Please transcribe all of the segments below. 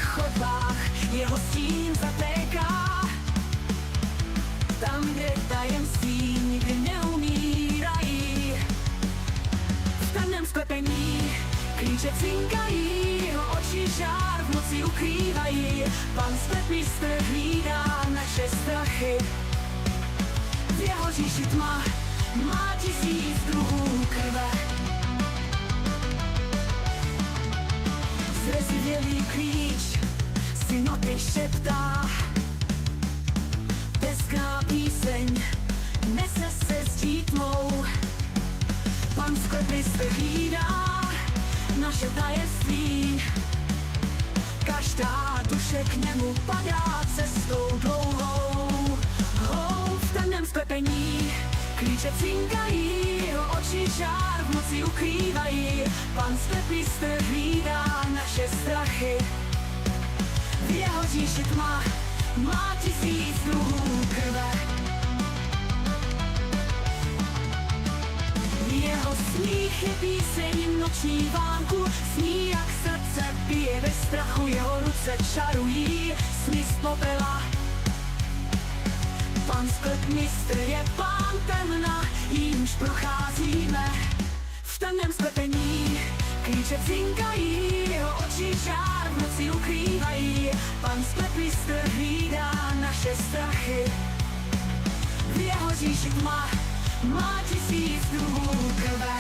chodbách jeho stín zatéká. Tam, kde tajemství nikdy neumírají. V temném sklepení klíče cinkají, jeho oči žár v noci ukrývají. Pan sklepmistr hlídá naše strachy. V jeho říši tma má 1000 druhů krve. Zrezivělý klíč si noty šeptá. Teská píseň nese se s tmou. Pan sklepmistr hlídá naše tajemství. Každá duše k němu padá cestou dlouhou. V temném sklepení klíče cinkají, jeho oči žár v noci ukrývají. Pan sklepmistr hlídá naše strachy. V jeho říši tma má 1000 druhů krve. Jeho smích je píseň noční vánku, sní jak srdce bije ve strachu, jeho ruce čarují smysl popela. Pan sklepmistr je pán temna, jímž procházíme. V temném sklepení klíče cinkají, jeho oči žár v noci ukrývají. Pan sklepmistr hlídá naše strachy. V jeho říši tma má 1000 druhů krve.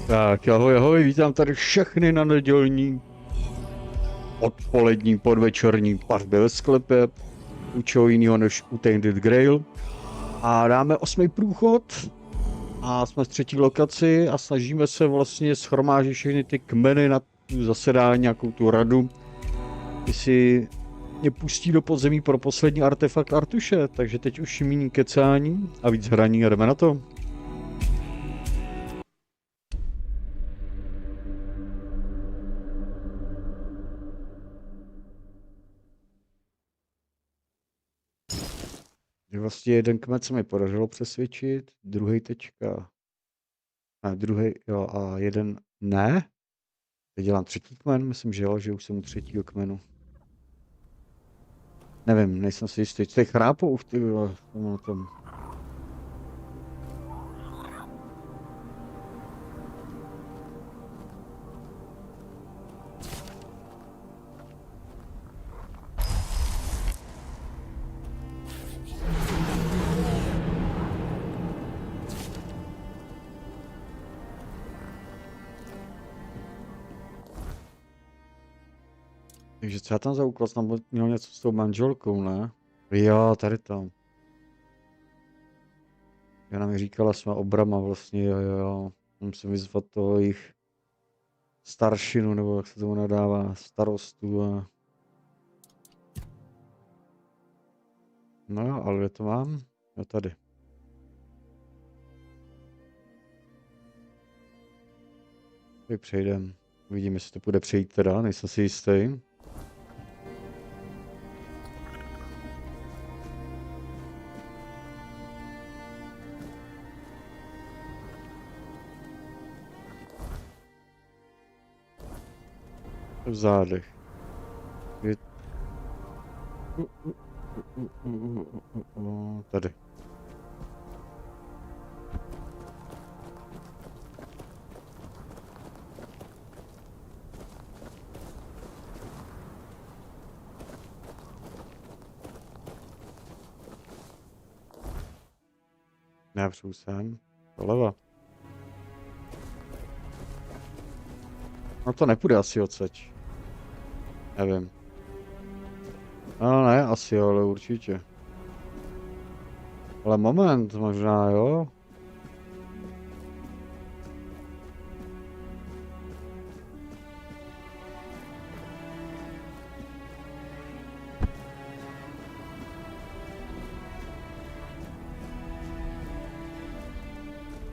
Tak ahoj, vítám tady všechny na nedělní odpolední podvečerní pařbě ve sklepě u čeho jiného než u Tainted Grail. A dáme 8. průchod a jsme v 3. lokaci a snažíme se vlastně shromáždit všechny ty kmeny na tu zasedání, nějakou tu radu, jestli mě pustí do podzemí pro poslední artefakt Artuše, takže teď už méně kecání a víc hraní a jdeme na to. Vlastně jeden kmen se mi podařilo přesvědčit, druhý tečka, a druhý, jo, a jeden ne. Teď dělám 3. kmen, myslím, že jo, že už jsem u 3. kmenu. Nevím, nejsem si jistý, teď chrápou už ty vole, na tom. Takže co já tam za úkol, tam měl něco s tou manželkou, ne? Jo, tady tam. Jana mi říkala svá obrama vlastně, jo. Musím vyzvat toho jejich staršinu, nebo jak se tomu nadává, starostu a... No jo, ale kde to mám? Jo, tady. Tak přejdem. Uvidíme, jestli to půjde přejít teda, nejsem si jistý. V zádech. Tady. Napřu sem. Doleva. No to nepůjde asi odsaď. Nevím. No ne, asi jo, ale určitě. Ale moment, možná jo.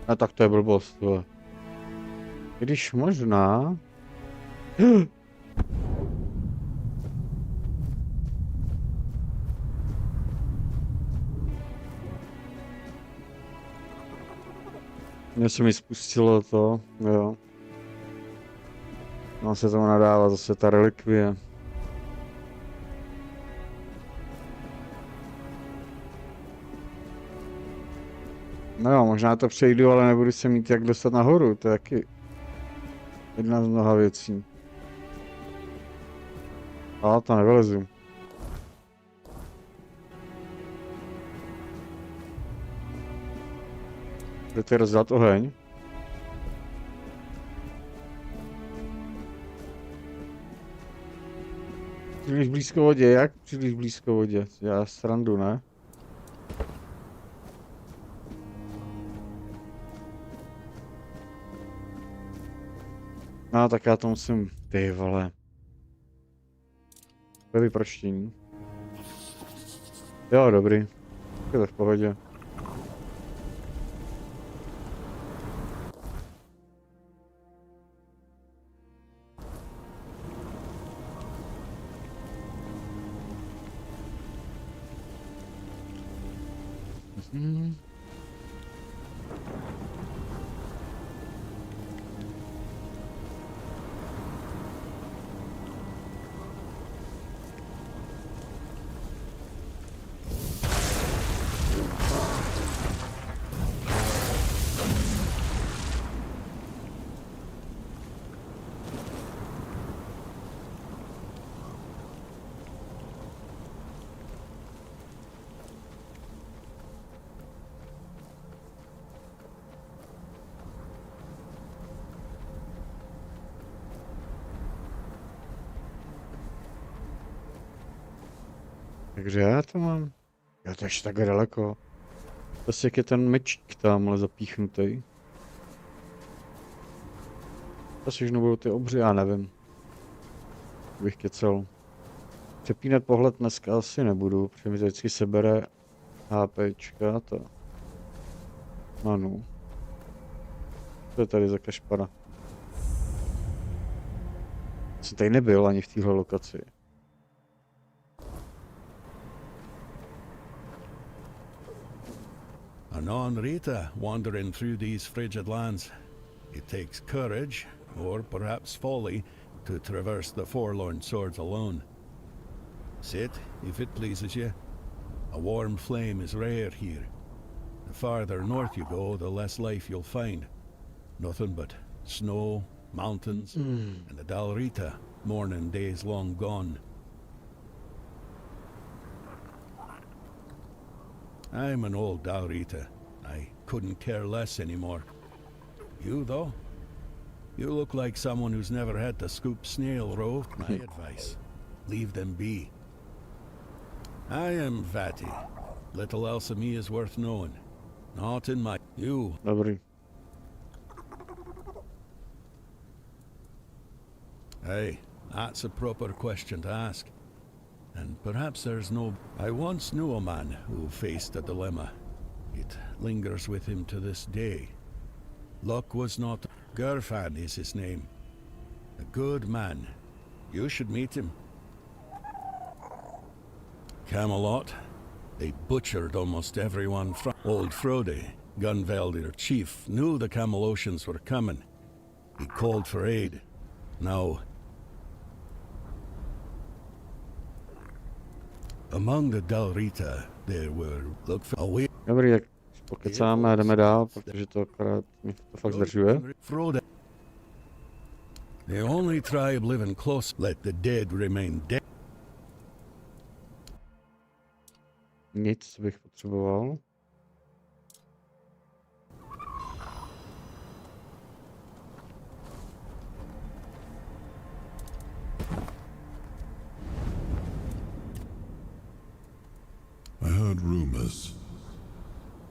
A tak to je blbost, tohle. Když možná... Mně se mi spustilo to, jo. No se tomu nadává zase ta relikvie. No jo, možná to přejdu, ale nebudu se mít jak dostat nahoru, to je taky jedna z mnoha věcí. Ale to nevylezu. Jdete rozdat oheň? Příliš blízko vodě, jak příliš blízko vodě? Já srandu, ne? No, tak já to musím, ty vole. To je vyproštění. Jo, dobrý. Je to v pohodě. Takže já to mám. Já to ještě tak daleko. Zase jak je ten mečík tamhle zapíchnutý. Zase už nebudou ty obři, já nevím. Bych kecel. Přepínat pohled dneska asi nebudu, protože mi to vždycky sebere HPčka, to. Manu. Co je tady za kašpara? Jsem tady nebyl ani v téhle lokaci. Anon Rita wandering through these frigid lands. It takes courage, or perhaps folly, to traverse the forlorn swords alone. Sit, if it pleases you. A warm flame is rare here. The farther north you go, the less life you'll find. Nothing but snow, mountains, and the Dalrita, mourning days long gone. I'm an old Dalrita. I couldn't care less anymore. You, though? You look like someone who's never had to scoop snail roe. My advice, leave them be. I am Vati. Little else of me is worth knowing. Not in my... You... Dobrý. Hey, that's a proper question to ask. And perhaps there's no... I once knew a man who faced a dilemma. It lingers with him to this day. Luck was not... Gerfan is his name. A good man. You should meet him. Camelot. They butchered almost everyone from... Old Frode, Gunveldir chief, knew the Camelocians were coming. He called for aid. Now... Among the Dalrita, there were... Look for... Away... Dobrý, tak pokecáme a jdeme dál, protože to akorát mě to fakt zdržuje. Frode. The only tribe living close, let the dead remain dead. Nic, co bych potřeboval. I heard rumors.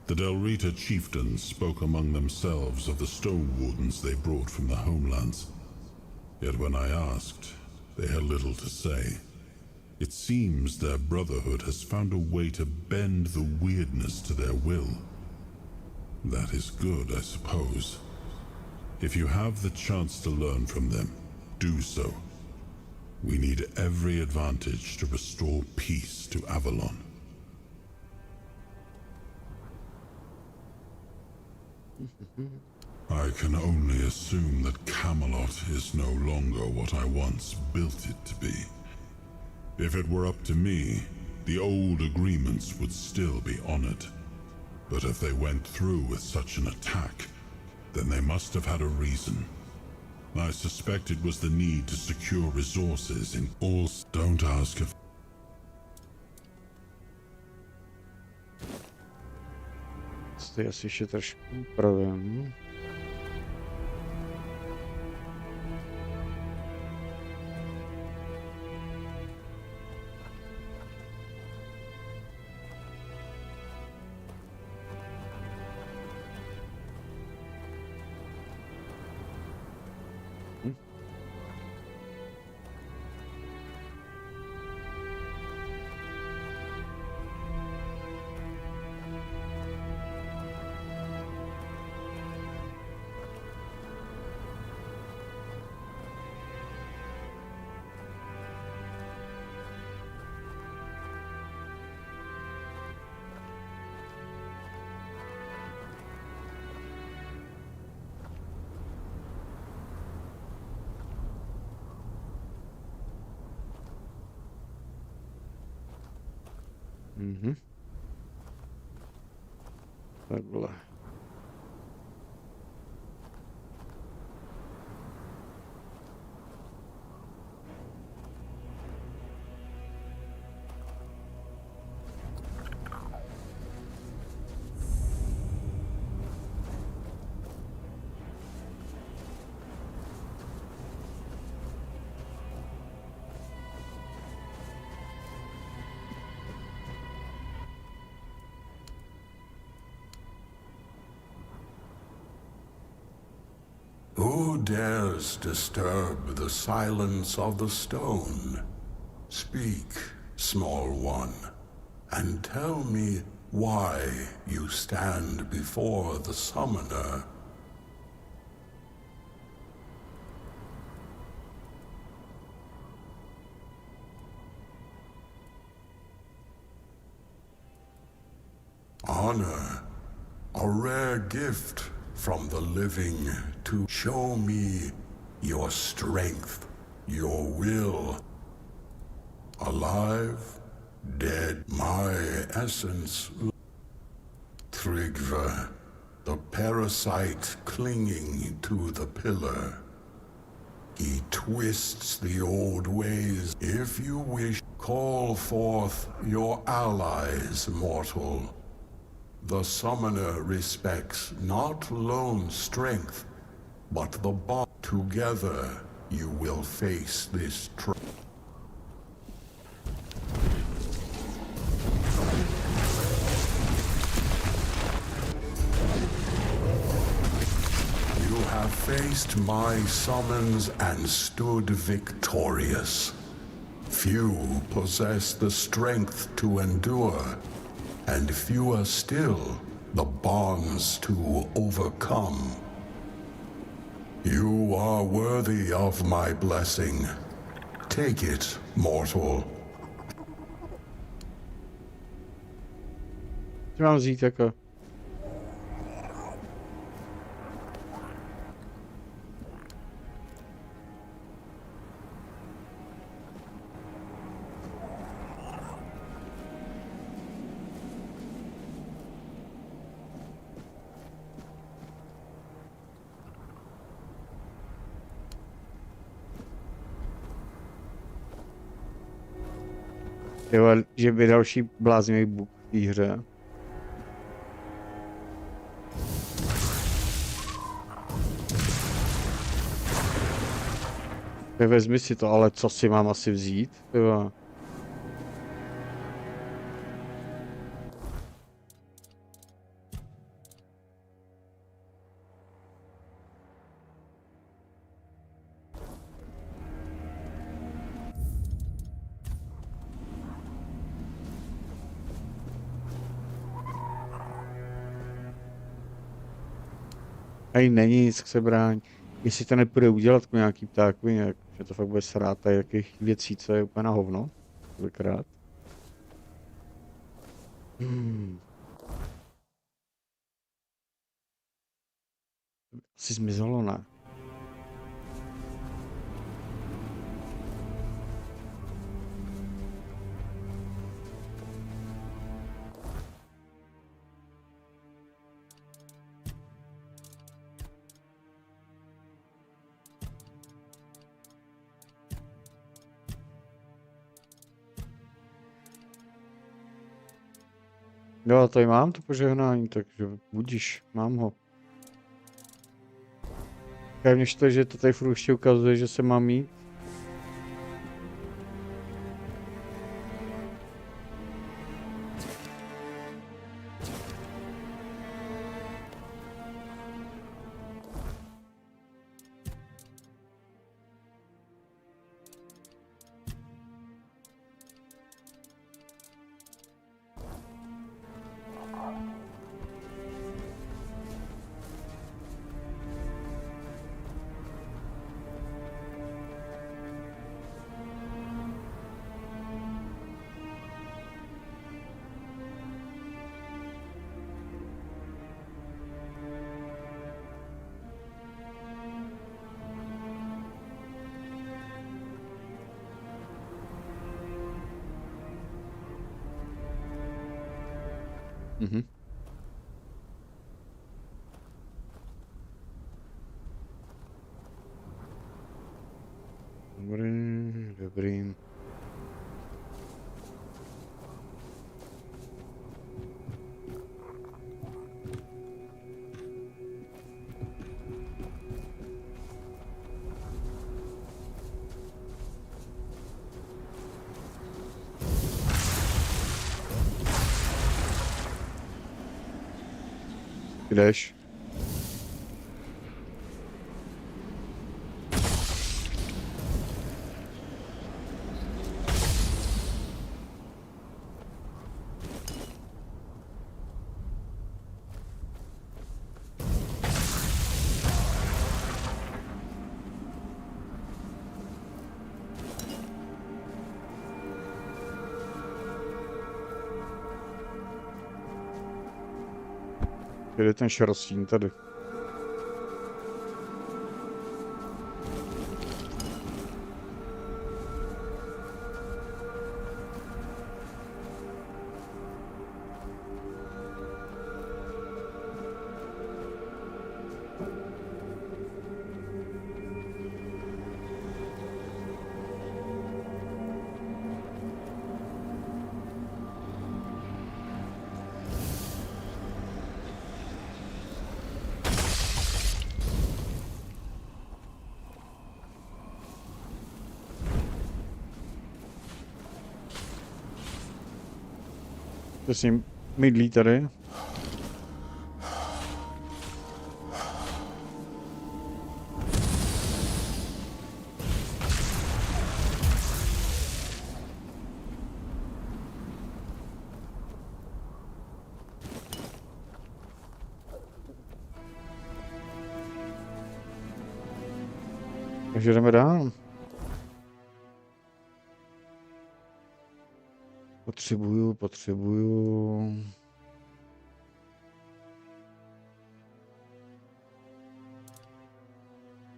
The Dalrita chieftains spoke among themselves of the stone wardens they brought from the homelands. Yet when I asked, they had little to say. It seems their brotherhood has found a way to bend the weirdness to their will. That is good, I suppose. If you have the chance to learn from them, do so. We need every advantage to restore peace to Avalon. I can only assume that Camelot is no longer what I once built it to be. If it were up to me, the old agreements would still be honored. But if they went through with such an attack, then they must have had a reason. I suspect it was the need to secure resources in all... Don't ask if... To asi ještě trošku upravím. Takhle. Who dares disturb the silence of the stone? Speak, small one, and tell me why you stand before the summoner. Honor, a rare gift from the living to show me your strength, your will. Alive, dead, my essence. Tryggve, the parasite clinging to the pillar. He twists the old ways. If you wish, call forth your allies, mortal. The summoner respects not lone strength, but the bond. Together, you will face this You have faced my summons and stood victorious. Few possess the strength to endure, and fewer still the bonds to overcome. You are worthy of my blessing. Take it, mortal. Co mám vzít jako? Jo, že by další bláznivý bůh v té hře. Vezmi si to, ale co si mám asi vzít? Jo. Tady není nic k sebrání. Jestli to nepůjde udělat jako nějaký ptákový, že to fakt bude srát tady jakých věcí, co je úplně na hovno. Kolikrát. Asi zmizelo, ne? Jo, já tady mám to požehnání, takže budíš, mám ho. Pevněž to, že to tady furt ještě ukazuje, že se mám mít. Mhm. Dobrý, dobrý. Jdeš? Kde je ten šerostín tady? To s ním mydlí tady. Takže jdeme dál. Potřebuju.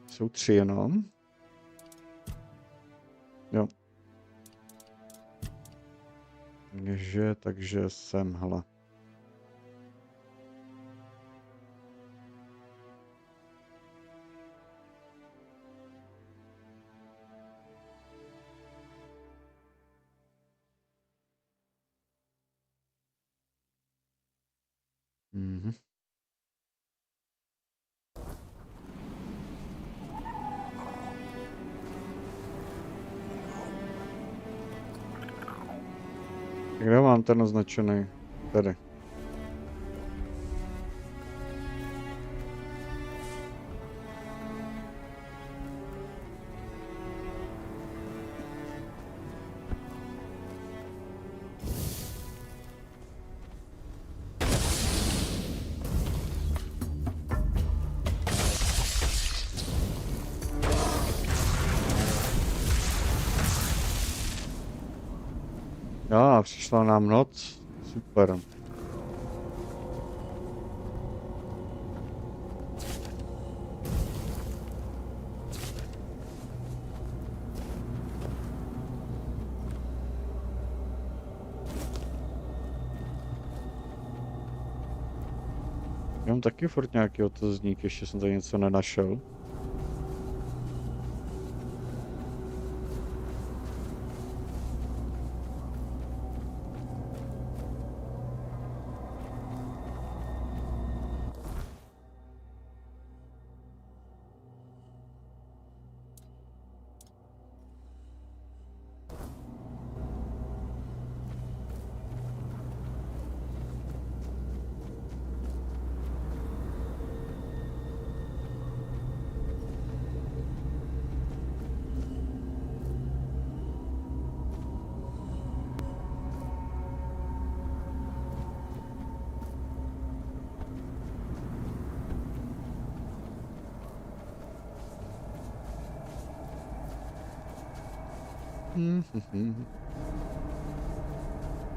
Jsou 3 jenom. Jo. Takže jsem, hele. Mhm. Kde mám ten označený? Tady. Jo, přišla nám noc. Super. Já mám taky furt nějaký otazník, ještě jsem tady něco nenašel.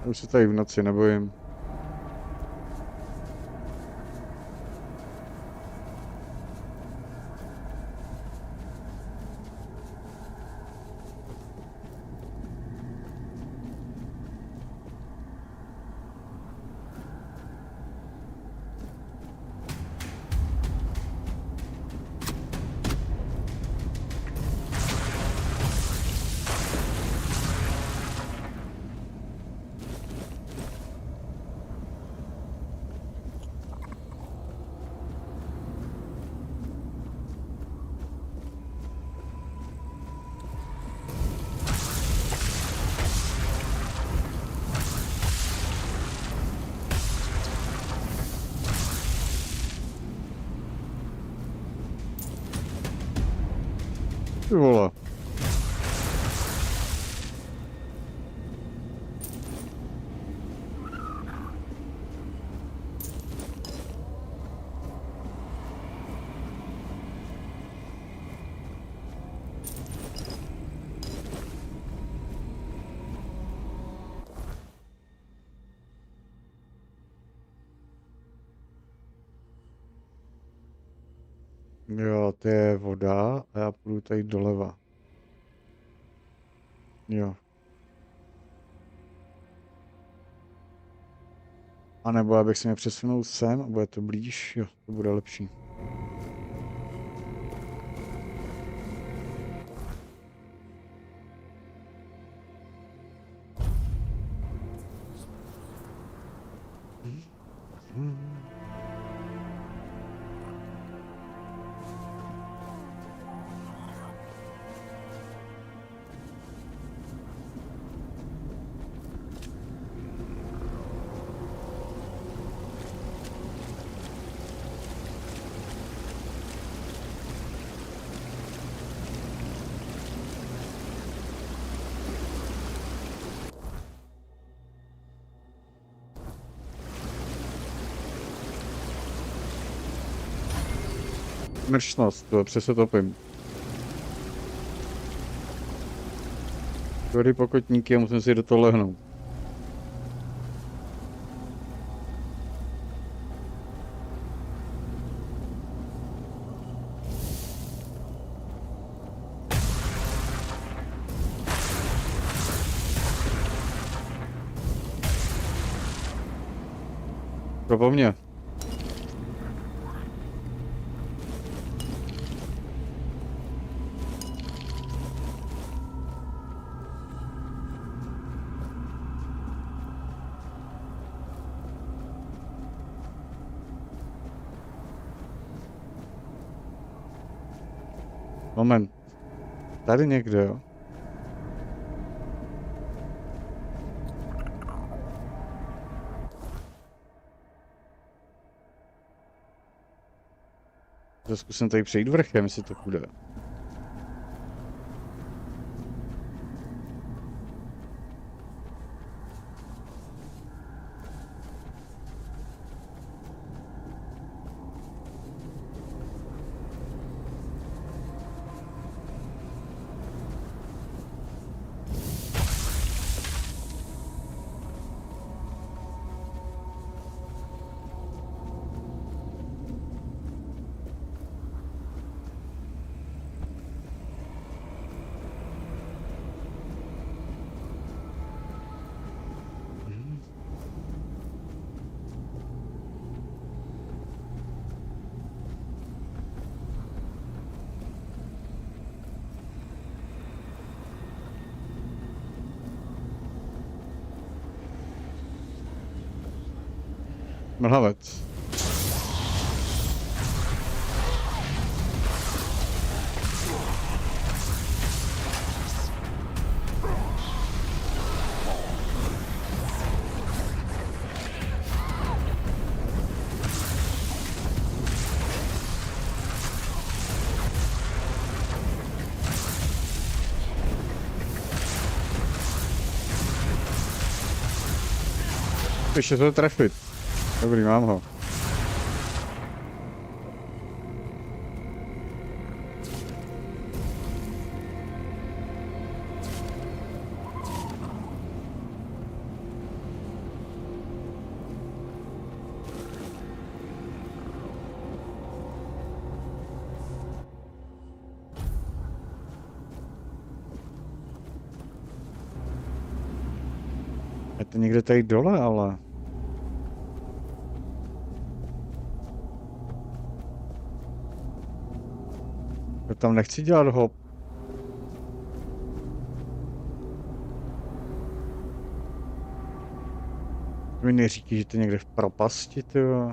Už se tady v noci nebojím. Ty vole. Jo, to je voda a já půjdu tady doleva. Jo. A nebo abych se mě přesunul sem a bude to blíž, jo, to bude lepší. Mršnost, to přesně topím. Tady pokotníky a musím si do toho lehnout. To po mně. Moment. Tady někde, jo? To zkusím tady přejít vrchem, jestli to půjde. Mlhavec. Ještě to trefit. Dobrý, mám ho. Je to někde tady dole, ale... Já tam nechci dělat hop. Mi neříkej, že to je někde v propasti, tyjo.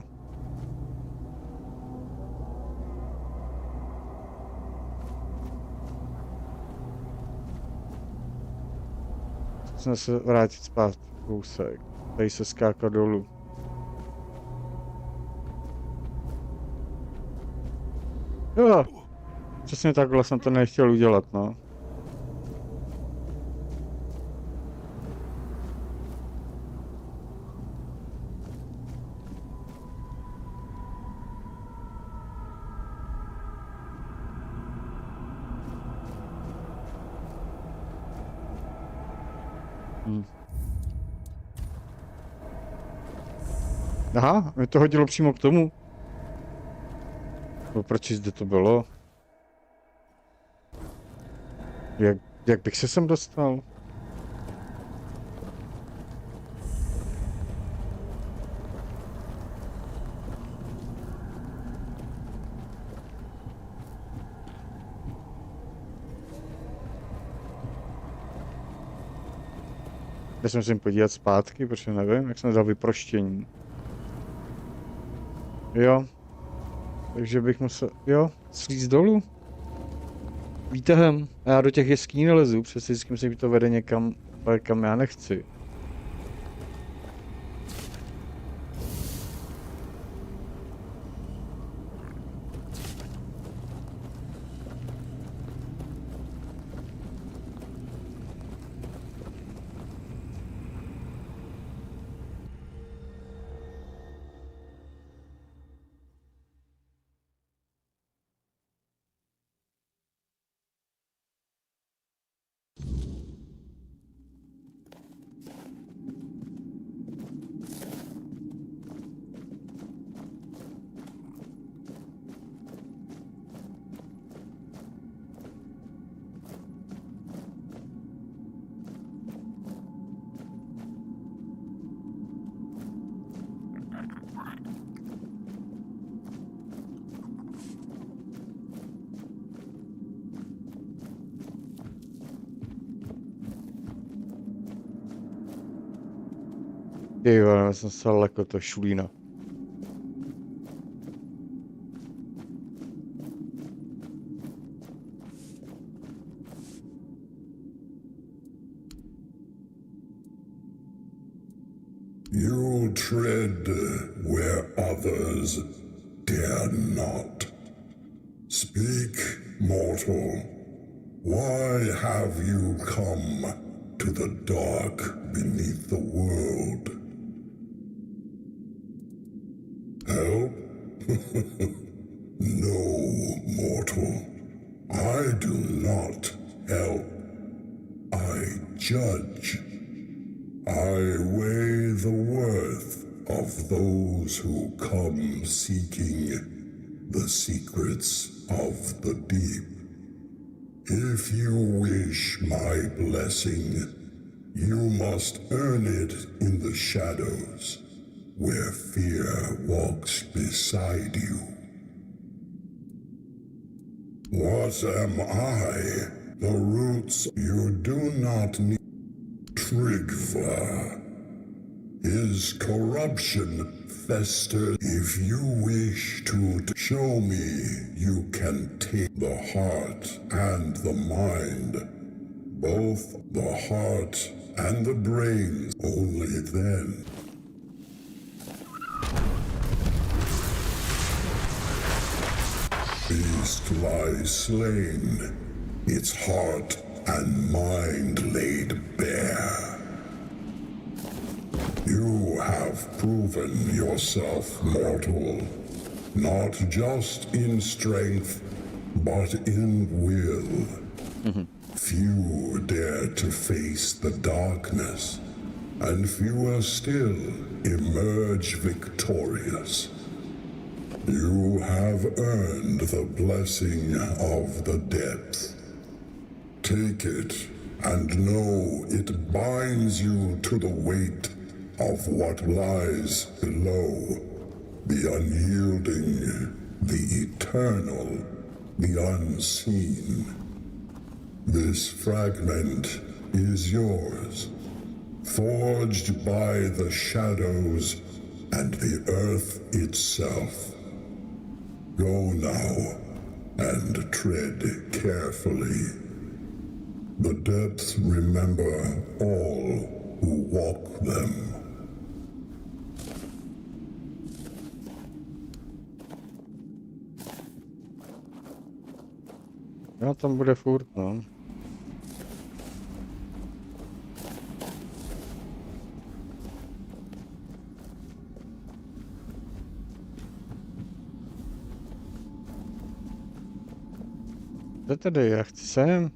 Musíme se vrátit zpátky kousek. Tady se skákat dolů. Jo. Přesně takhle jsem to nechtěl udělat, no. Aha, mě to hodilo přímo k tomu. No, proč zde to bylo? Jak bych se sem dostal? Já se musím podívat zpátky, protože nevím, jak jsem dal vyproštění. Jo. Takže bych musel, jo, slízt dolů. Výtahem. A já do těch jeskyní nelezu, přesně vždycky myslím, že to vede někam, kam já nechci. Jo, já jsem se jako to šulína. You tread where others dare not. Speak, mortal. Why have you come to the dark beneath the world? Help? No, mortal. I do not help. I judge. I weigh the worth of those who come seeking the secrets of the deep. If you wish my blessing, you must earn it in the shadows, where fear walks beside you. What am I? The roots you do not need. Trigva. Is corruption festered. If you wish to show me, you can take the heart and the mind. Both the heart and the brains. Only then. Beast lies slain, its heart and mind laid bare. You have proven yourself mortal, not just in strength, but in will. Few dare to face the darkness, and fewer still emerge victorious. You have earned the blessing of the depth. Take it and know it binds you to the weight of what lies below. The unyielding, the eternal, the unseen. This fragment is yours, forged by the shadows and the earth itself. Go now and tread carefully. The depths remember all who walk them. Já tam bude furt, no. Kde tedy? Já chci sem.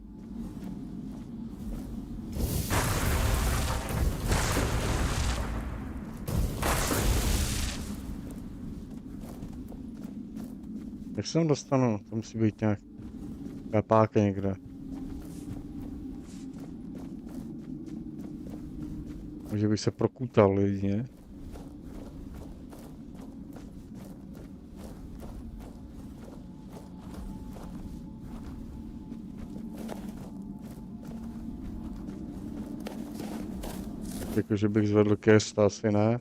Jak se tam dostanu? To musí být nějak páka někde. Může bych se prokutal jedině. Jakože bych zvedl kest, asi ne.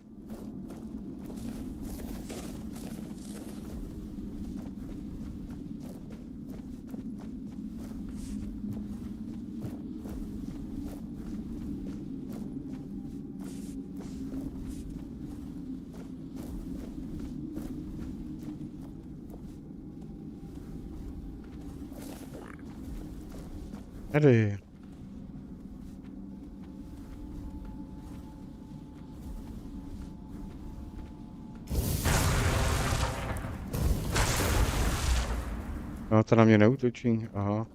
Tady. No, to na mě neútočí, aha.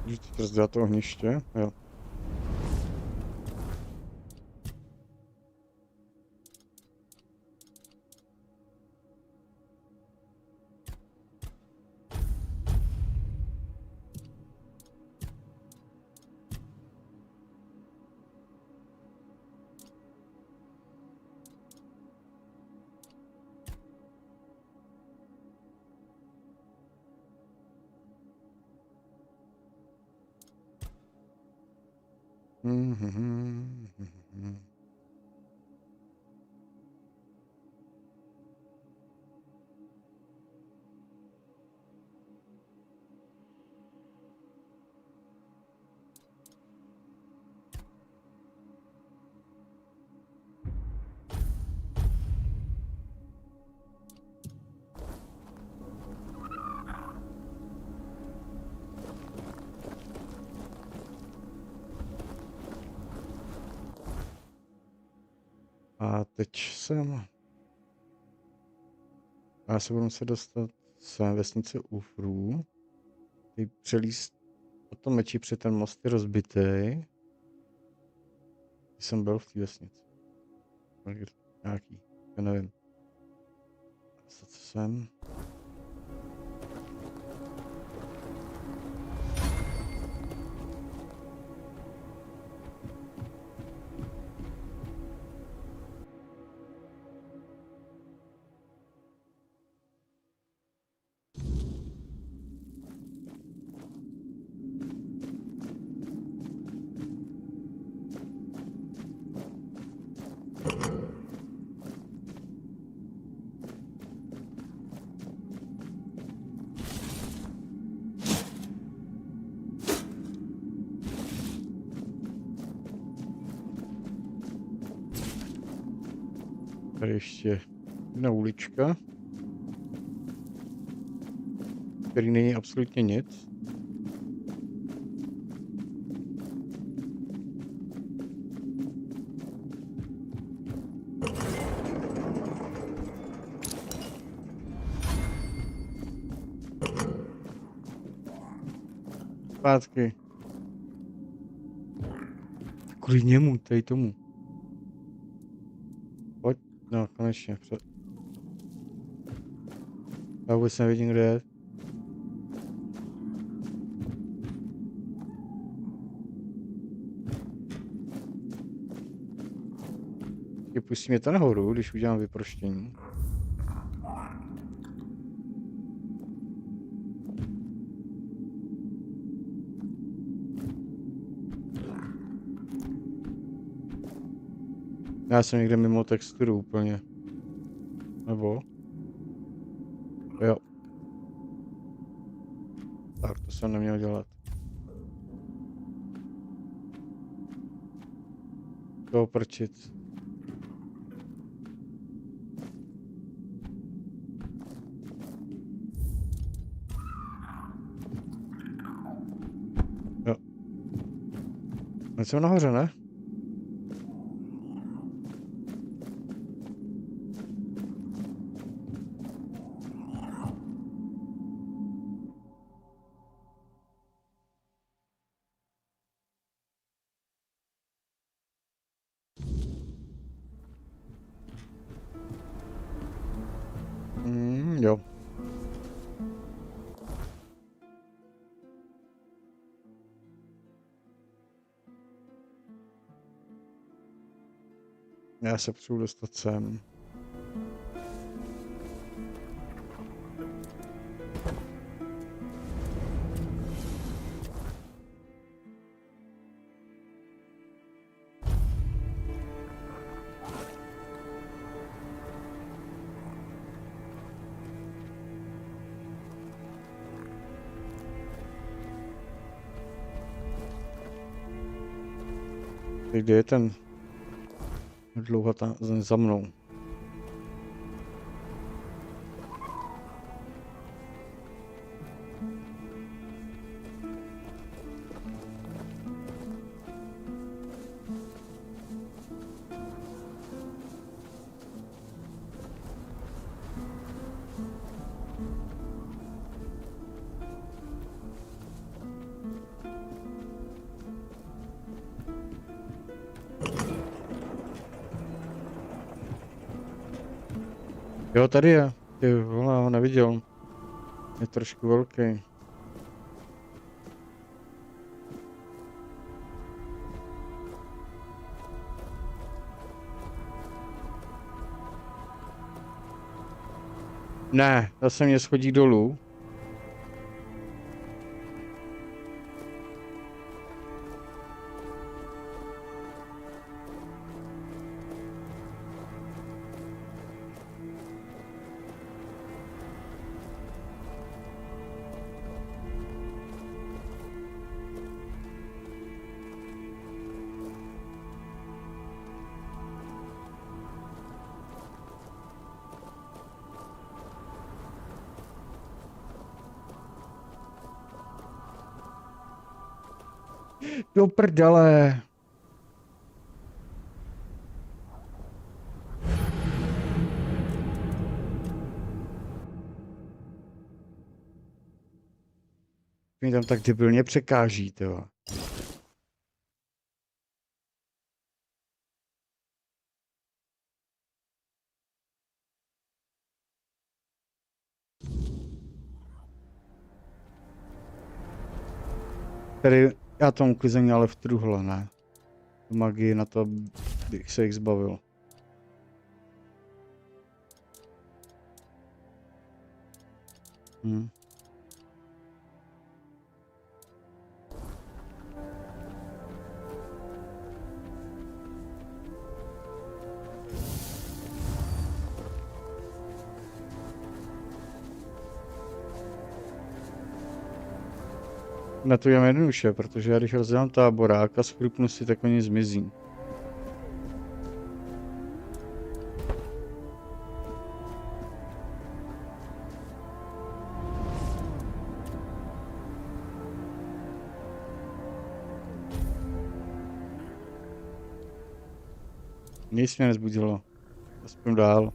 Můžete to zdát to ohniště? Jo. A teď jsem... A já se budu muset dostat Jsem vesnice Ufrů. Ty přelíst o tom meči před ten most je rozbitý. Jsem byl v té vesnici. Nějaký, já nevím. Co jsem? Tady ještě jedna ulička, který není absolutně nic. Zpátky. Kvůli němu, tady tomu. Pojď, no konečně. Já vůbec nevidím, kde je. Pustí mě to nahoru, když udělám vyproštění. Já jsem někde mimo texturu úplně. Nebo? Jo. Tak, to jsem neměl dělat. To oprčit. Jo. Teď jsem nahoře, ne? Jo. Já se potřebuji dostat sem. Kde je ten dlouhatá za mnou? Jo, tady je. Ty vole, ho neviděl. Je trošku velký. Ne, zase mě schodí dolů. Do prdele. mi tam tak debilně překáží, jo. Tady já tomu uklizení, ale v truhle, ne. Tu magii, na to bych se jich zbavil. Hm. Na to jdeme jednoduše, protože já když rozdělám táborák a schrupnu si, tak oni zmizí. Nic mě nezbudilo. Aspoň dál.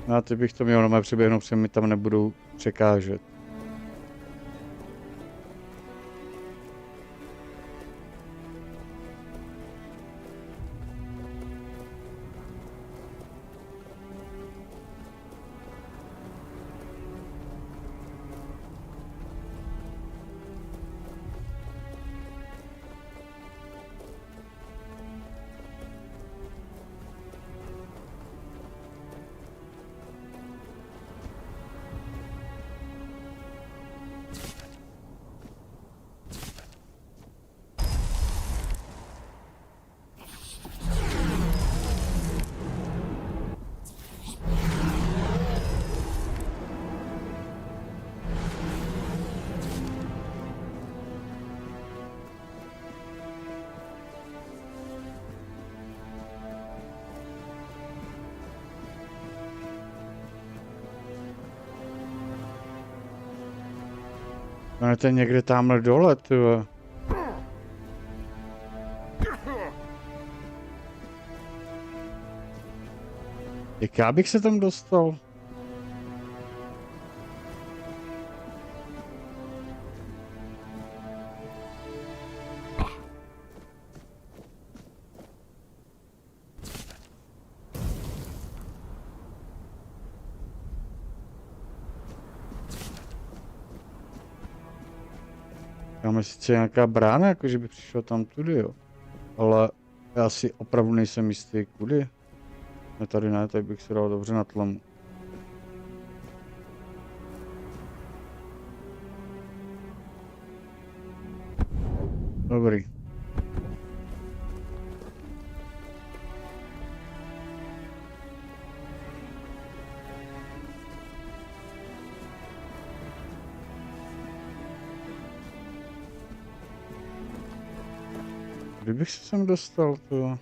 No a ty bych to měl na přeběhnout, protože mi tam nebudou překážet. No to je někde tamhle dole, tyhle. Jak já bych se tam dostal? Tam je sice nějaká brána, jakože by přišel tam tudy, jo. Ale já si opravdu nejsem jistý, kudy. Ne, tady ne, tady bych se dal dobře na tlamu. Dobrý. Kdybych se sem dostal, to...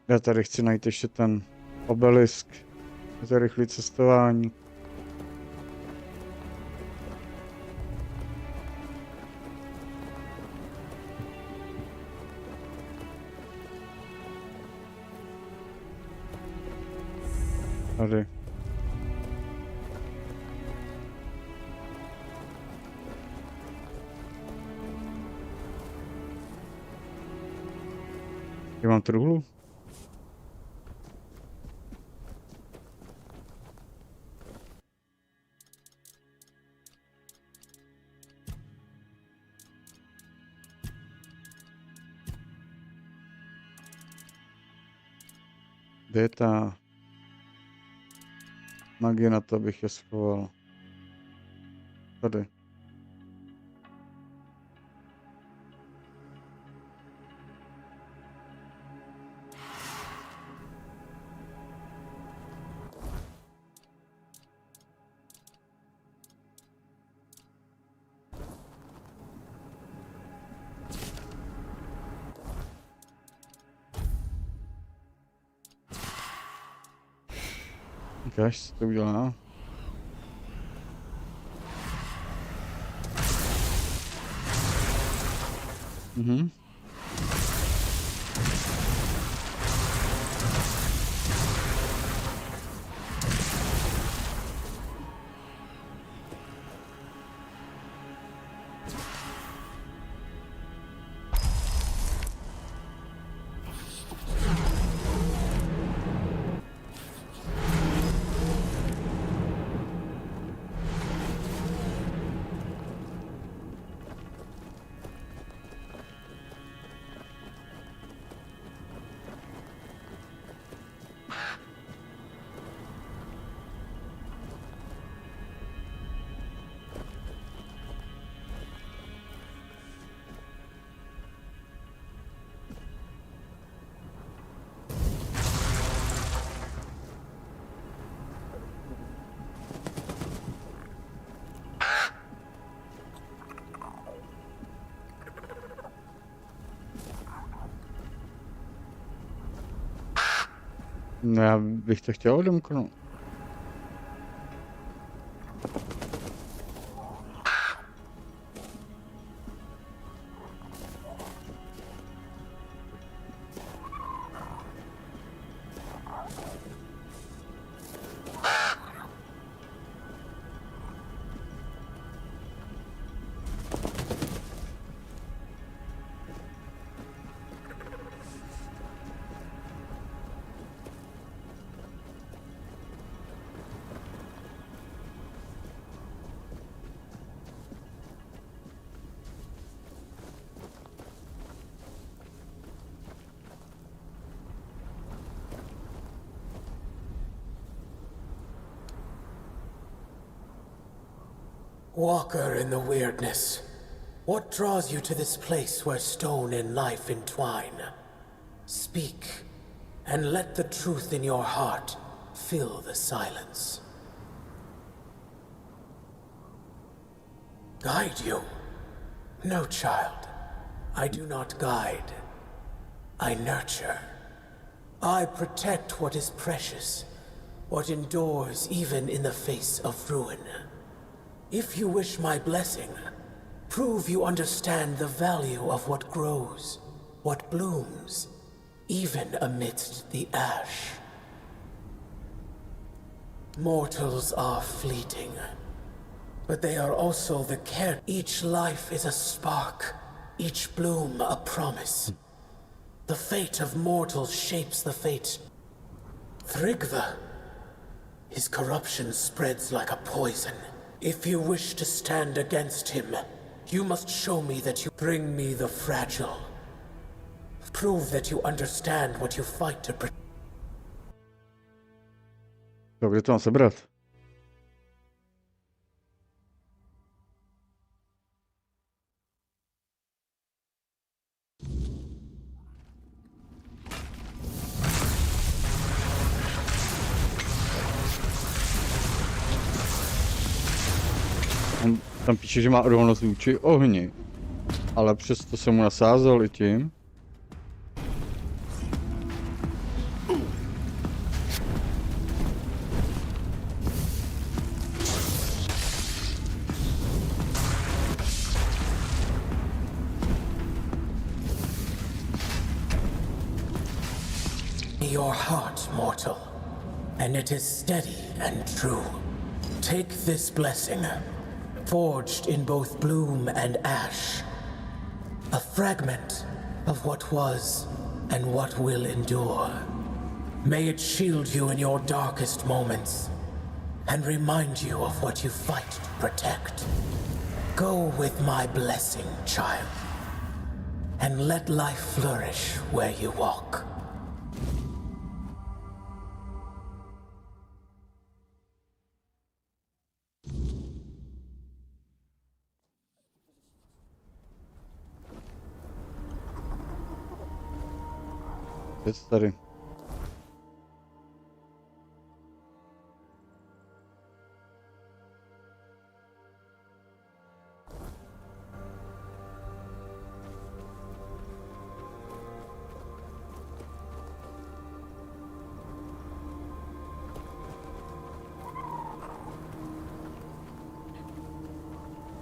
Já tady chci najít ještě ten obelisk. Je to rychlé cestování. Tady. Já mám truhlu. Kde je ta magie na to, abych je schoval? Tady. Ukáž, co to udělá. Mhm. No já bych to chtěl odemknout. Walker in the weirdness, what draws you to this place where stone and life entwine? Speak, and let the truth in your heart fill the silence. Guide you? No, child. I do not guide. I nurture. I protect what is precious, what endures even in the face of ruin. If you wish my blessing, prove you understand the value of what grows, what blooms, even amidst the ash. Mortals are fleeting, but they are also the care. Each life is a spark, each bloom a promise. The fate of mortals shapes the fate. Thrigva, his corruption spreads like a poison. If you wish to stand against him, you must show me that you bring me the fragile. Prove that you understand what you fight to protect. Kde to mám sebrat? On tam píše, že má odolnost vůči ohni, ale přesto se mu nasázel i tím. Your heart, mortal, and it is steady and true. Take this blessing, forged in both bloom and ash, a fragment of what was and what will endure. May it shield you in your darkest moments and remind you of what you fight to protect. Go with my blessing, child, and let life flourish where you walk. Věc tady.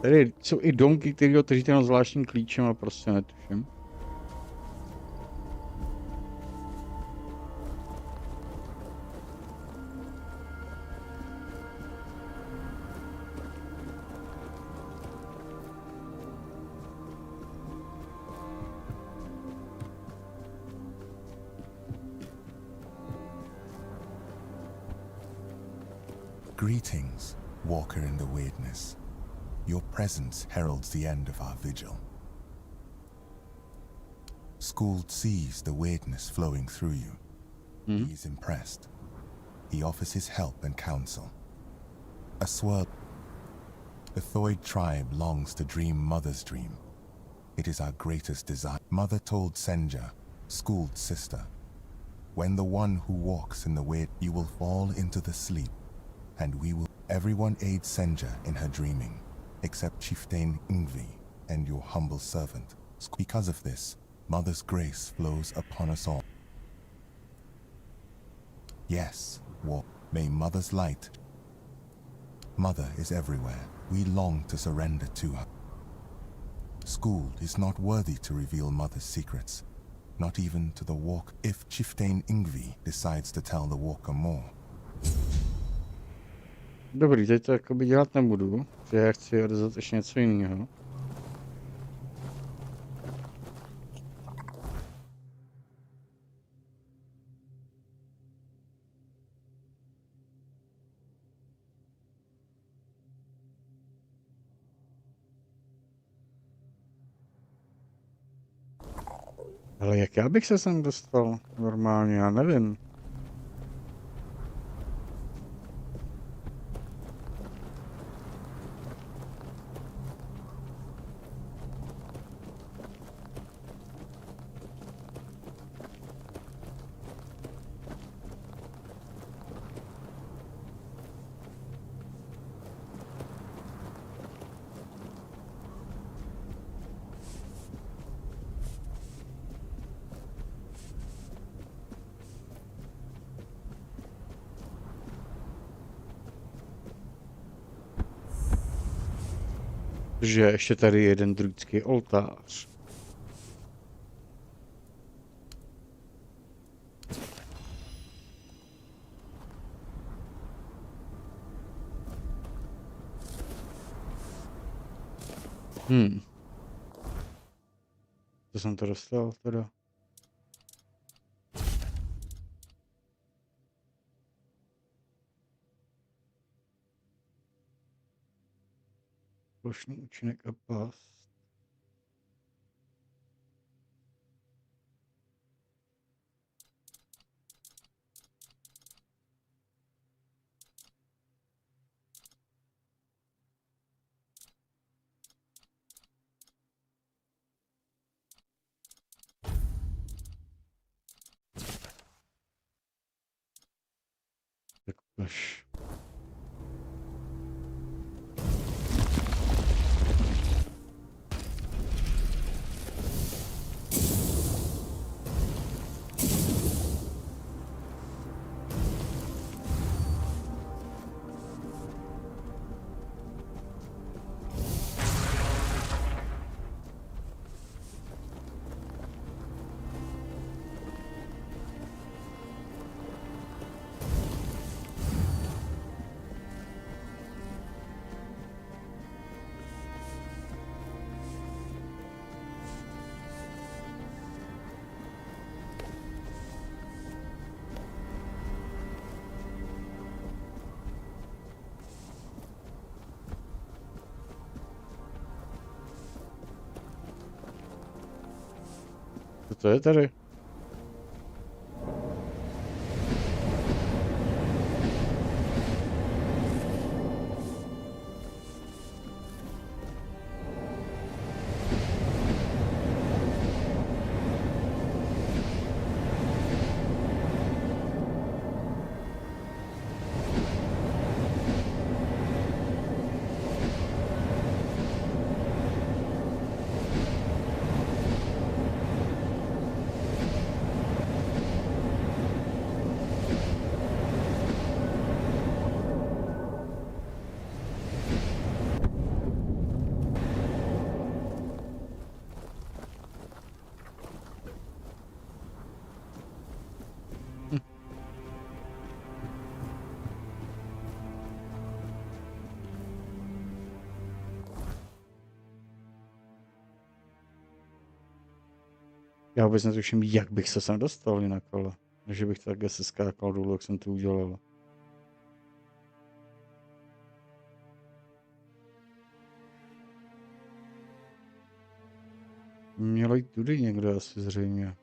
Tady jsou i domky, které otevříte jenom zvláštním klíčem a prostě netuším. Greetings, walker in the weirdness. Your presence heralds the end of our vigil. Skuld sees the weirdness flowing through you. He is impressed. He offers his help and counsel. A swirl. The Thoid tribe longs to dream Mother's dream. It is our greatest desire. Mother told Senja, Skuld's sister, when the one who walks in the weird, you will fall into the sleep, and we will. Everyone aids Senja in her dreaming, except Chieftain Ingvi and your humble servant. Because of this, Mother's grace flows upon us all. Yes, walk. May Mother's light. Mother is everywhere. We long to surrender to her. Skuld is not worthy to reveal Mother's secrets, not even to the walk. If Chieftain Ingvi decides to tell the walker more. Dobrý, teď to jakoby dělat nebudu, že já chci odezvat ještě něco jiného. Ale jak já bych se sem dostal normálně, já nevím. Že ještě tady je jeden druidský oltář. To jsem to dostal teda. Plošný účinek a pas. Tak paš. Co to je tady? Já vůbec netuším, jak bych se sem dostal jinak, ale že bych takhle se skákal dolů, jak jsem to udělal. Mělo jít tudy někdo asi zřejmě.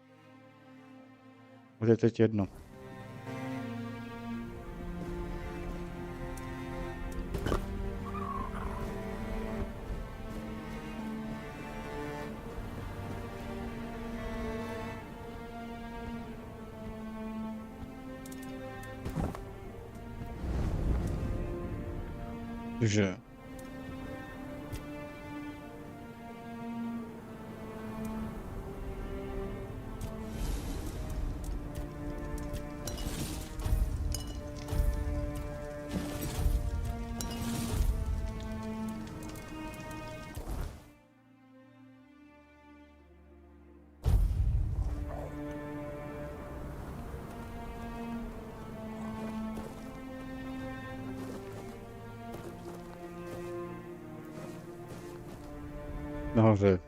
Bude teď jedno. Že? Nahoře.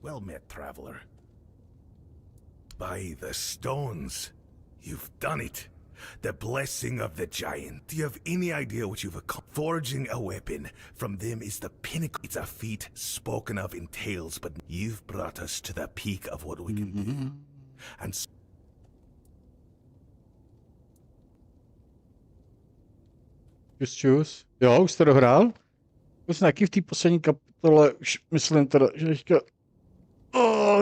Well met, traveler. By the stones, you've done it. The blessing of the giant. Do you have any idea what you've accomplished? Forging a weapon from them is the pinnacle. It's a feat spoken of in tales, but you've brought us to the peak of what we can do. And Čus. Jo, už jste dohrál? Už nějaký v té poslední kapitole, už myslím teda, že teďka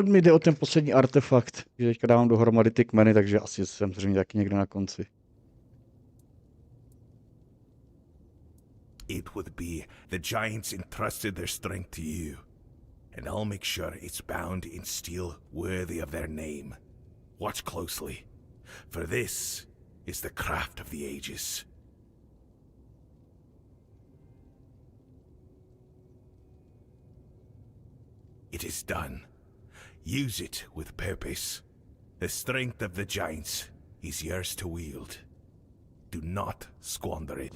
mi jde o ten poslední artefakt, že teďka dávám dohromady ty kmeny, takže asi jsem zřejmě taky někde na konci. it would be the giants entrusted their strength to you. And I'll make sure it's bound in steel worthy of their name. Watch closely, for this is the craft of the ages. It is done. Use it with purpose. The strength of the giants is yours to wield. Do not squander it.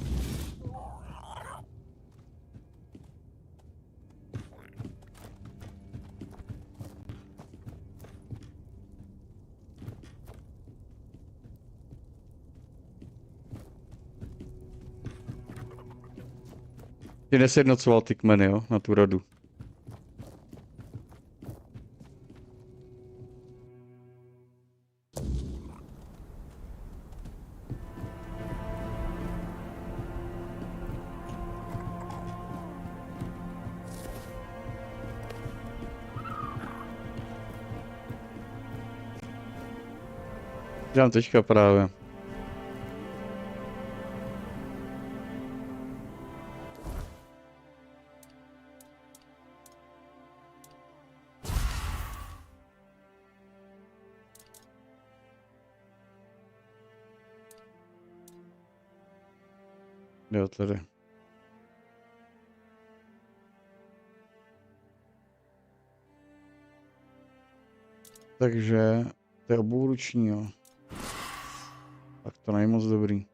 Ty nesjednocoval ty kmeny, jo, na tu radu. Dělám teďka právě. Jo, tady. Takže to je obouruční, jo. Tak to není moc dobrý.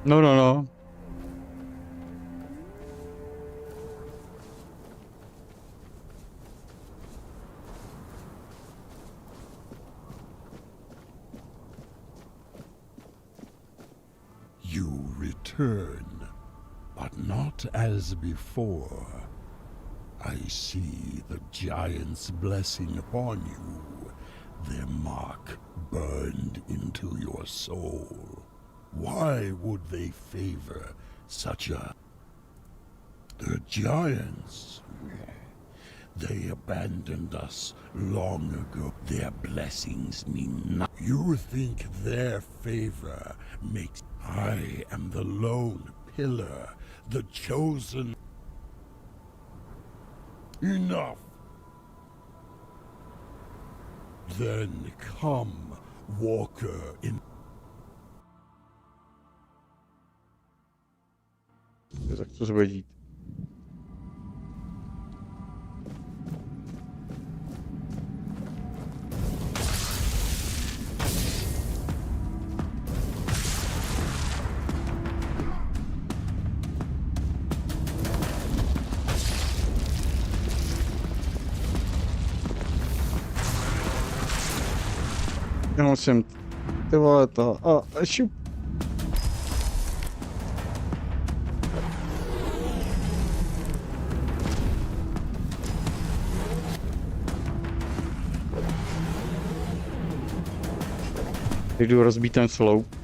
No. You return, but not as before. I see the giant's blessing upon you, their mark burned into your soul. Why would they favor such a... The giants? They abandoned us long ago. Their blessings mean nothing. You think their favor makes... I am the lone pillar, the chosen... Enough! Then come, walker in... Tak co se bude dít? Já musím ty vole to a šup. Jdu rozbít ten sloup.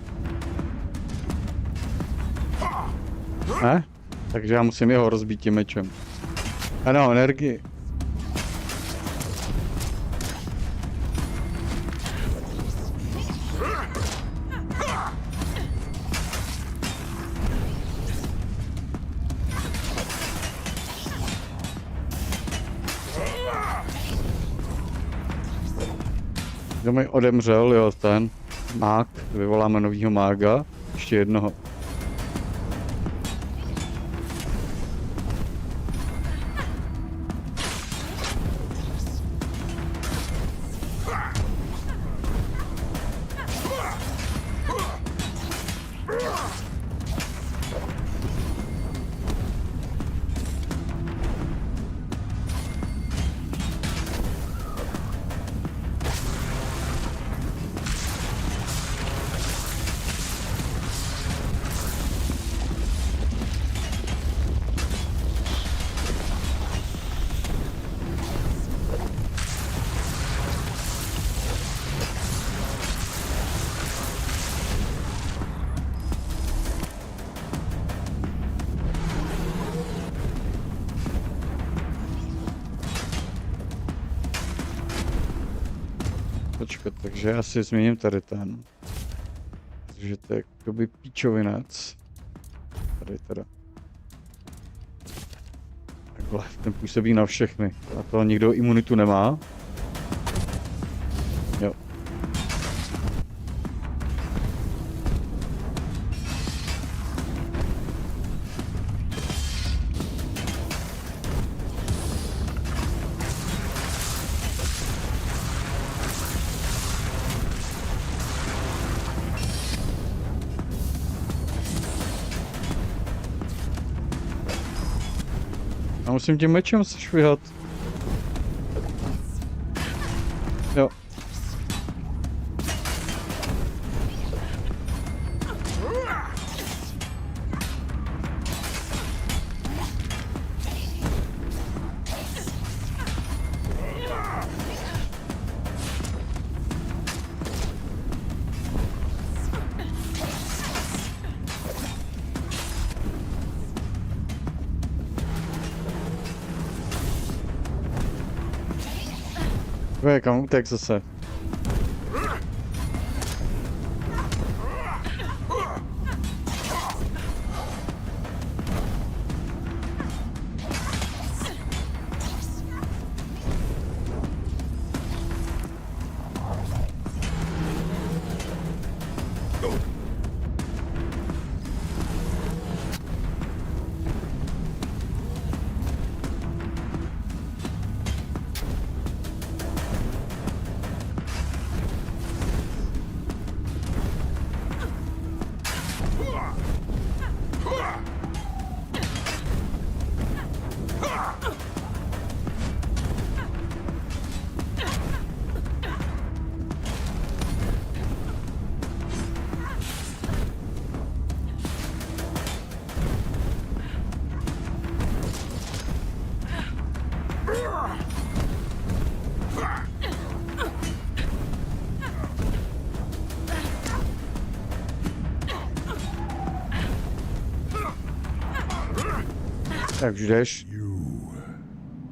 Ne? Takže já musím jeho rozbít tím mečem. Ano, energii. Kdo mi odemřel, jo, ten mák, vyvoláme novýho mága, ještě jednoho. Počkat, takže já si změním tady ten. Takže to je jakoby píčovinec. Tady teda. Takhle, ten působí na všechny. A to nikdo imunitu nemá. Jo. A musím tím mečem se švihat. Jo. Kam utek zase. Tak už jdeš.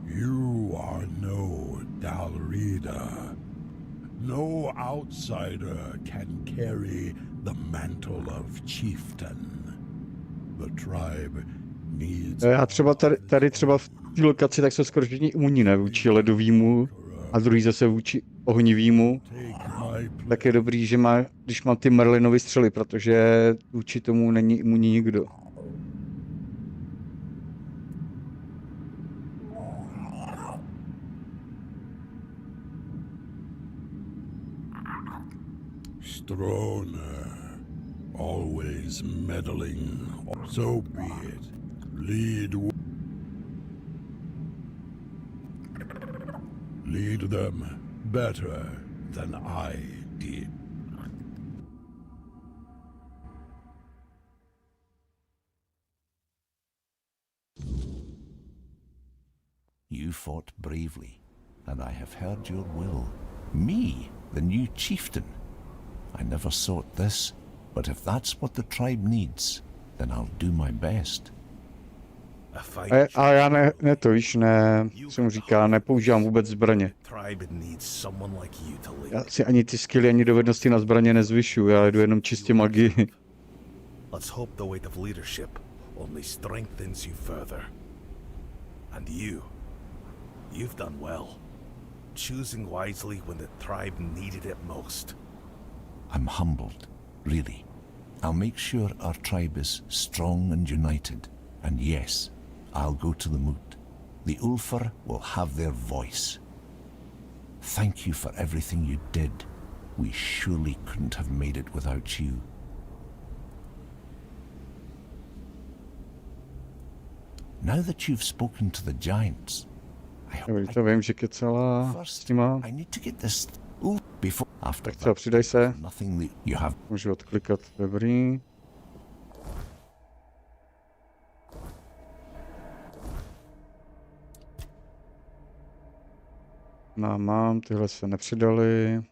You are no Dalrida. No outsider can carry the mantle of chieftain. The tribe needs... Já třeba tady třeba v té lokaci tak jsou skoro všichni imunní, ne? Vůči ledovýmu a druhý zase vůči ohnivýmu. Tak je dobrý, že když mám ty Merlinovy střely, protože vůči tomu není imunní nikdo. Stroner, always meddling. So be it. Lead them better than I did. You fought bravely, and I have heard your will. Me, the new chieftain. I never sought this, but if that's what the tribe needs, then I'll do my best. A já ne to víš, ne, co mu říká, nepoužívám vůbec zbraně. Já si ani ty skilly, ani dovednosti na zbraně nezvyšuju, já jdu jenom čistě magii. Let's hope the weight of leadership only strengthens you further. And you've done well, choosing wisely when the tribe needed it most. I'm humbled, really. I'll make sure our tribe is strong and united. And yes, I'll go to the moot. The Ulfar will have their voice. Thank you for everything you did. We surely couldn't have made it without you. Now that you've spoken to the giants, I hope To vím, že kecela s nima. I need to get this before after Tak co, přidaj se. nothing that you have. Můžu odklikat, dobrý. No, mám, tyhle se nepřidali.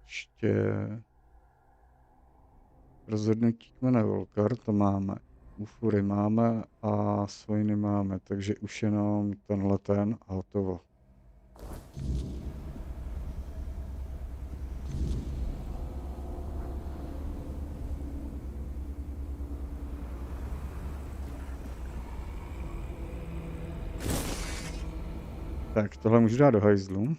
Ještě rozhodnutí kmene Volkar, to máme. Ufury máme a svojiny máme, takže už jenom tenhle ten a hotovo. Tak, tohle můžu dát do hajzlu.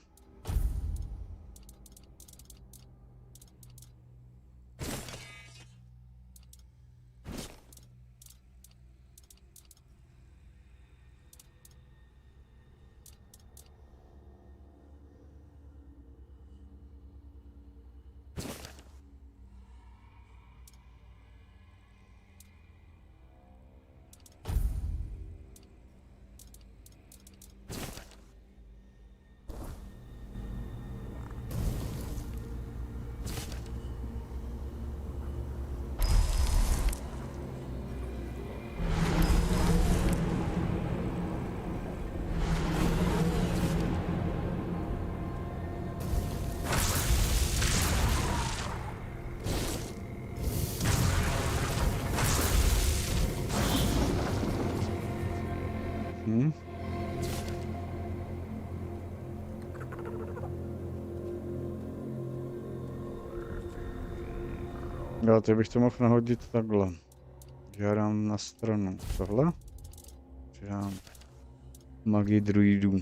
Jo, teď bych to mohl nahodit takhle. Já dám na stranu tohle. Přidám magii druidů.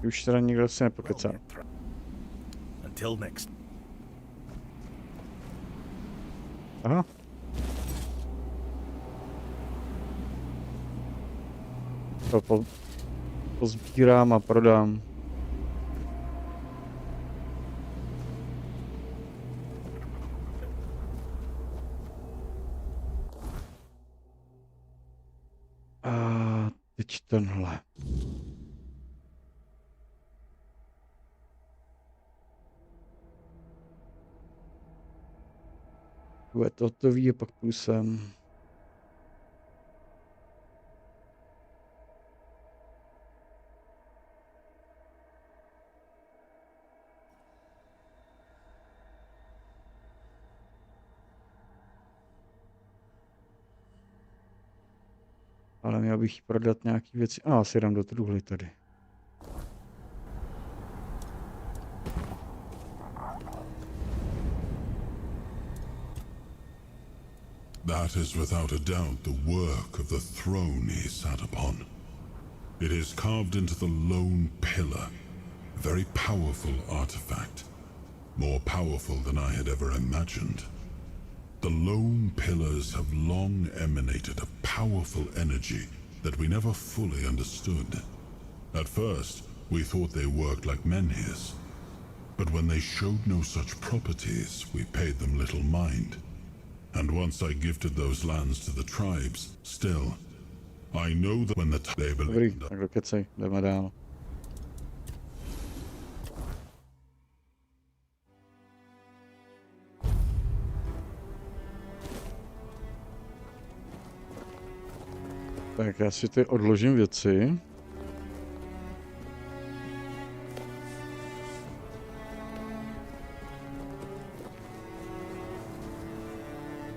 Už teda nikdo se nepokecá. Until next. Aha. To pozbírám a prodám. Teď tenhle. Bude to hotový a pak půjdu sem. Ale měl bych jí prodat nějaký věci. A asi dám do truhly tady. That is without a doubt the work of the throne he sat upon. It is carved into the lone pillar, a very powerful artifact, more powerful than I had ever imagined. The lone pillars have long emanated a powerful energy that we never fully understood. At first, we thought they worked like menhirs, but when they showed no such properties, we paid them little mind. And once I gifted those lands to the tribes, still, I know that when the they Dobrý, believed tak Lokace, jdeme dál. Tak já si tady odložím věci.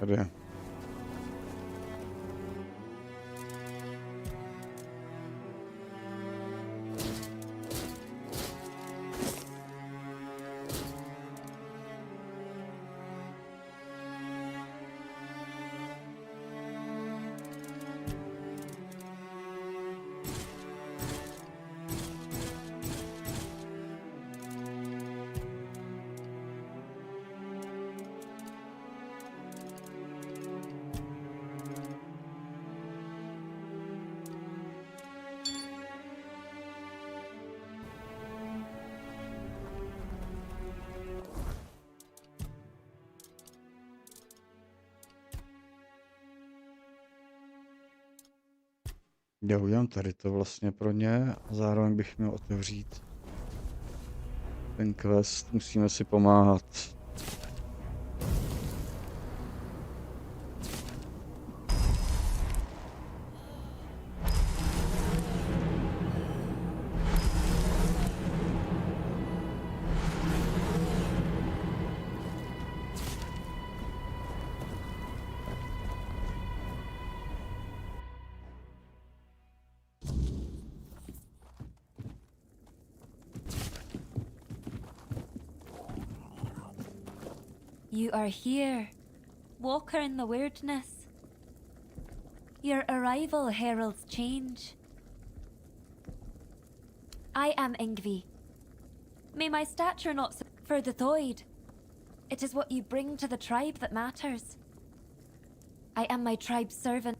Tady je. Já udělám tady to vlastně pro ně a zároveň bych měl otevřít ten quest. Musíme si pomáhat. You are here, walker in the weirdness. Your arrival heralds change. I am Ingvi. May my stature not for the Thoid. It is what you bring to the tribe that matters. I am my tribe's servant.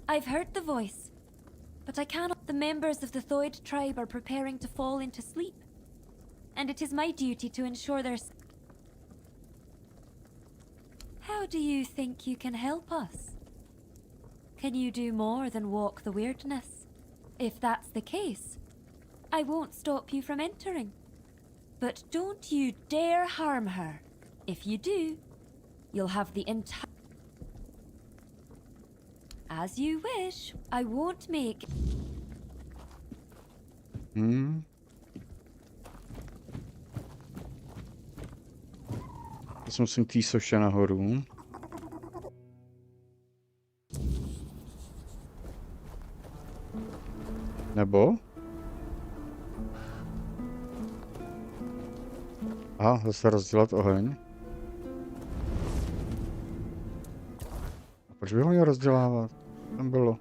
I've heard the voice, but I cannot. The members of the Thoid tribe are preparing to fall into sleep, and it is my duty to ensure their. How do you think you can help us? Can you do more than walk the weirdness? If that's the case, I won't stop you from entering. But don't you dare harm her. If you do, you'll have the entire... As you wish, I won't make... Já musím tý soše nahoru. Nebo? Aha, zase rozdělat oheň. A proč bych ho měl rozdělávat? Tam bylo.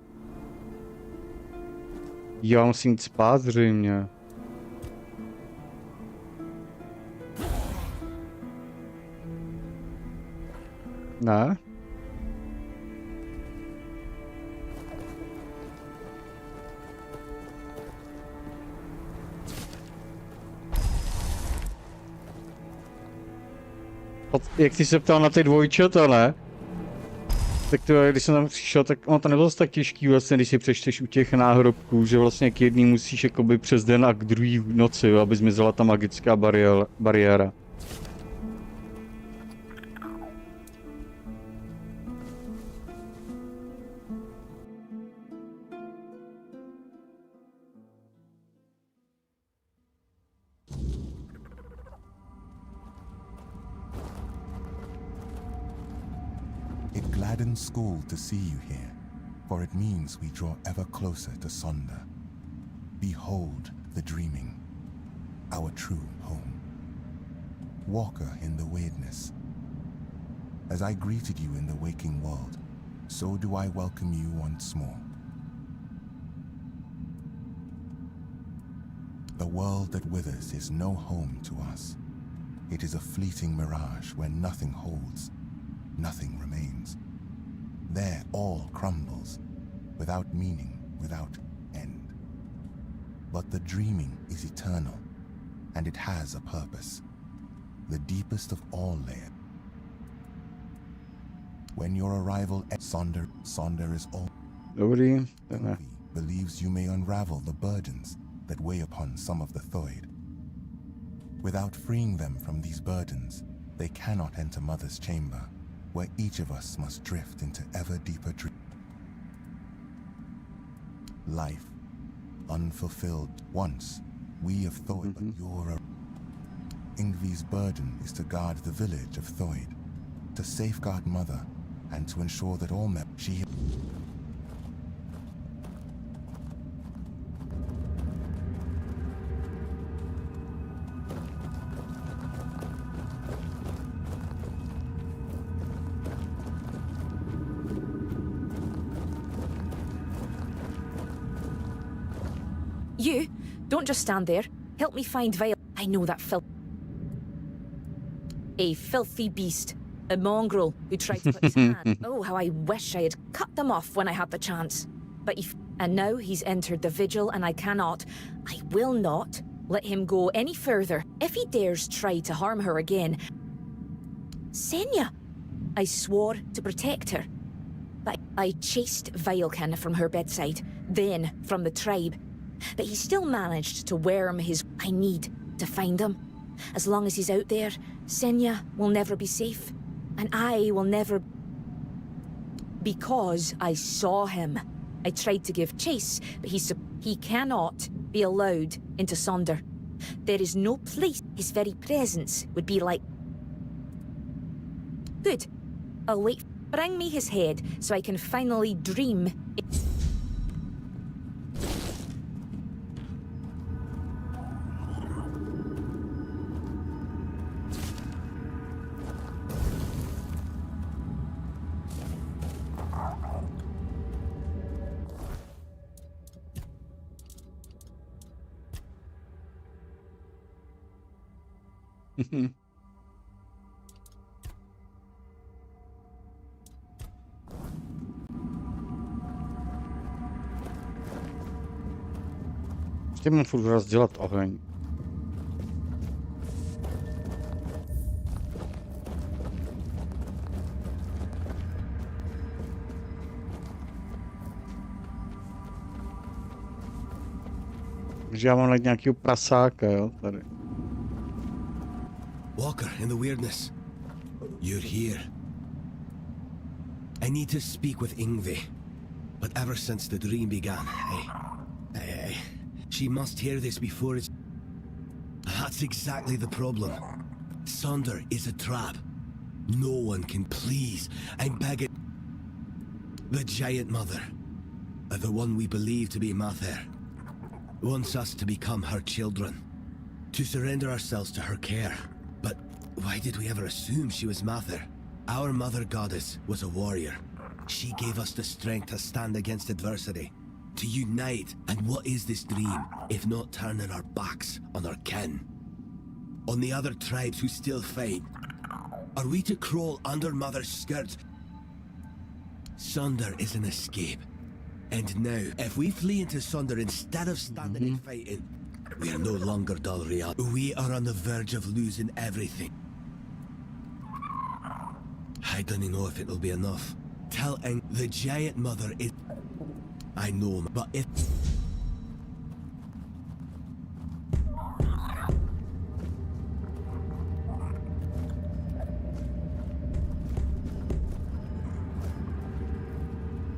Já musím jít spát zřejmě. Ne? Jak jsi se ptal na ty dvojčata, ne? Tak to, když jsem tam přišel, tak ono to nebylo tak těžký vlastně, když si přečteš u těch náhrobků, že vlastně k jedný musíš jakoby přes den a k druhý v noci, jo, aby zmizela ta magická bariéra. It gladdens Skull to see you here, for it means we draw ever closer to Sonder. Behold the dreaming, our true home. Walker in the weirdness. As I greeted you in the waking world, so do I welcome you once more. The world that withers is no home to us. It is a fleeting mirage where nothing holds. Nothing remains. There all crumbles, without meaning, without end. But the dreaming is eternal, and it has a purpose, the deepest of all layers. When your arrival at Sonder is all. Dobrý. Envy believes you may unravel the burdens that weigh upon some of the Thoid. Without freeing them from these burdens, they cannot enter Mother's chamber, where each of us must drift into ever deeper dreams. Life, unfulfilled. Once, we of Thoid, but you're Ingvi's burden is to guard the village of Thoid, to safeguard Mother, and to ensure that all she... You, don't just stand there. Help me find Vile. I know that a filthy beast. A mongrel who tried to put his hand. Oh, how I wish I had cut them off when I had the chance. But and now he's entered the vigil and I will not let him go any further. If he dares try to harm her again. Senya! I swore to protect her. But I chased Vilekin from her bedside, then from the tribe. But he still managed to worm his... I need to find him. As long as he's out there, Senya will never be safe. And I will never... Because I saw him. I tried to give chase, but he cannot be allowed into Sonder. There is no place his very presence would be like... Good. I'll wait. Bring me his head so I can finally dream... Ještě mám furt rozdělat oheň. Takže já mám najít nějakýho prasáka, jo, tady. Walker, in the weirdness. You're here. I need to speak with Ingvi. But ever since the dream began, she must hear this before it's... That's exactly the problem. Sonder is a trap. No one can please. I'm begging... The Giant Mother, the one we believe to be Mather, wants us to become her children. To surrender ourselves to her care. But why did we ever assume she was Mather? Our mother goddess was a warrior. She gave us the strength to stand against adversity, to unite. And what is this dream, if not turning our backs on our kin? On the other tribes who still fight? Are we to crawl under Mother's skirts? Sonder is an escape. And now, if we flee into Sonder instead of standing and fighting, we are no longer dull real. We are on the verge of losing everything. I don't know if it'll be enough. tilting. The giant mother is... I know, but if...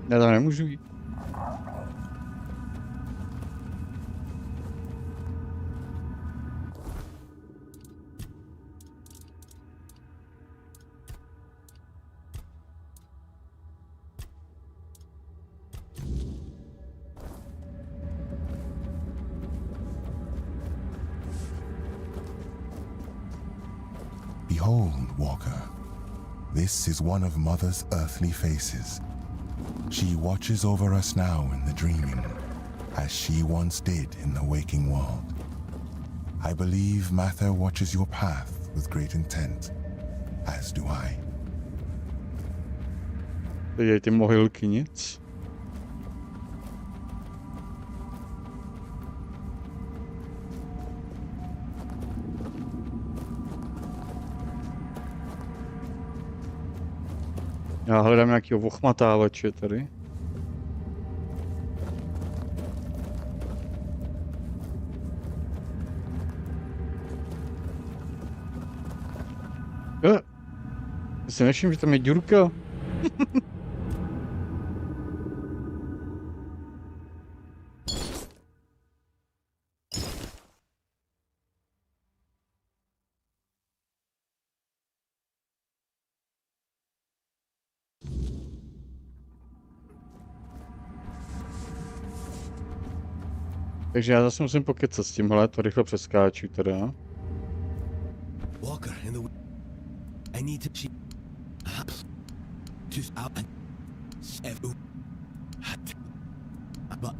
Já tam nemůžu jít. Behold, Walker. This is one of Mother's earthly faces. She watches over us now in the dreaming, as she once did in the waking world. I believe Mather watches your path with great intent, as do I. Tady ty mohylky nic. Já hledám nějakýho ochmatávače tady. Já si nevšiml, že tam je děrka. Takže já zase musím pokecat s tímhle, to rychle přeskáču teda. Walker, in the... I need to... Just out and... But...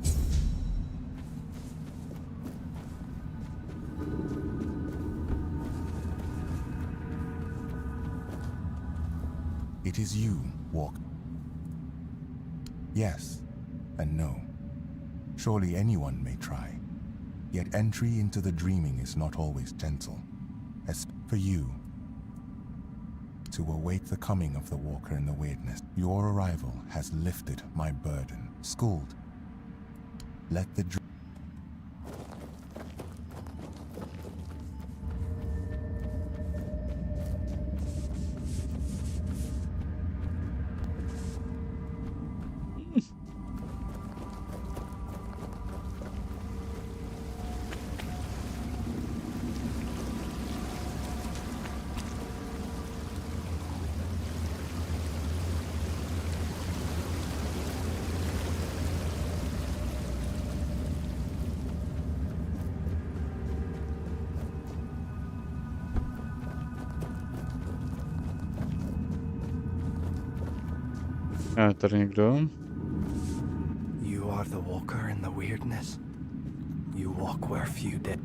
It is you, Walker. Yes, and no. Surely anyone may try. Yet entry into the dreaming is not always gentle. As for you, to await the coming of the Walker in the weirdness, your arrival has lifted my burden. Schooled. Let the dream... Tady někdo. You are the walker in the weirdness. You walk where few did.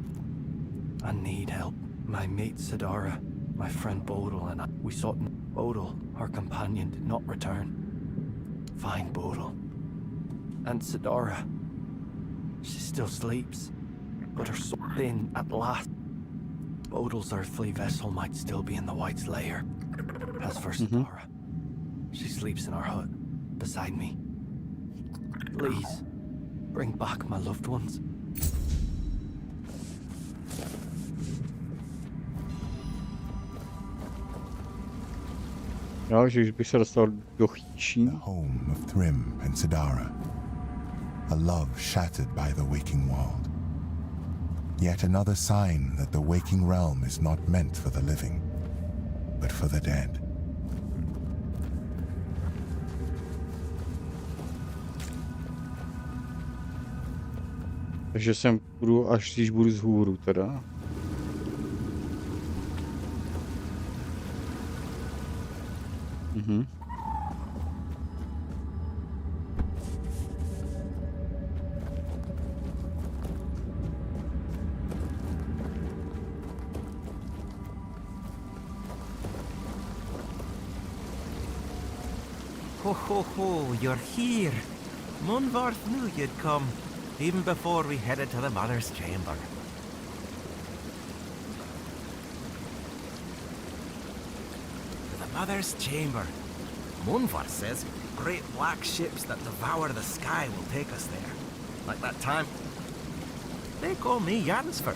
I need help. My mate Sidara, my friend Bodil and I, we sought Bodil, our companion, did not return. Find Bodil. And Sidara. She still sleeps, but her soul thin at last. Bodil's earthly vessel might still be in the White's lair. As for Sidara, she sleeps in our hut, beside me. Please, bring back my loved ones. Jo, že už bych se dostal do chýší. The home of Thrym and Sidara. A love shattered by the waking world. Yet another sign that the waking realm is not meant for the living, but for the dead. Takže sem půjdu, až když budu vzhůru teda. Ho ho ho, you're here. Munvarth knew you'd come, even before we headed to the Mother's chamber. The Mother's chamber. Munvarth says great black ships that devour the sky will take us there. Like that time. They call me Yarnsfer.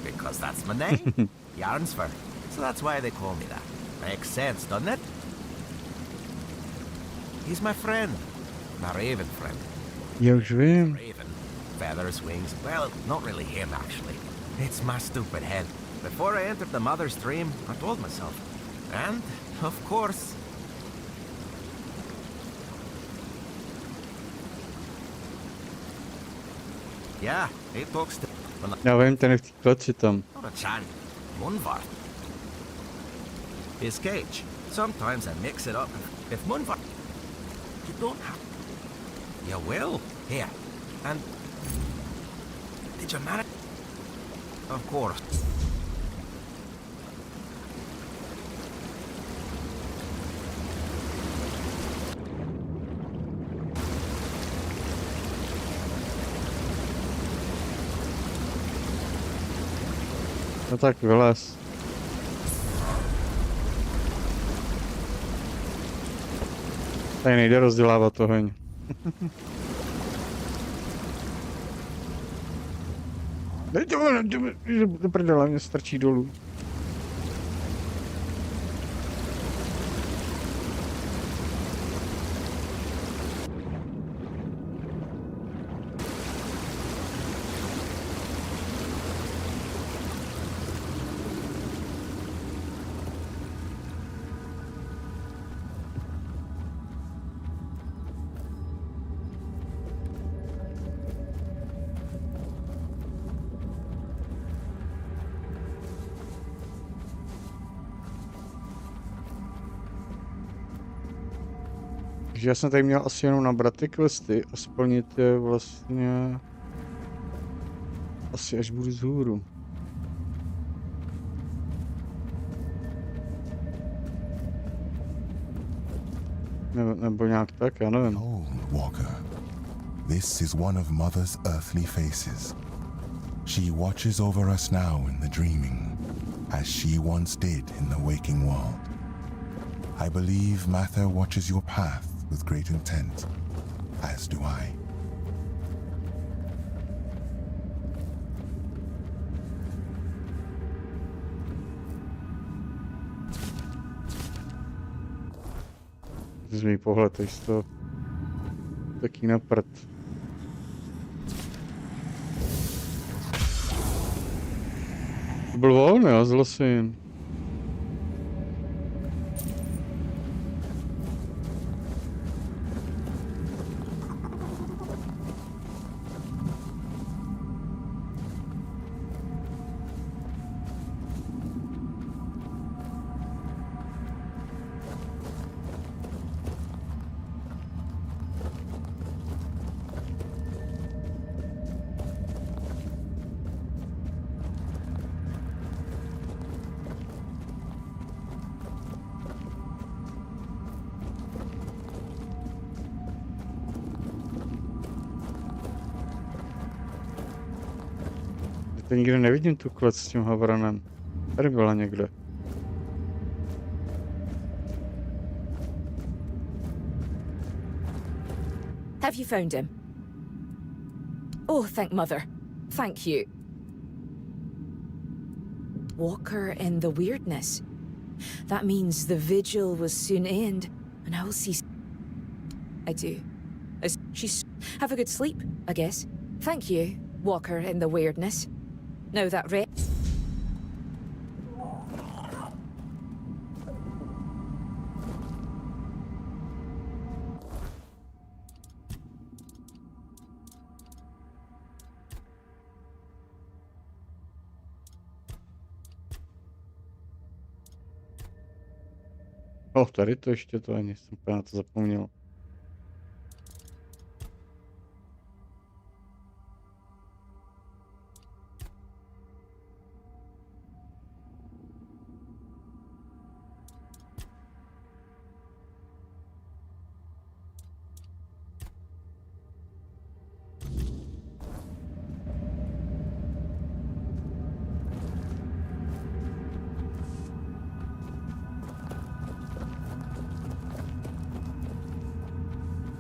Because that's my name. Yarnsfer. So that's why they call me that. Makes sense, doesn't it? He's my friend. My raven friend. Já už vím. Raven. Feathers, wings. Well, not really him, actually. It's my stupid head. Before I entered the Mother's Dream, I told myself. And, of course... Yeah, he talks to... Já vím, ten je v té kleci tam. Not a chan. Munvar. His cage. Sometimes I mix it up. If Munvar... You don't have... You will. Here. And... Did you manage? Of course. No tak vylez. Tady nejde rozdělávat oheň. Do prdele, mě strčí dolů. Takže já jsem tady měl asi jenom nabrat ty questy a splnit je vlastně asi až budu vzhůru. Nebo nějak tak, já nevím. Behold, Walker. This is one of Mother's earthly faces. She watches over us now in the dreaming, as she once did in the waking world. I believe Mather watches your path with great intent, as do I. Z mý pohled, takže to taký na prd. To byl volný, jo, zlosin. Nikde nevidím tu klec s tím havranem. Tady byla někde. Have you found him? Oh, thank Mother. Thank you. Walker in the weirdness. That means the vigil will soon end, and I will see... I do. She's... Have a good sleep, I guess. Thank you, Walker in the weirdness. Now that tady to ještě to ani jsem úplně na to zapomněl.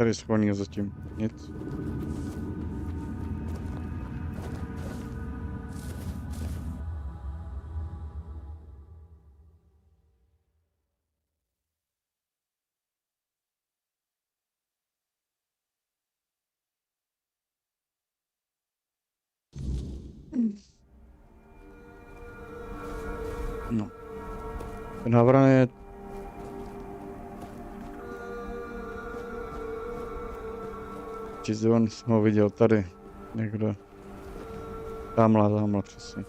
tady schovaný zatím? Nic. No. Ten Avalon je... Čizon jsem ho viděl tady. Někde. Tamhle přesně.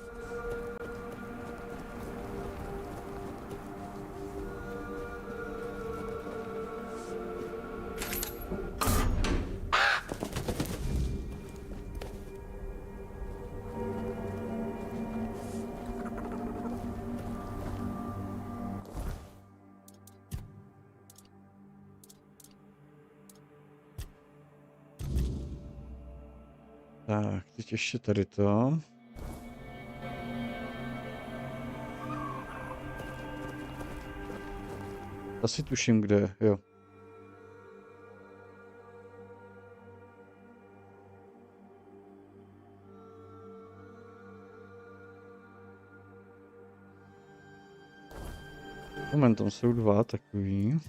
Tak, teď ještě tady to. Asi tuším, kde, jo. Moment, tam jsou dva takový.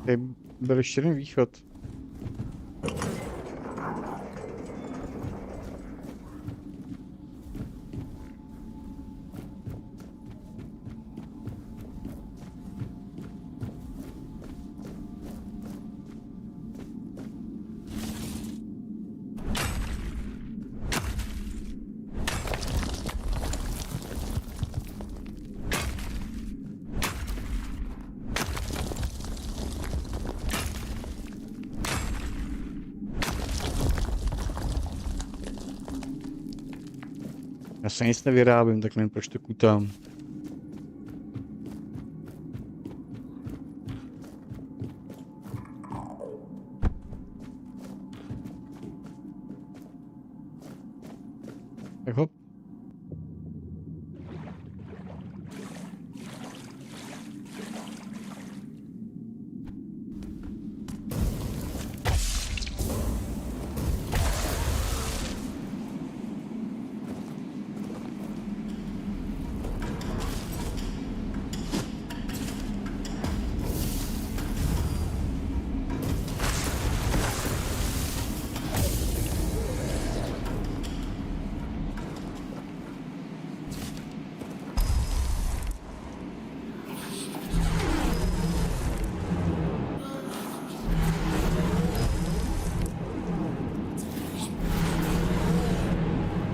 Tady byl ještě jeden východ. Já se nic nevyrábím, tak nevím, proč to kutám. Tak hop.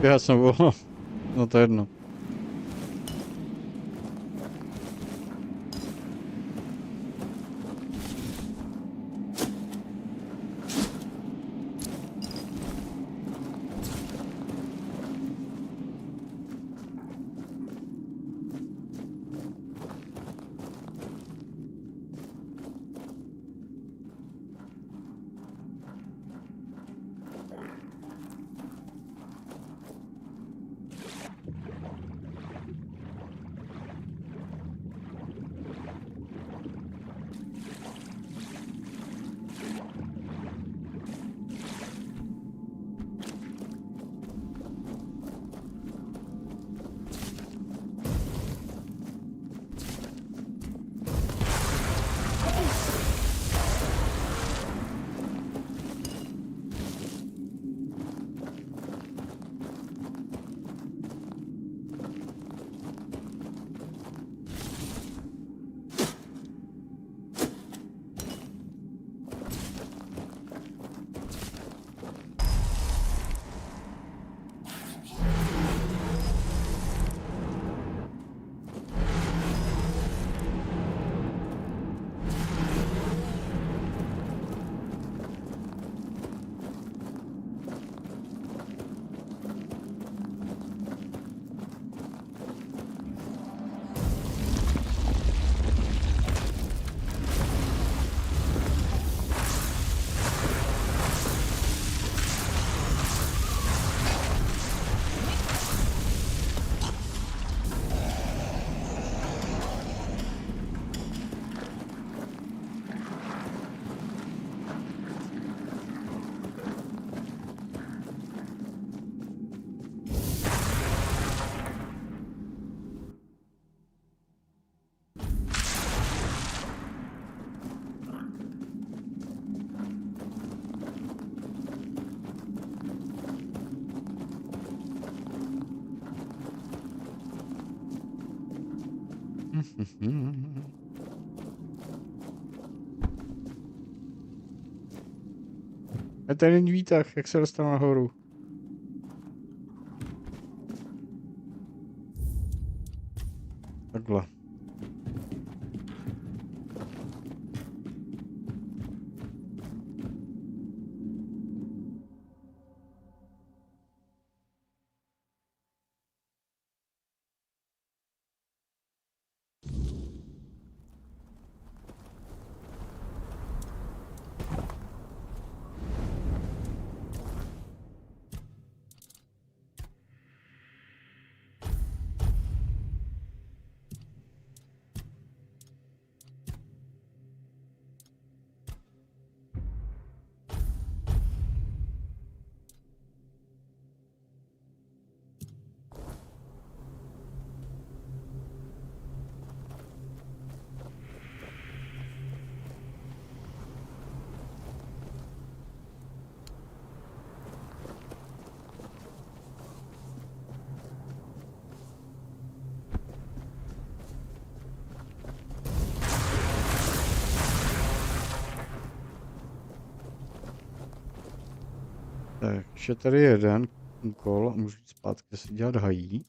Já jsem, no to je jedno. A tady není výtah, jak se dostanu nahoru? Takhle. Takže tady je jeden úkol a můžu jít zpátky si dělat hají.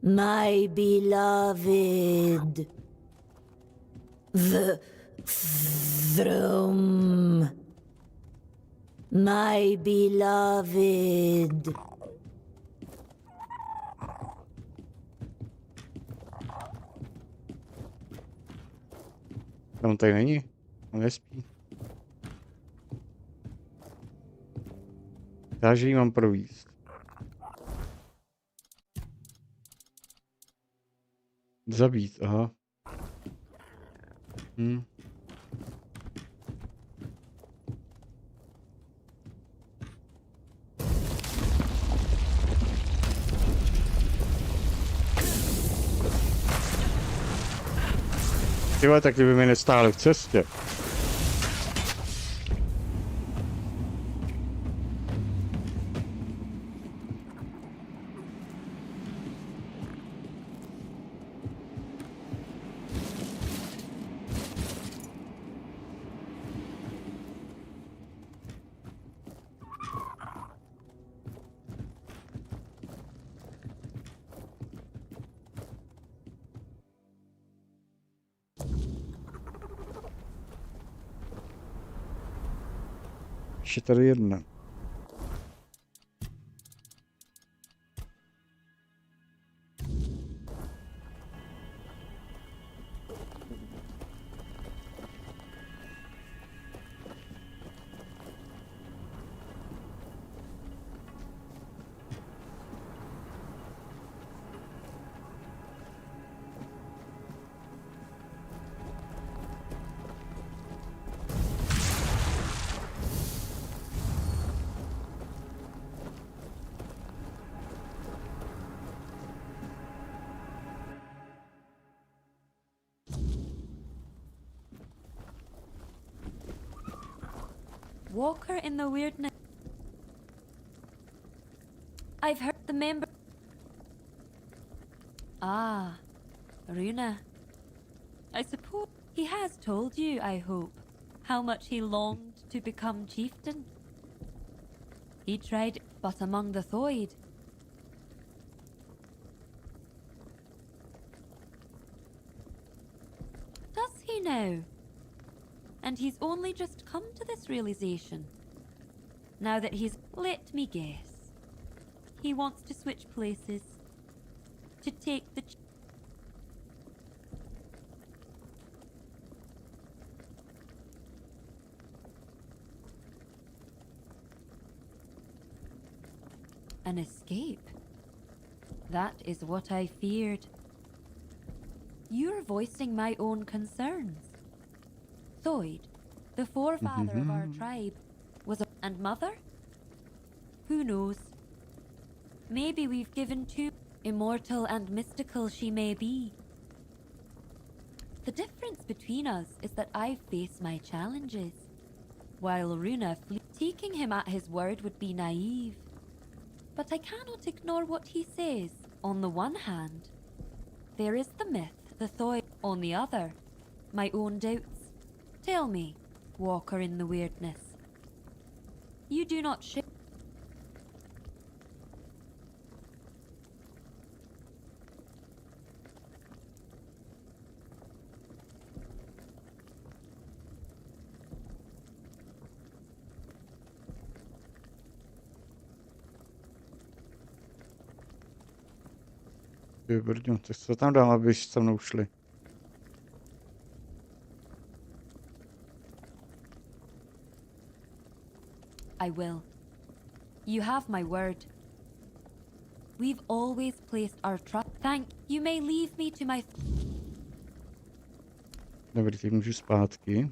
My beloved. The throne. My beloved. On tady není, on nespí. Takže ji mám províst. Zabít, aha. Tyhle, tak kdyby mi nestály v cestě. Ještě tady jedna. Walker in the weirdness. I've heard the member. Ah, Runa. I suppose he has told you, I hope, how much he longed to become chieftain. He tried, but among the Thoid. Does he now? And he's only just come to this realization. Now that he's... Let me guess. He wants to switch places. To take the... An escape? That is what I feared. You're voicing my own concerns. Thoid, the forefather of our tribe, was a... And mother? Who knows? Maybe we've given too... Immortal and mystical she may be. The difference between us is that I face my challenges, while Runa taking him at his word would be naive. But I cannot ignore what he says. On the one hand, there is the myth, the Thoid. On the other, my own doubts. Tell me, walker in the weirdness, you do not share... Brďo, tak co tam dám, abyš se mnou šli? I will. You have my word. We've always placed our trust. Thank you. May leave me to my... Dobrý, teď můžu zpátky.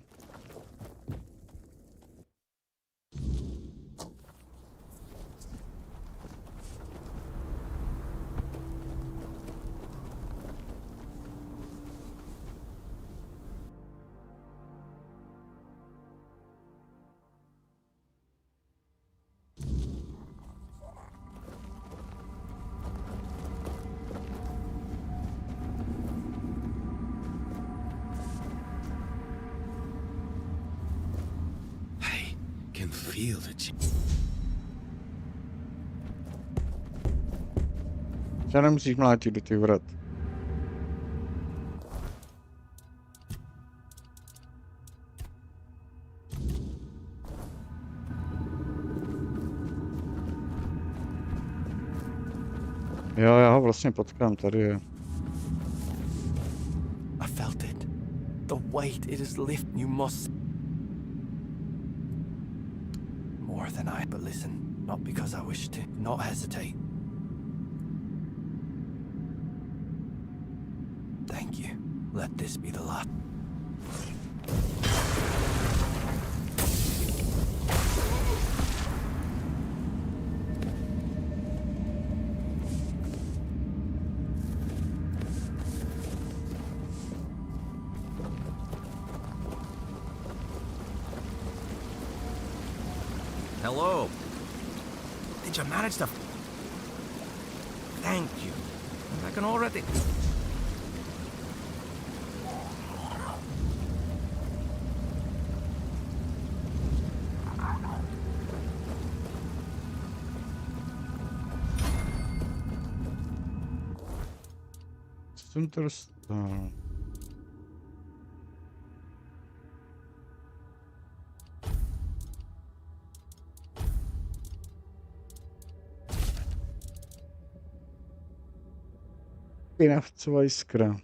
Feel the Já nemusíš mlátit do těch vrat. Jo, já ho vlastně potkám, tady je. I felt it. The weight it is lift. You must... More than I... But listen, not because I wish to. Not hesitate. Thank you. Let this be the last. Hello. Did you manage to... Thank you. I can already... Co jsem to dostal? Pinavcová jiskra.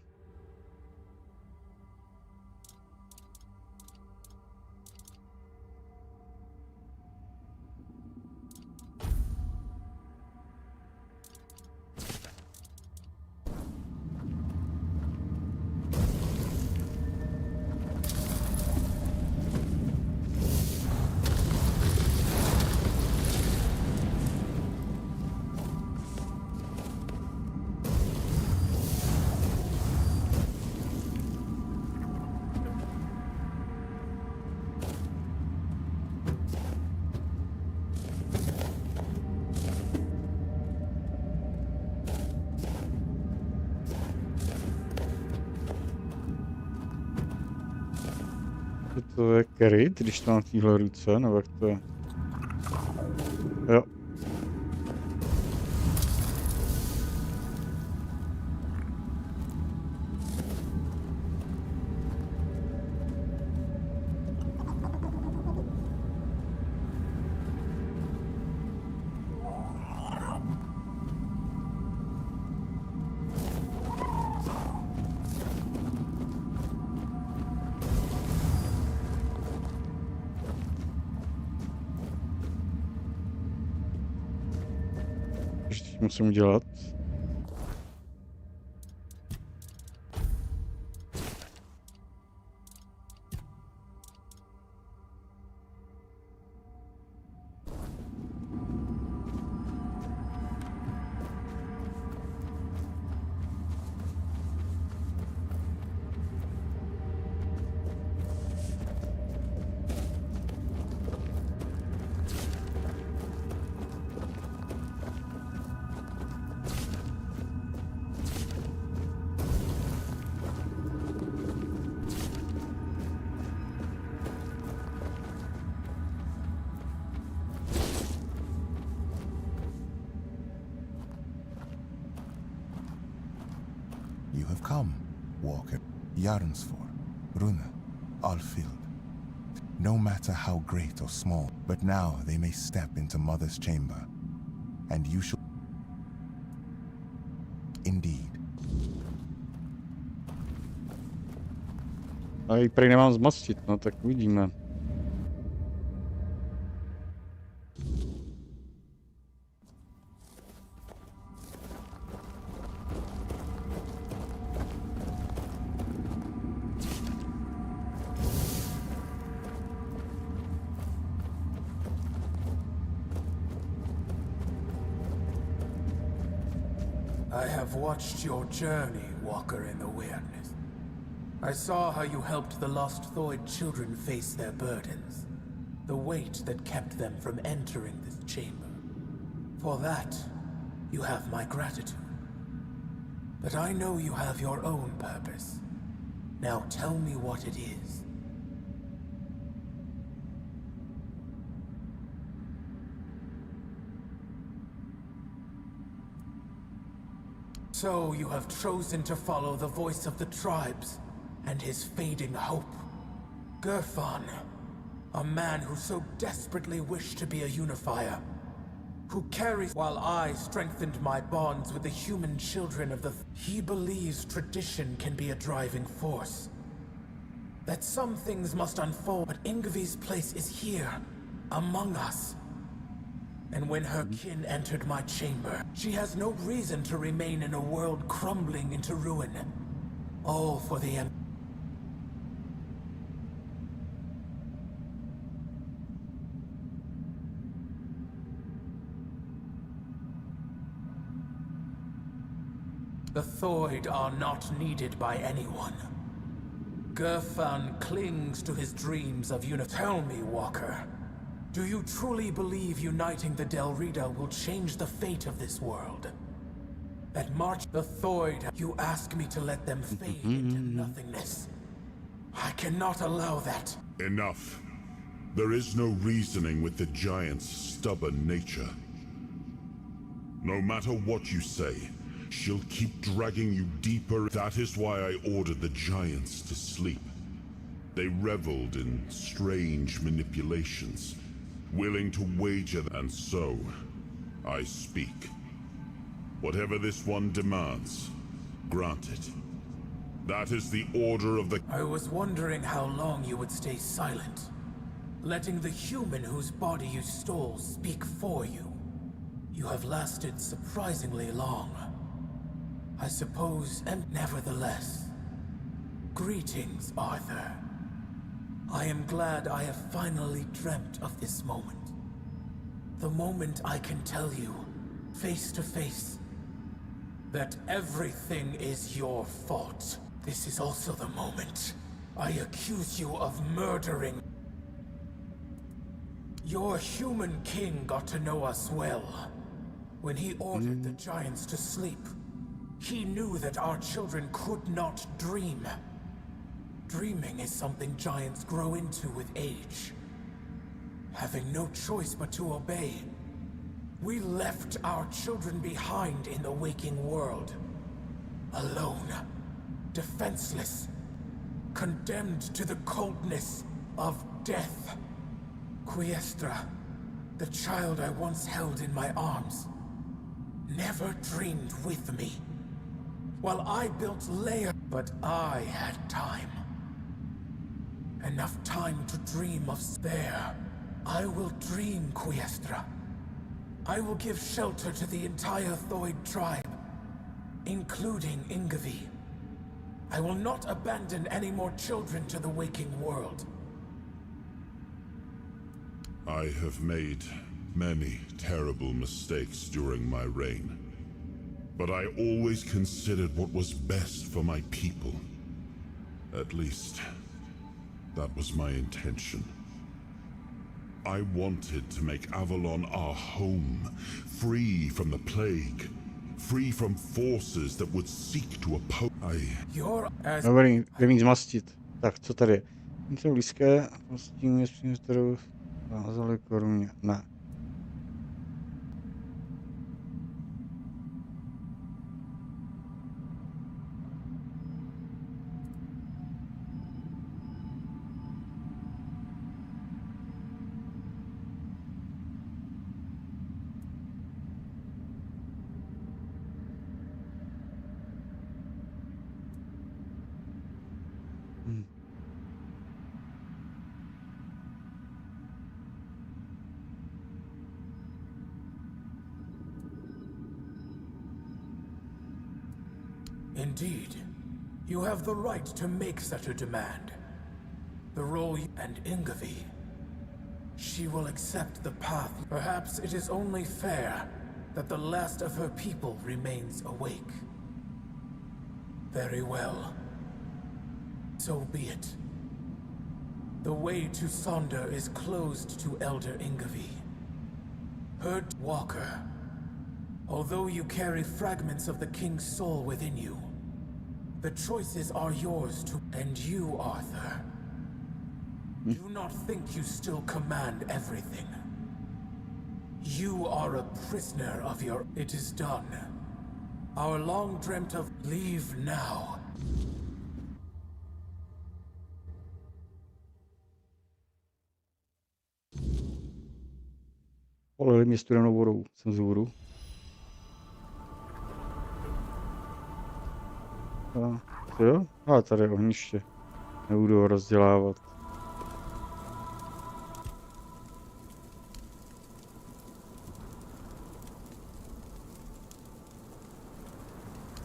To je kryt, když to mám v téhle ruce, nebo jak to je? Jo. Takže teď musím udělat. You have come, Walker. Jarnsfor, Rune, Alfild. No matter how great or small, but now they may step into Mother's chamber. And you shall... Indeed. A ji prý nemám zmastit, no tak uvidíme. I have watched your journey, Walker in the Weirdness. I saw how you helped the lost Thoid children face their burdens. The weight that kept them from entering this chamber. For that, you have my gratitude. But I know you have your own purpose. Now tell me what it is. So you have chosen to follow the voice of the tribes and his fading hope. Gerfan, a man who so desperately wished to be a unifier, who carries while I strengthened my bonds with the human children of the... He believes tradition can be a driving force. That some things must unfold, but Ingvi's place is here, among us. And when her kin entered my chamber, she has no reason to remain in a world crumbling into ruin. All for the end. The Thoid are not needed by anyone. Gerfan clings to his dreams of unity. Tell me, Walker. Do you truly believe uniting the Delrita will change the fate of this world? That march the Thoid, you ask me to let them fade into nothingness. I cannot allow that. Enough. There is no reasoning with the giant's stubborn nature. No matter what you say, she'll keep dragging you deeper. That is why I ordered the giants to sleep. They reveled in strange manipulations, willing to wager, and so I speak. Whatever this one demands, grant it. That is the order of the... I was wondering how long you would stay silent, letting the human whose body you stole speak for you. You have lasted surprisingly long. I suppose, and nevertheless. Greetings, Arthur. I am glad I have finally dreamt of this moment. The moment I can tell you, face to face, that everything is your fault. This is also the moment I accuse you of murdering. Your human king got to know us well. When he ordered the giants to sleep, he knew that our children could not dream. Dreaming is something giants grow into with age. Having no choice but to obey, we left our children behind in the waking world. Alone, defenseless, condemned to the coldness of death. Quiestra, the child I once held in my arms, never dreamed with me. While I built layers, but I had time. Enough time to dream of there. I will dream, Quiestra. I will give shelter to the entire Thoid tribe, including Ingavi. I will not abandon any more children to the waking world. I have made many terrible mistakes during my reign, but I always considered what was best for my people. At least, that was my intention. I wanted to make Avalon our home, free from the plague, free from forces that would seek to oppose. Dobrý, jde mít zmastit. Tak, co tady? Něco blízké, mastím je s kterou vázali koruně. Ne. Indeed, you have the right to make such a demand. The role and Ingavi. She will accept the path. Perhaps it is only fair that the last of her people remains awake. Very well. So be it. The way to Sonder is closed to Elder Ingavi. Her Walker. Although you carry fragments of the King's soul within you, the choices are yours to... And you, Arthur. Do not think you still command everything. You are a prisoner of your... It is done. Our long dreamt of... Leave now. Polili mě studenou vodou, cenzuru. Jo? A tady je ohniště. Nebudu ho rozdělávat.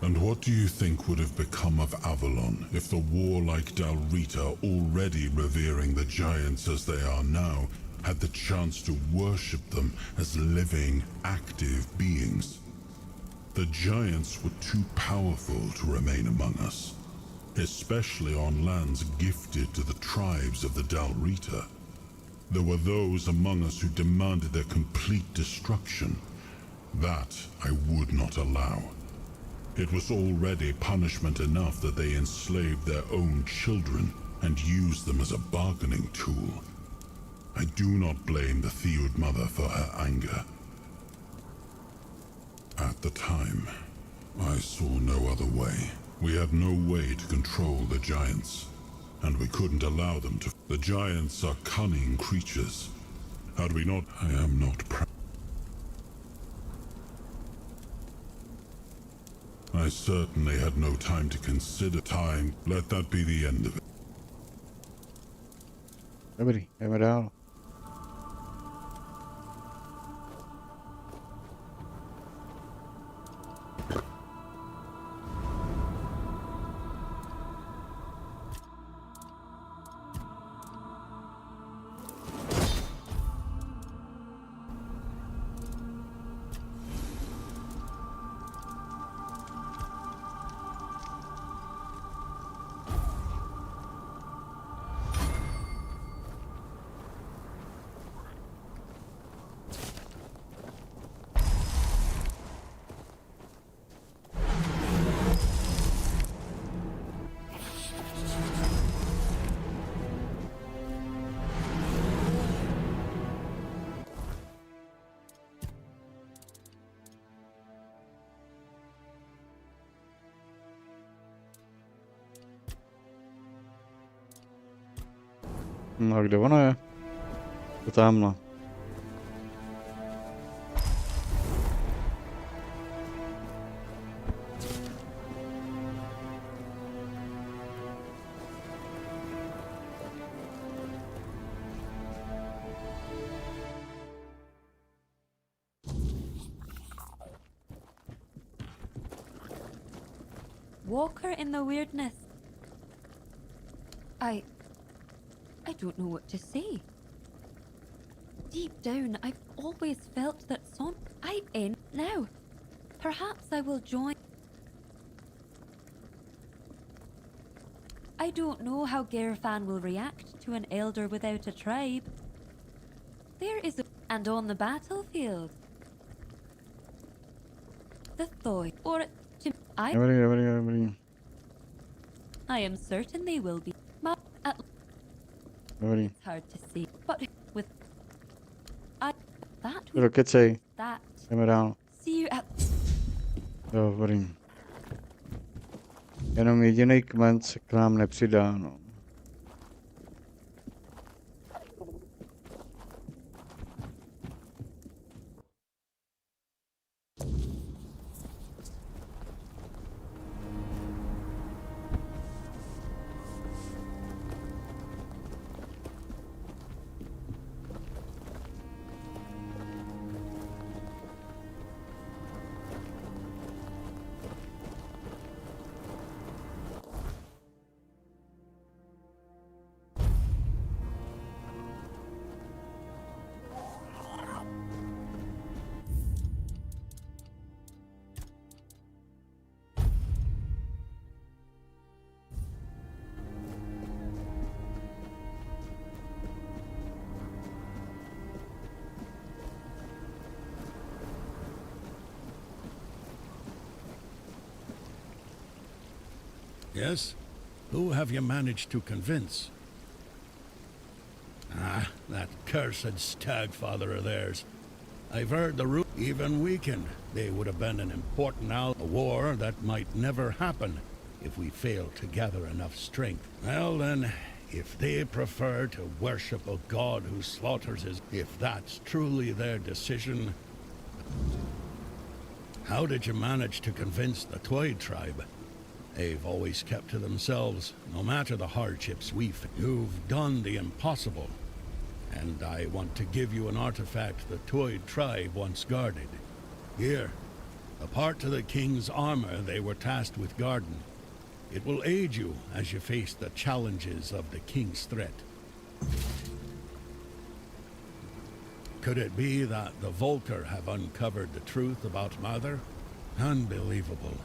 And what do you think would have become of Avalon if the warlike Dalrita, already revering the giants as they are now, had the chance to worship them as living, active beings? The giants were too powerful to remain among us, especially on lands gifted to the tribes of the Dalrita. There were those among us who demanded their complete destruction. That I would not allow. It was already punishment enough that they enslaved their own children and used them as a bargaining tool. I do not blame the Theod mother for her anger. At the time, I saw no other way. We had no way to control the giants, and we couldn't allow them to. The giants are cunning creatures. Had we not, I am not proud. I certainly had no time to consider time. Let that be the end of it. Dobrý, jdeme dál. No a kde ono je? To tamhle. walker in the weirdness. I don't know what to say. Deep down, I've always felt that I end now. Perhaps I will join. I don't know how Gerfan will react to an elder without a tribe. There is a... And on the battlefield. The Thoy, or... Dobrý. I am certain they will be. But Dobrý. it's hard to see. But with... Lokace. That. Jdeme dál. See you at... Dobrý. Jenom jediný kmen se k nám nepřidá, no. Yes? Who have you managed to convince? Ah, that cursed stagfather of theirs. I've heard the root even weakened. They would have been an important ally. A war that might never happen if we failed to gather enough strength. Well then, if they prefer to worship a god who slaughters his... If that's truly their decision... How did you manage to convince the Twoid tribe? They've always kept to themselves, no matter the hardships we've... You've done the impossible. And I want to give you an artifact the Twoid tribe once guarded. Here, a part to the king's armor they were tasked with guarding. It will aid you as you face the challenges of the king's threat. Could it be that the Volker have uncovered the truth about Mother? Unbelievable.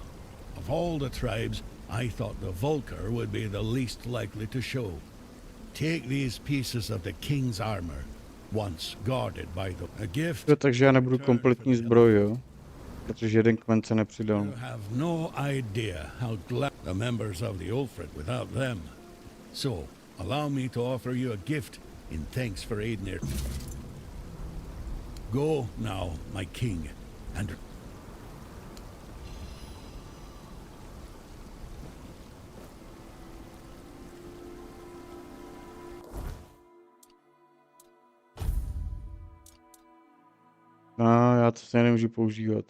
Of all the tribes, I thought the Volker would be the least likely to show. Take these pieces of the king's armor, once guarded by a gift. Takže já nebudu kompletní zbroj, jo? Protože jeden kmen se nepřidal. You have no idea how glad the members of the Ulfred without them. So, allow me to offer you a gift in thanks for aiding it. Go now, my king, and... Já to se nemůžu používat.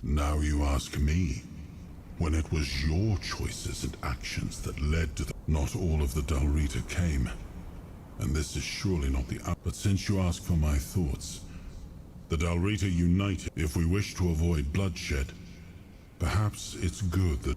Now you ask me, when it was your choices and actions that led to the... Not all of the Dalrita came, and this is surely not the... But since you ask for my thoughts, the Dalrita united. If we wish to avoid bloodshed, perhaps it's good that...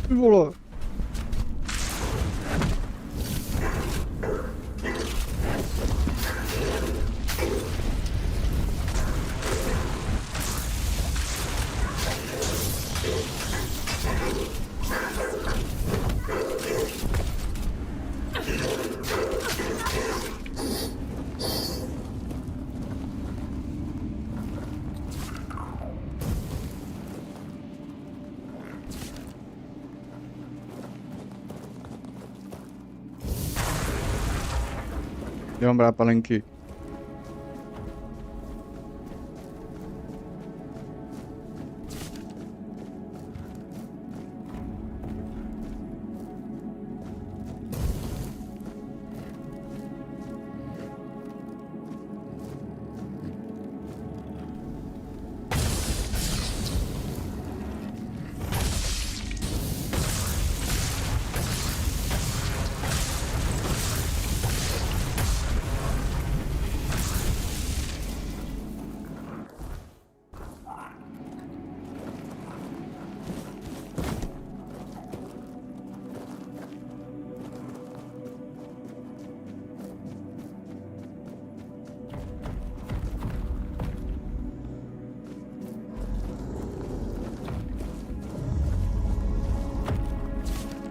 Vole. Já mám rád panenky.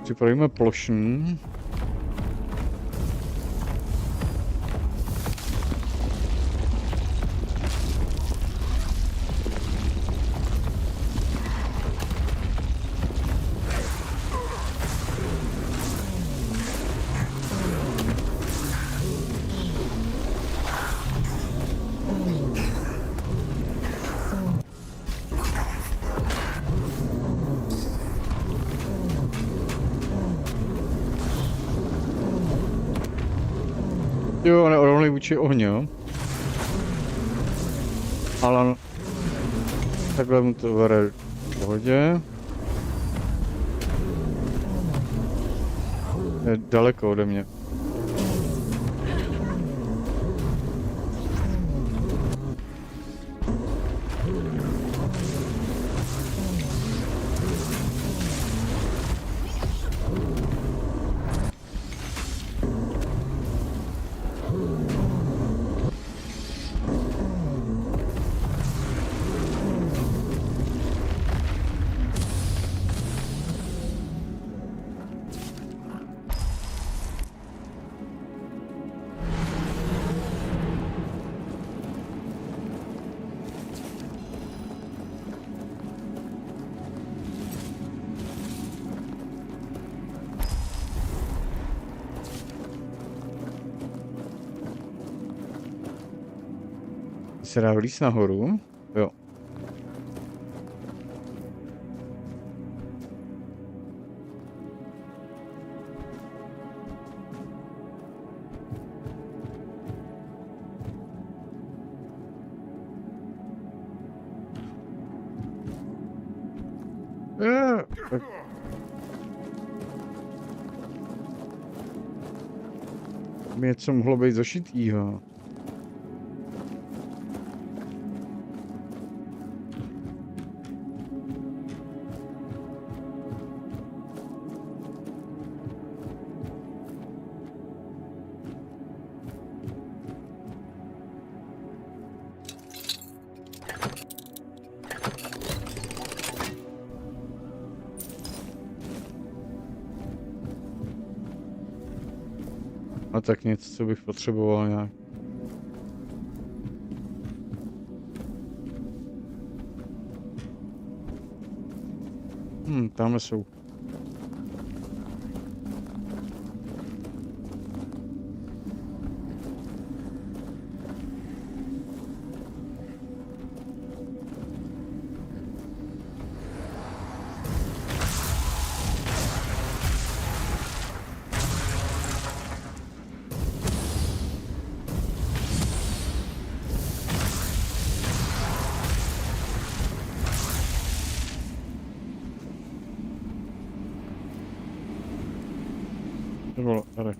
Připravíme plošní. Jo, neodolný vůči ohňu. Ale takhle mu to vere v pohodě. Je daleko ode mě. Se dá vlíz nahoru? Jo. By něco mohlo být zašitýho. A tak něco, co bych potřeboval nějak. Tamhle jsou. Vole, tady.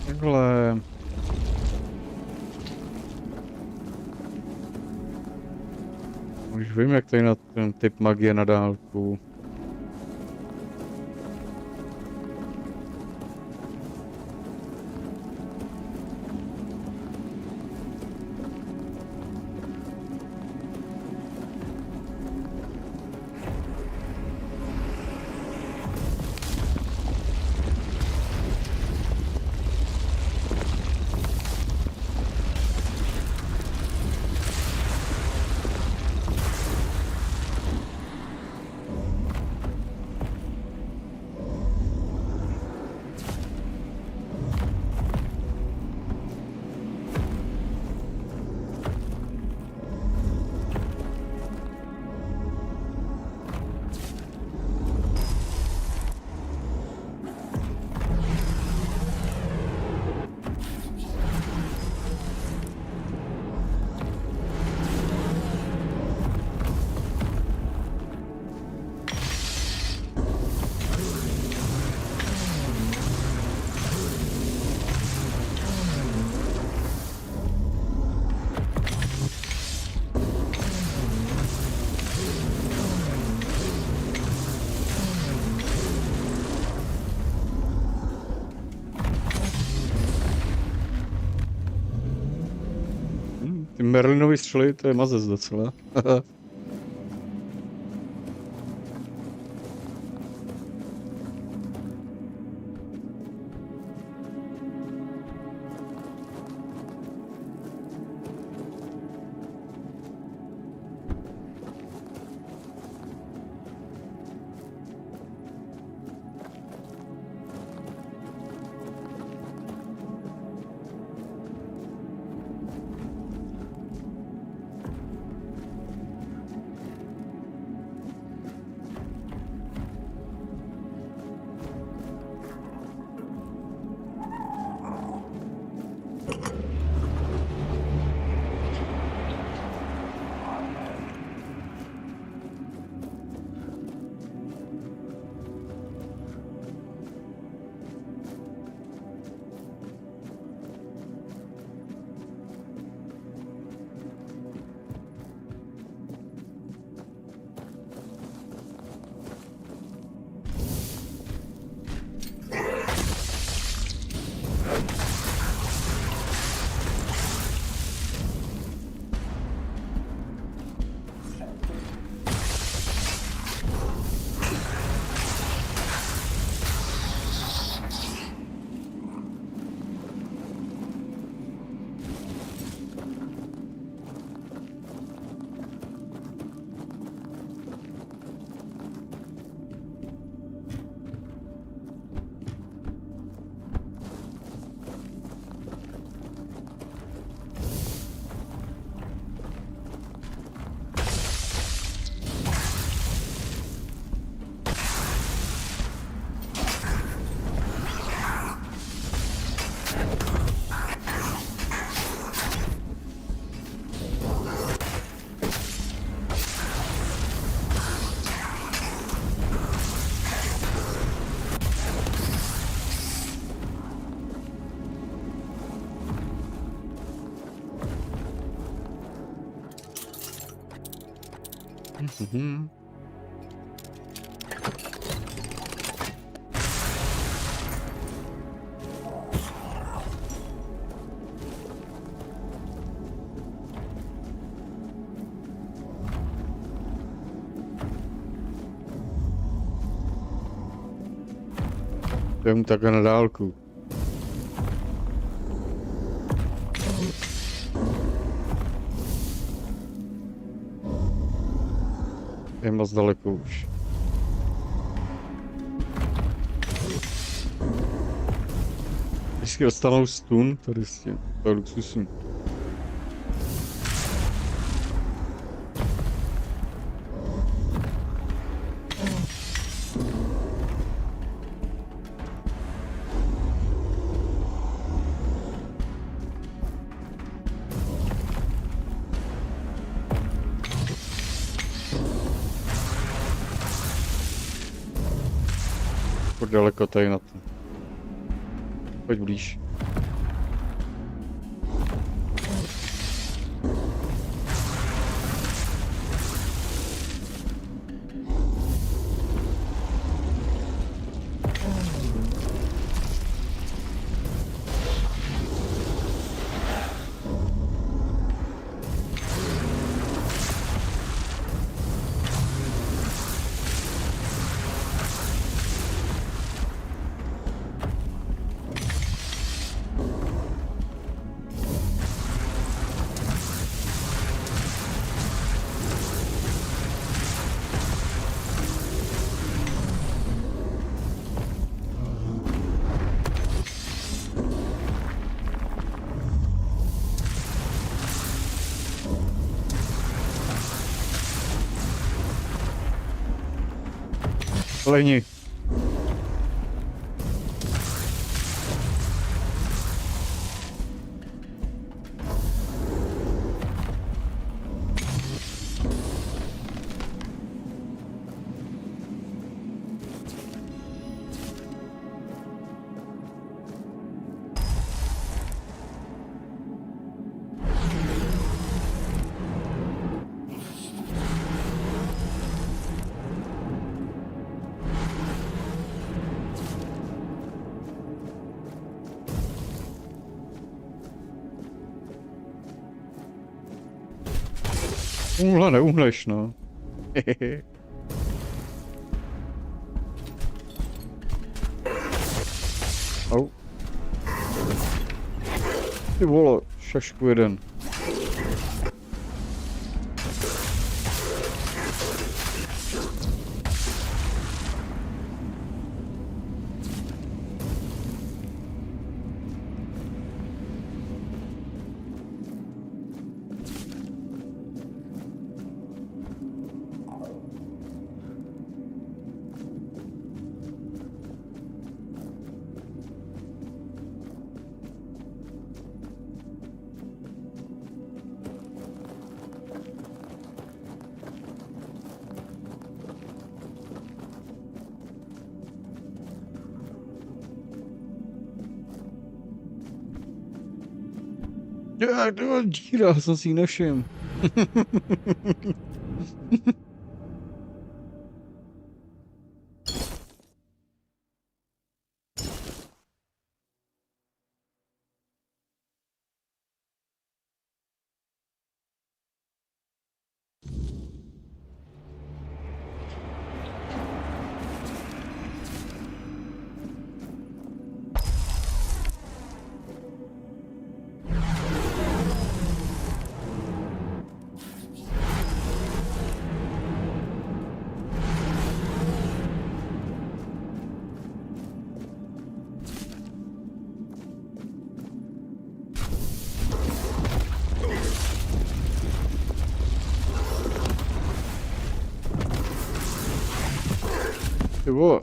Takhle. Už vím, jak tady na ten typ magie na dálku. Ty Merlinovi střely, to je mazec docela. Mhm. Jdem takhle na dálku. Je moc daleko už. Vždycky dostanou stun, tady s tím, to je luxusní. Daleko tady na to. Pojď blíž. Leni. Umhle neumleš, no. Au. Ty vole, šašku jeden. Já, to díra, jsem si ji nevšiml. Ty vole.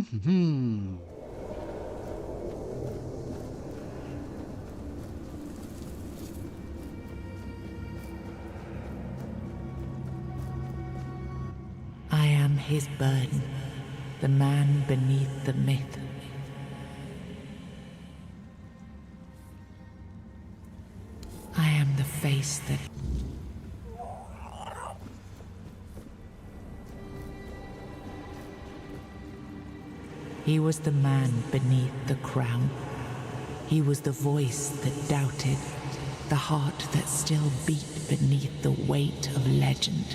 I am his burden, the man beneath the myth. I am the face that... He was the man beneath the crown. He was the voice that doubted, the heart that still beat beneath the weight of legend.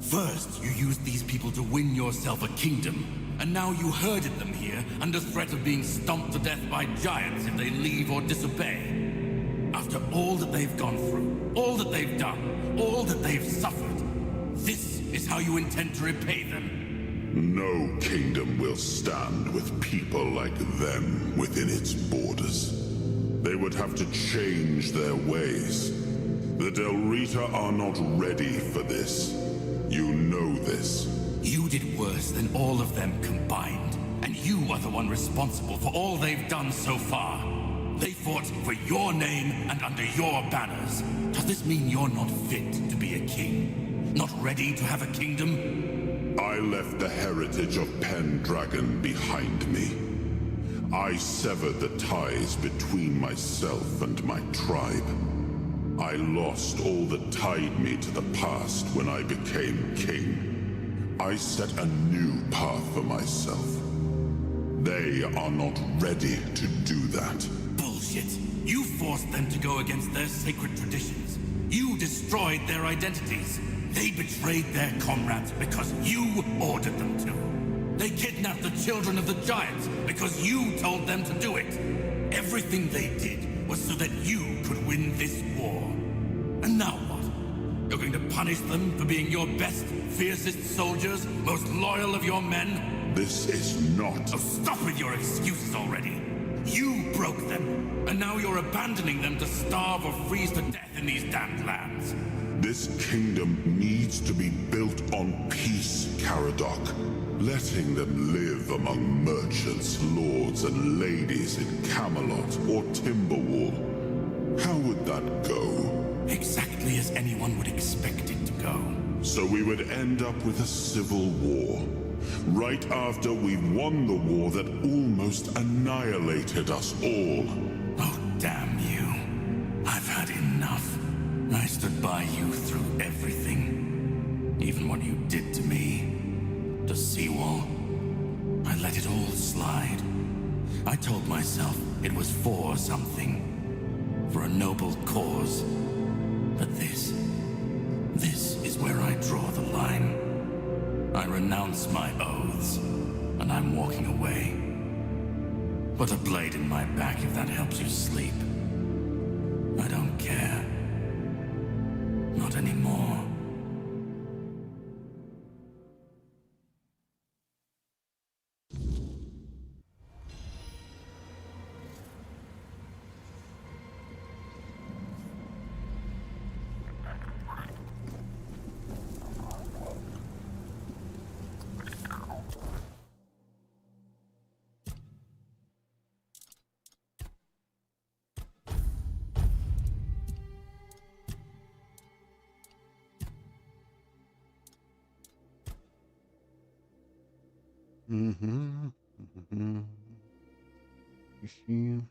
First, you used these people to win yourself a kingdom, and now you herded them here under threat of being stomped to death by giants if they leave or disobey. After all that they've gone through, all that they've done, all that they've suffered, this is how you intend to repay them? No kingdom will stand with people like them within its borders. They would have to change their ways. The Del Rita are not ready for this. You know this. You did worse than all of them combined, and you are the one responsible for all they've done so far. They fought for your name and under your banners. Does this mean you're not fit to be a king? Not ready to have a kingdom? I left the heritage of Pendragon behind me. I severed the ties between myself and my tribe. I lost all that tied me to the past when I became king. I set a new path for myself. They are not ready to do that. Bullshit! You forced them to go against their sacred traditions. You destroyed their identities. They betrayed their comrades because you ordered them to. They kidnapped the children of the giants because you told them to do it. Everything they did was so that you could win this war. And now what? You're going to punish them for being your best, fiercest soldiers, most loyal of your men? This is not... Oh, stop with your excuses already. You broke them, and now you're abandoning them to starve or freeze to death in these damned lands. This kingdom needs to be built on peace, Caradoc. Letting them live among merchants, lords, and ladies in Camelot or Timberwall. How would that go? Exactly as anyone would expect it to go. So we would end up with a civil war. Right after we won the war that almost annihilated us all. Oh, damn you. I've had enough. I stood by you through everything. Even what you did to me. To Seawall. I let it all slide. I told myself it was for something. For a noble cause. But this is where I draw the line. I renounce my oaths, and I'm walking away. Put a blade in my back if that helps you sleep. I don't care. Not anymore. You see.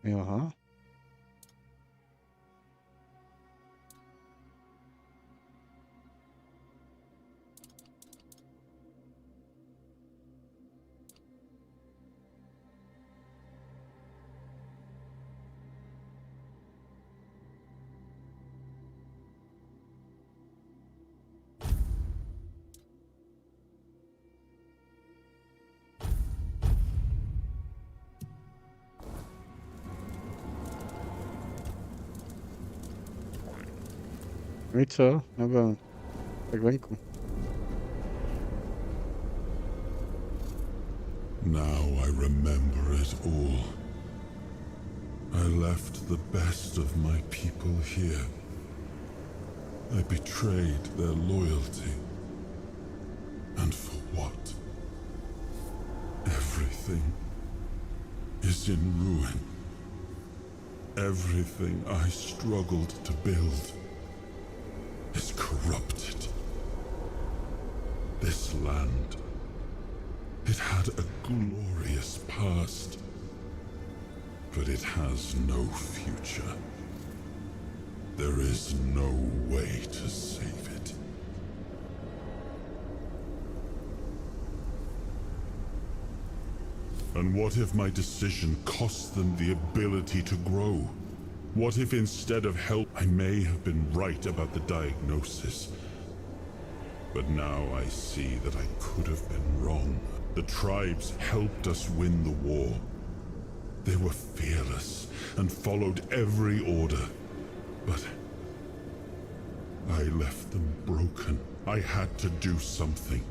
Aha. Víš co? Nebo tak venku. Now I remember it all. I left the best of my people here. I betrayed their loyalty. And for what? Everything is in ruin. Everything I struggled to build is corrupted. This land, it had a glorious past, but it has no future. There is no way to save it. And what if my decision cost them the ability to grow? What if instead of help, I may have been right about the diagnosis? But now I see that I could have been wrong. The tribes helped us win the war. They were fearless and followed every order. But I left them broken. I had to do something.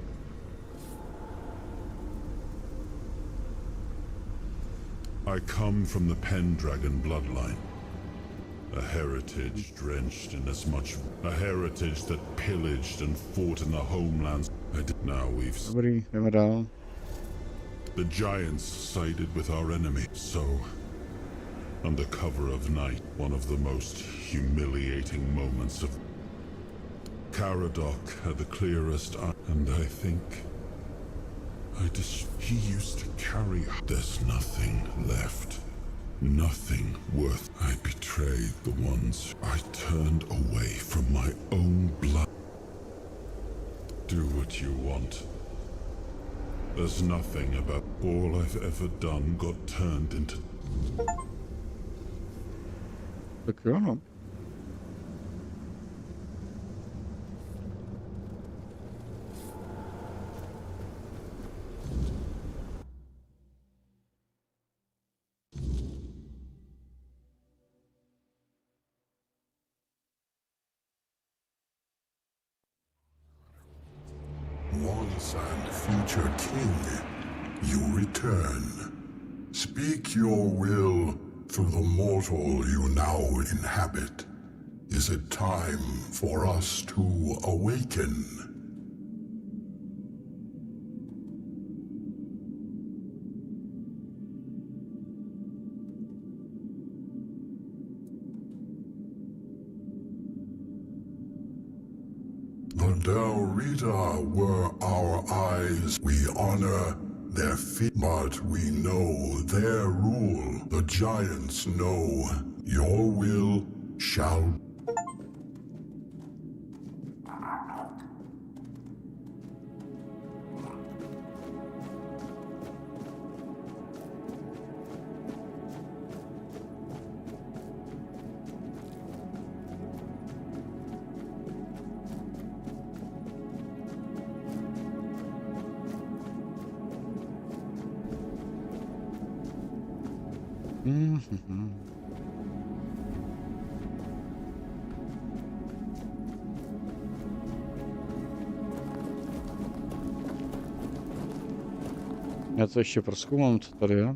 I come from the Pendragon bloodline. A heritage drenched in as much... A heritage that pillaged and fought in the homelands. Now we've... Dobrý, jdeme dál. The giants sided with our enemy, so... Under cover of night, one of the most humiliating moments of... Caradoc had the clearest eye, and I think... He used to carry... There's nothing left. Nothing worth... I betrayed the ones. I turned away from my own blood. Do what you want. There's nothing about... All I've ever done got turned into... Tak jo, no. Once and future king, you return. Speak your will through the mortal you now inhabit. Is it time for us to awaken? The Del Rita were our eyes. We honor their feet, but we know their rule. The giants know your will shall... Já to ještě prozkoumám, co tady je.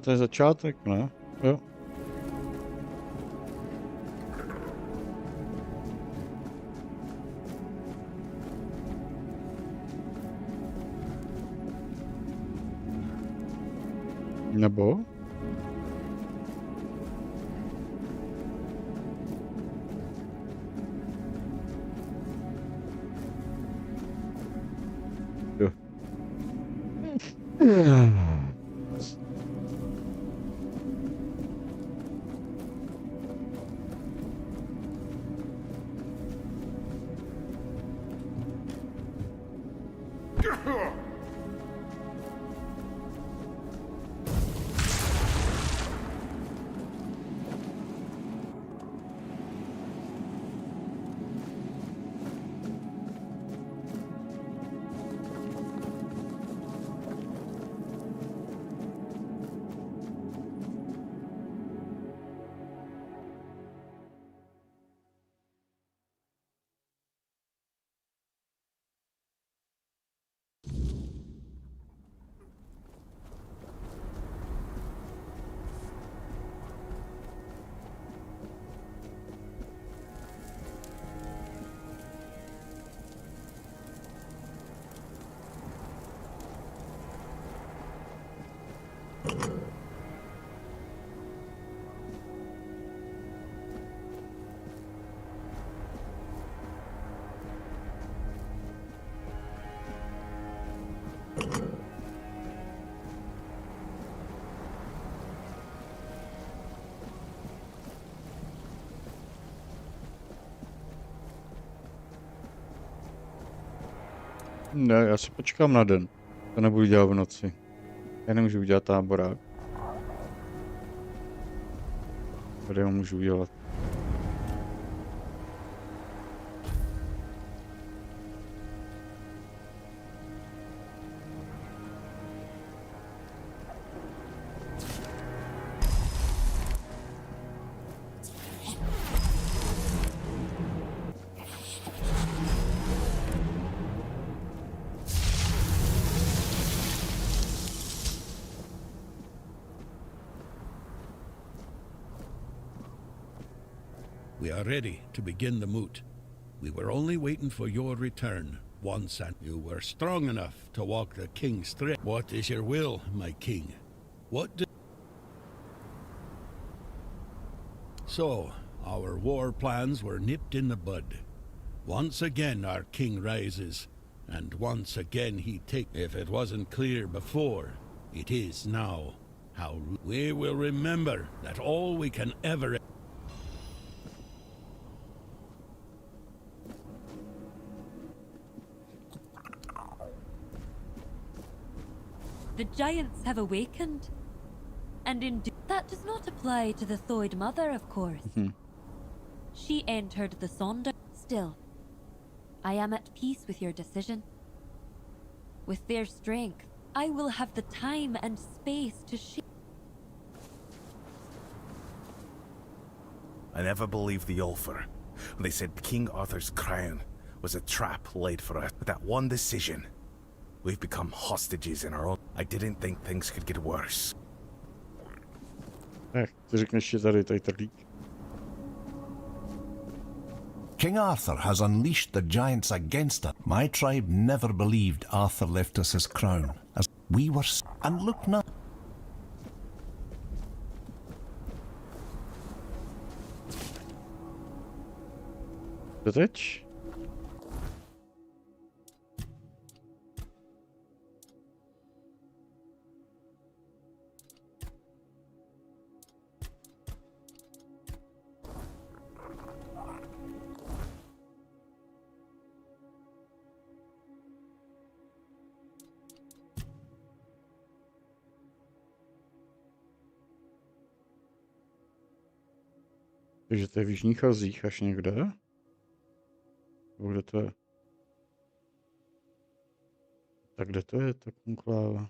To je začátek, ne? Jo. Nebo? Jo. Ne, já si počkám na den. To nebudu dělat v noci. Já nemůžu udělat táborák. Tady ho můžu udělat. We are ready to begin the moot. We were only waiting for your return once, and you were strong enough to walk the king's thread. What is your will, my king? So, our war plans were nipped in the bud. Once again our king rises, and once again he takes. If it wasn't clear before, it is now. How we will remember that all we can ever. The giants have awakened. And that does not apply to the Thoid mother, of course. She entered the Sonder. Still, I am at peace with your decision. With their strength, I will have the time and space to shape. I never believed the Ulfer when they said King Arthur's crown was a trap laid for us. With that one decision, we've become hostages in our own. I didn't think things could get worse. Ty řekneš, že tady trlík. King Arthur has unleashed the giants against us. My tribe never believed Arthur left us his crown, as we were. And look now. Co teď? Takže to je v Jižních Azích až někde? Nebo kde to je? Tak kde to je, ta konkláva?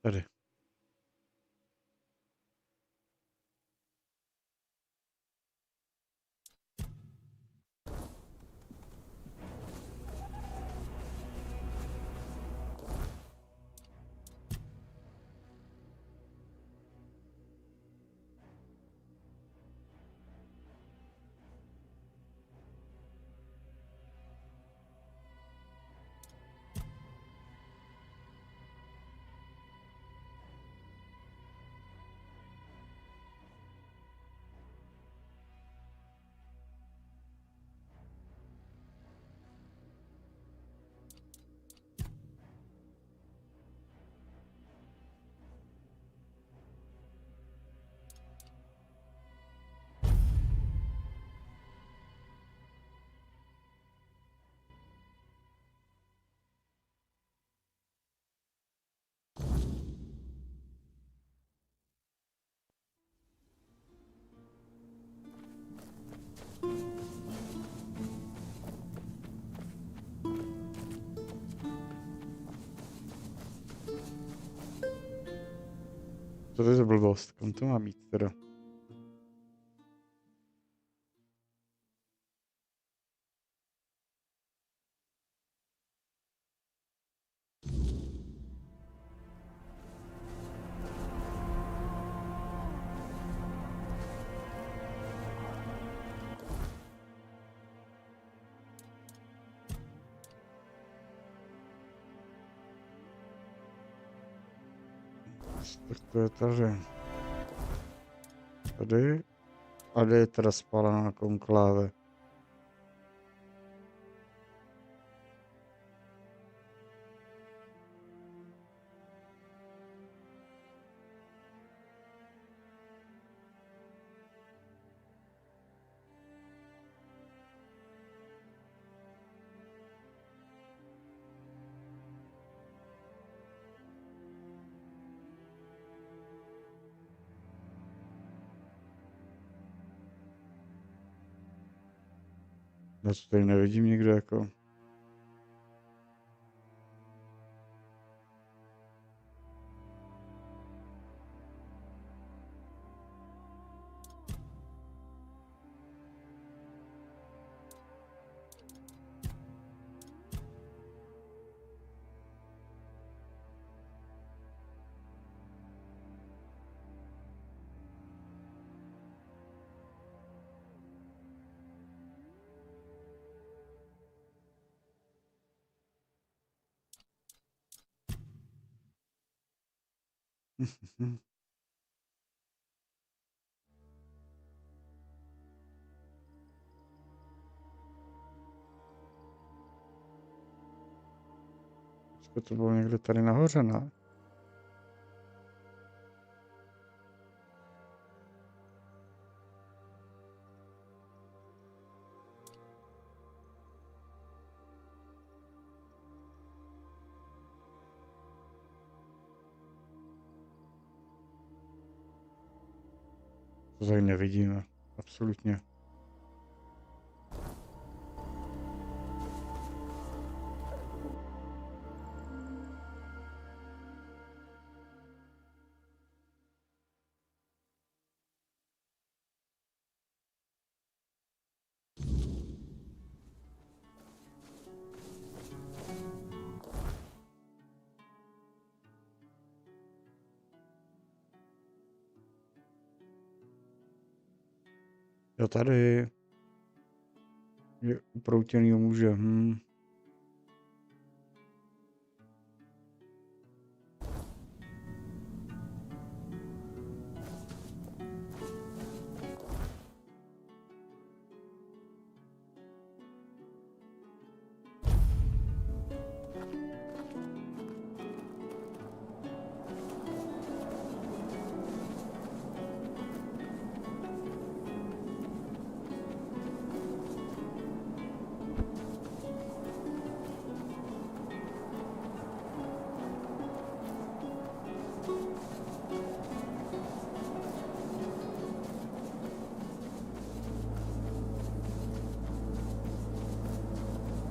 Tady. To je za blbost, kam to má mít teda? Tak to je tady. Tady. A kde je teda spálená konkláve? Já to tady nevidím nikde jako. To bylo někde tady nahoře, ne? To tady nevidíme, absolutně. Jo, tady je uproutěnýho muže.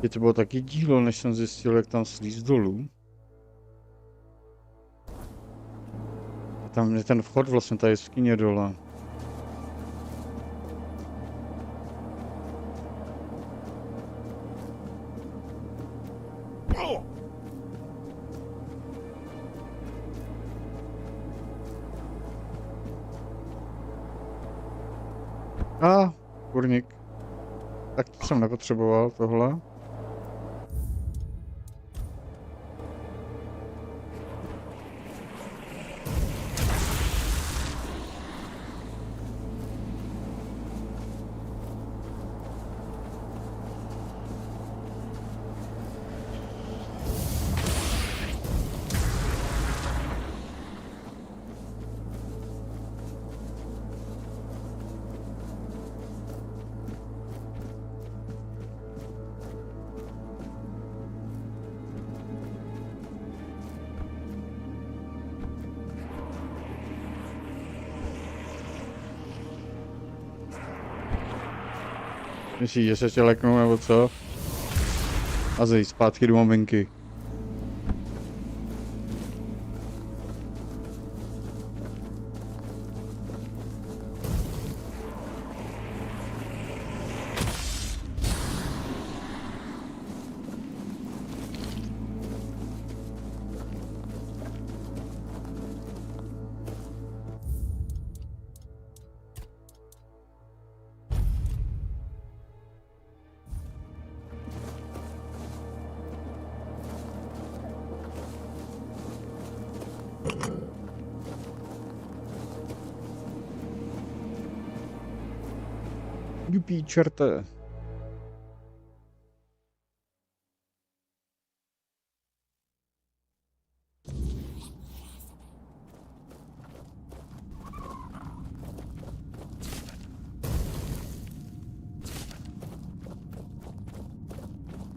Je to bylo taky dílo, než jsem zjistil, jak tam slízt dolů. A tam je ten vchod vlastně, ta jeskyně dole. Kurník. Tak to jsem nepotřeboval, tohle. Myslíš, že se tě leknou nebo co? A zejít zpátky do maminky. creepy čerte.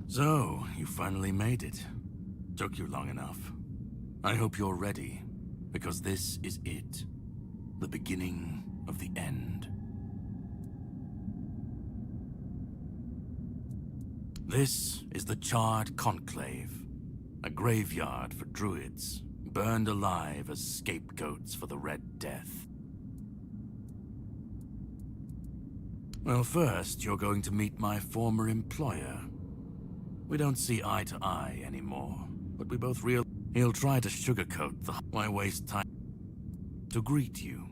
So, you finally made it. Took you long enough. I hope you're ready, because this is it. The beginning of the end. This is the Charred Conclave, a graveyard for druids, burned alive as scapegoats for the Red Death. Well, first, you're going to meet my former employer. We don't see eye to eye anymore, but we both realize he'll try to sugarcoat why waste time to greet you.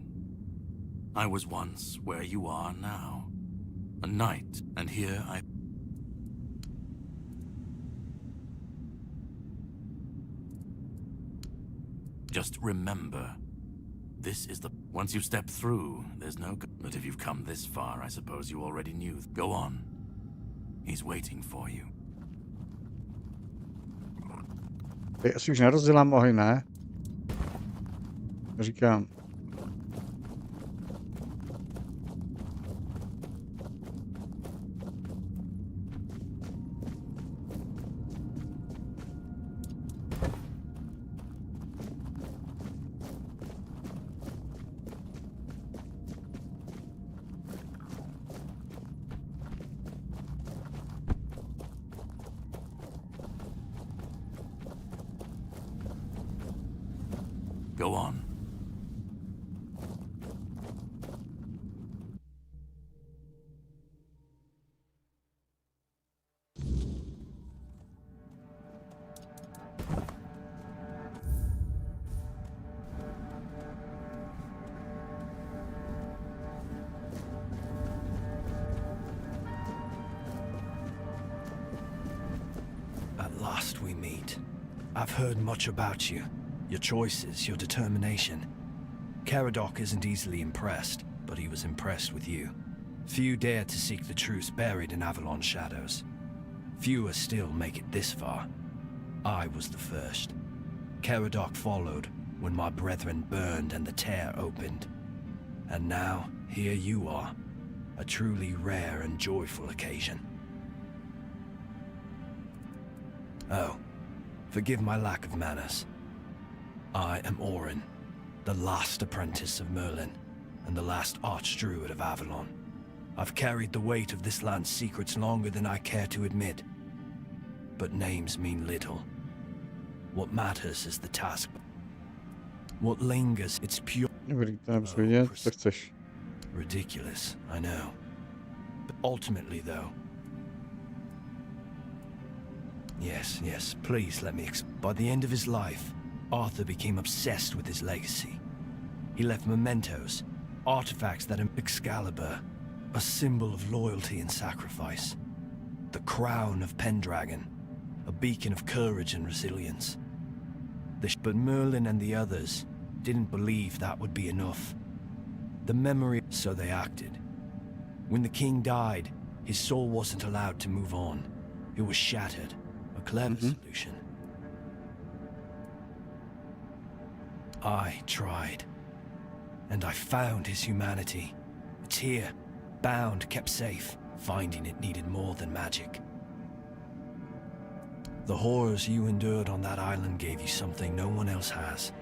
I was once where you are now, a knight, and here I... Just remember, this is the... Once you step through, there's no... But if you've come this far, I suppose you already knew. Go on. He's waiting for you. Ty asi už nerozdělám oheň, ne? Říkám. Go on. At last we meet. I've heard much about you. Your choices, your determination. Caradoc isn't easily impressed, but he was impressed with you. Few dare to seek the truths buried in Avalon's shadows. Fewer still make it this far. I was the first. Caradoc followed when my brethren burned and the tear opened. And now, here you are. A truly rare and joyful occasion. Oh, forgive my lack of manners. I am Orin, the last apprentice of Merlin, and the last archdruid of Avalon. I've carried the weight of this land's secrets longer than I care to admit. But names mean little. What matters is the task. What lingers, it's pure... Ridiculous, I know. But ultimately, though... Yes, please let me By the end of his life, Arthur became obsessed with his legacy. He left mementos, artifacts that Excalibur, a symbol of loyalty and sacrifice. The crown of Pendragon, a beacon of courage and resilience. But Merlin and the others didn't believe that would be enough. The memory... So they acted. When the king died, his soul wasn't allowed to move on. It was shattered. A clever solution. I tried. And I found his humanity. It's here, bound, kept safe. Finding it needed more than magic. The horrors you endured on that island gave you something no one else has.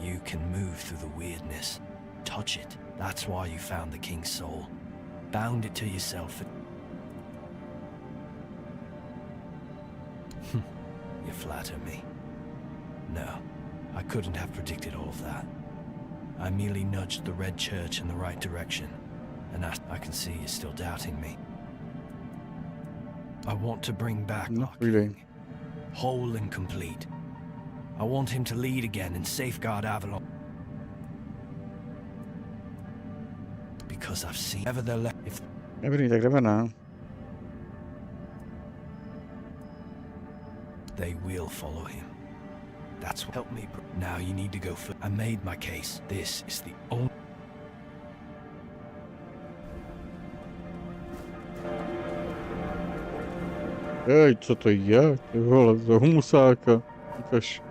You can move through the weirdness, touch it. That's why you found the king's soul. Bound it to yourself. You flatter me. No, I couldn't have predicted all of that. I merely nudged the Red Church in the right direction, and I can see you're still doubting me. I want to bring back our king, whole and complete. I want him to lead again and safeguard Avalon. Because I've seen ever they're left. If they will follow him. That's what helped me. Now you need to go for. I made my case. This is the only. Ej, co to je? Ty vole, za humusáka. Ukaž.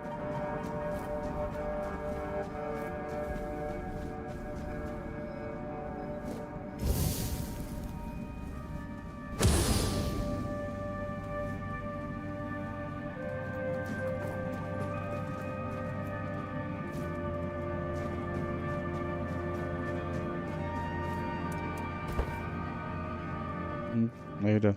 Nejde.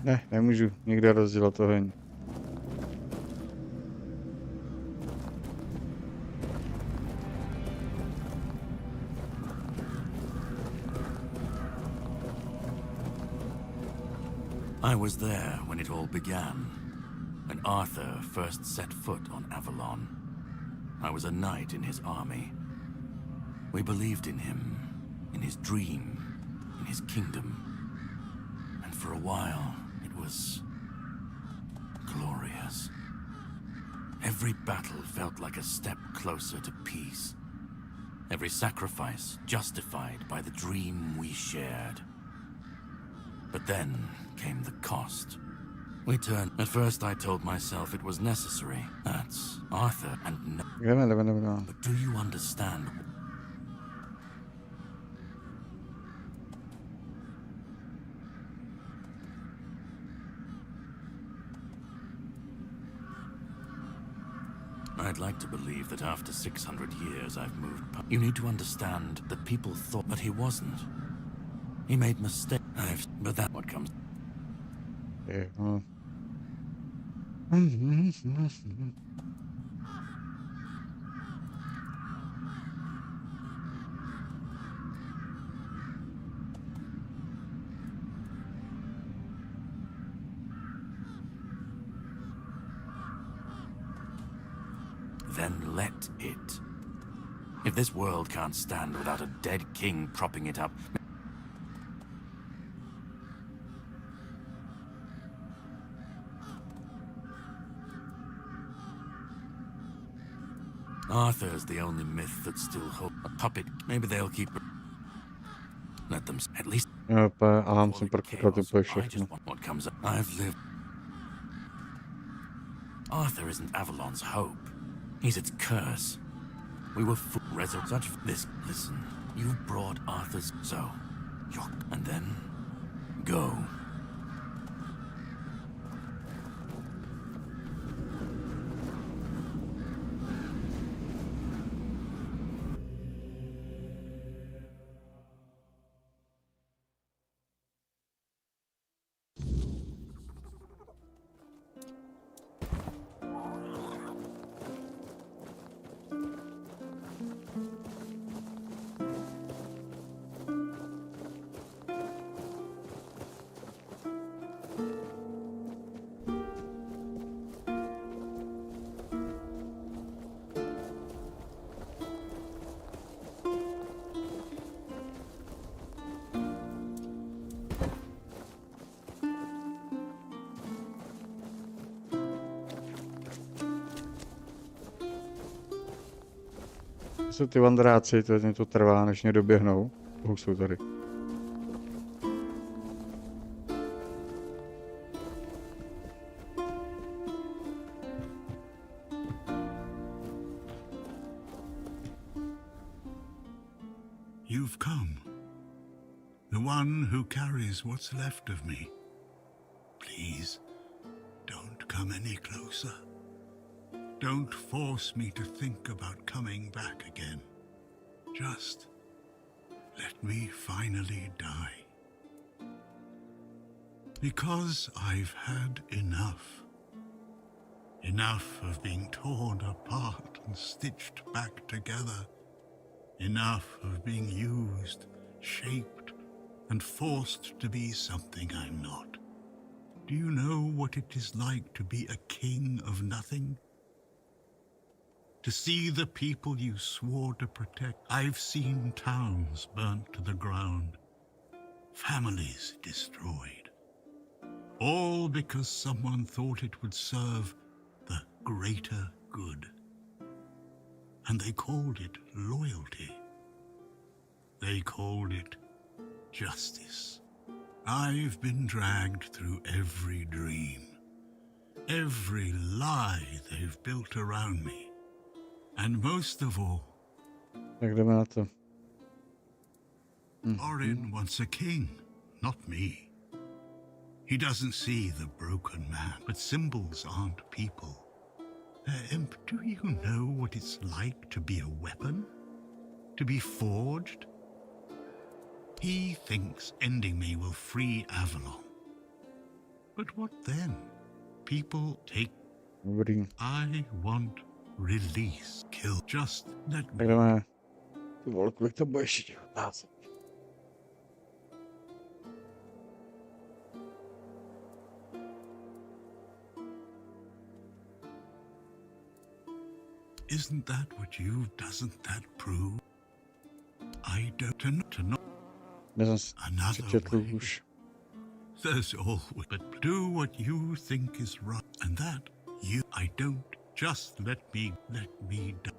Ne, nemůžu nikde rozdělat oheň. I was there when it all began, when Arthur first set foot on Avalon. I was a knight in his army. We believed in him, in his dream, in his kingdom. And for a while, it was glorious. Every battle felt like a step closer to peace. Every sacrifice justified by the dream we shared. But then came the cost. We turned. At first I told myself it was necessary. That's Arthur and no. But do you understand? I'd like to believe that after 600 years I've moved. You need to understand that people thought, but he wasn't. He made mistakes. But that what comes. Yeah. Then let it. If this world can't stand without a dead king propping it up. Arthur's the only myth that still holds a puppet. Maybe they'll keep. Let them at least. A musím proklikat úplně všechno. What comes up? I've lived. Arthur isn't Avalon's hope. He's its curse. We were such this. Listen, you brought Arthur's so. And then go. Jsou ty vandráci, to mě to trvá, než mě doběhnou. Jsou tady. You've come. The one who carries what's left of me. Please, don't come any closer. Don't force me to think about coming back again. Just let me finally die. Because I've had enough. Enough of being torn apart and stitched back together. Enough of being used shaped and forced to be something I'm not. Do you know what it is like to be a king of nothing? To see the people you swore to protect. I've seen towns burnt to the ground, families destroyed, all because someone thought it would serve the greater good. And they called it loyalty. They called it justice. I've been dragged through every dream, every lie they've built around me. And most of all, Tak jdeme na to. Orin wants a king, not me. He doesn't see the broken man, but symbols aren't people. Imp, do you know what it's like to be a weapon? To be forged? He thinks ending me will free Avalon. But what then? People take... I want release. Kill. Just let me... Tak jdeme. Ty vole, kolik to bude ještě těch otázek? Isn't that what you've... Doesn't that prove? I don't... To know... Another way. There's always... But do what you think is right. And that you... I don't... Just let me die. To.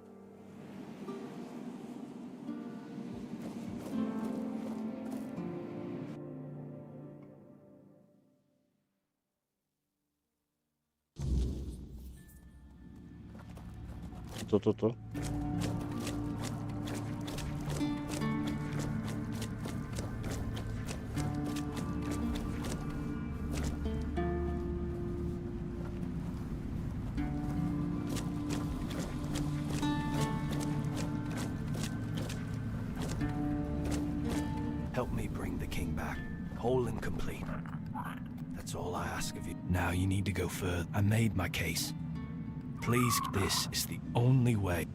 Help me bring the king back, whole and complete. That's all I ask of you. Now you need to go further. I made my case. Please, this is the only way.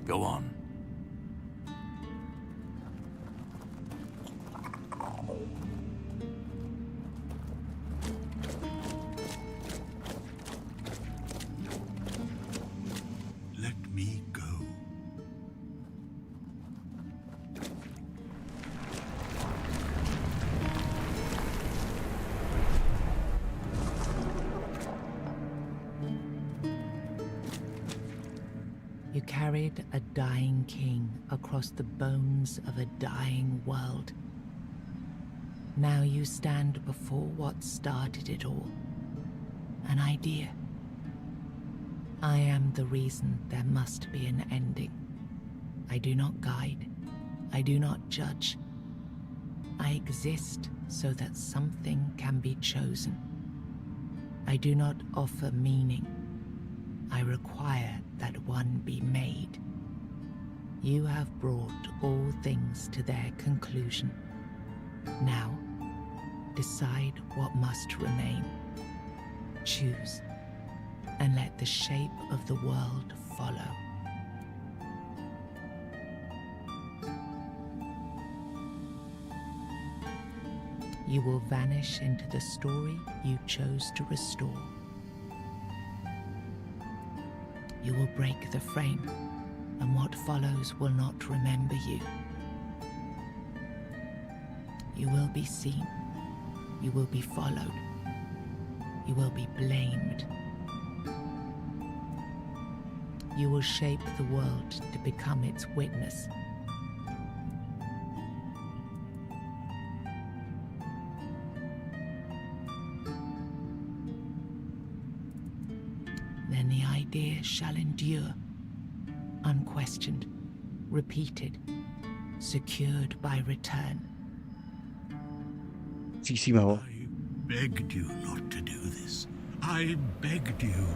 Go on. Let me go. You carried a dying king across the bones of a dying world. Now you stand before what started it all. An idea. I am the reason there must be an ending. I do not guide. I do not judge. I exist so that something can be chosen. I do not offer meaning. I require that one be made. You have brought all things to their conclusion. Now, decide what must remain. Choose, and let the shape of the world follow. You will vanish into the story you chose to restore. You will break the frame, and what follows will not remember you. You will be seen. You will be followed. You will be blamed. You will shape the world to become its witness. Then the idea shall endure, unquestioned, repeated, secured by return. Císíme. I begged you not to do this. I begged you.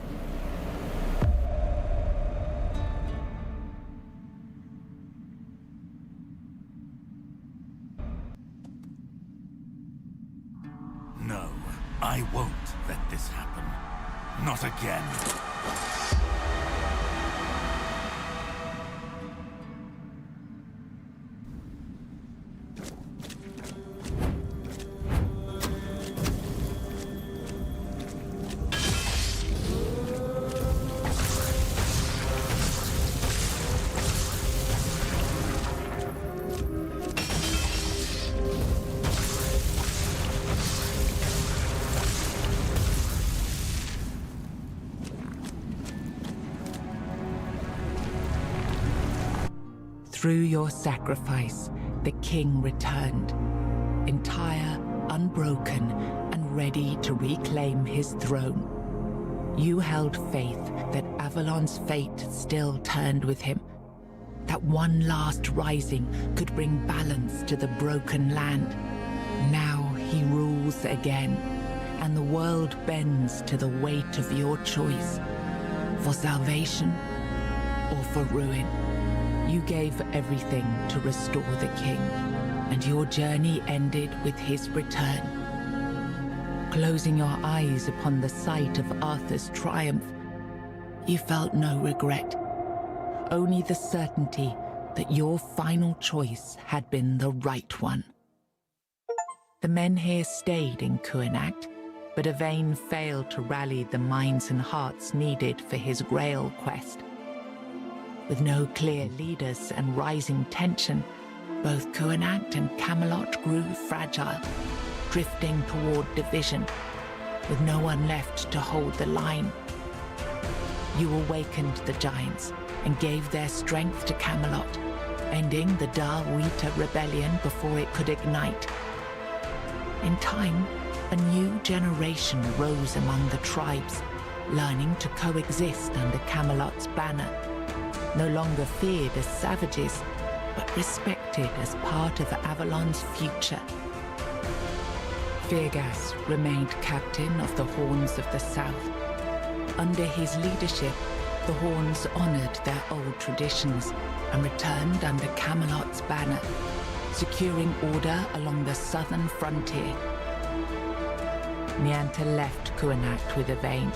No, I won't let this happen. Not again. Through your sacrifice, the king returned, entire, unbroken, and ready to reclaim his throne. You held faith that Avalon's fate still turned with him, that one last rising could bring balance to the broken land. Now he rules again, and the world bends to the weight of your choice, for salvation or for ruin. You gave everything to restore the king, and your journey ended with his return. Closing your eyes upon the sight of Arthur's triumph, you felt no regret, only the certainty that your final choice had been the right one. The men here stayed in Konec, but Yvain failed to rally the minds and hearts needed for his Grail quest. With no clear leaders and rising tension, both Konec and Camelot grew fragile, drifting toward division, with no one left to hold the line. You awakened the giants and gave their strength to Camelot, ending the Dal Rita rebellion before it could ignite. In time, a new generation rose among the tribes, learning to coexist under Camelot's banner, no longer feared as savages, but respected as part of Avalon's future. Fergus remained captain of the Horns of the South. Under his leadership, the Horns honored their old traditions and returned under Camelot's banner, securing order along the southern frontier. Nianta left Konec with Yvain,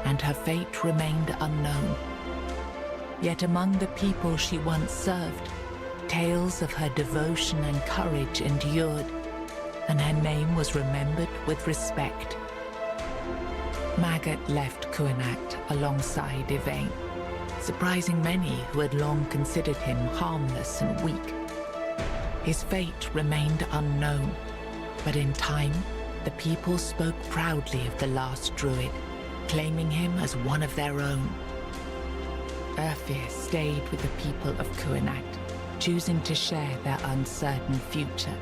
and her fate remained unknown. Yet among the people she once served, tales of her devotion and courage endured, and her name was remembered with respect. Magat left Konec alongside Yvain, surprising many who had long considered him harmless and weak. His fate remained unknown, but in time, the people spoke proudly of the last druid, claiming him as one of their own. Urfir stayed with the people of Konec, choosing to share their uncertain future.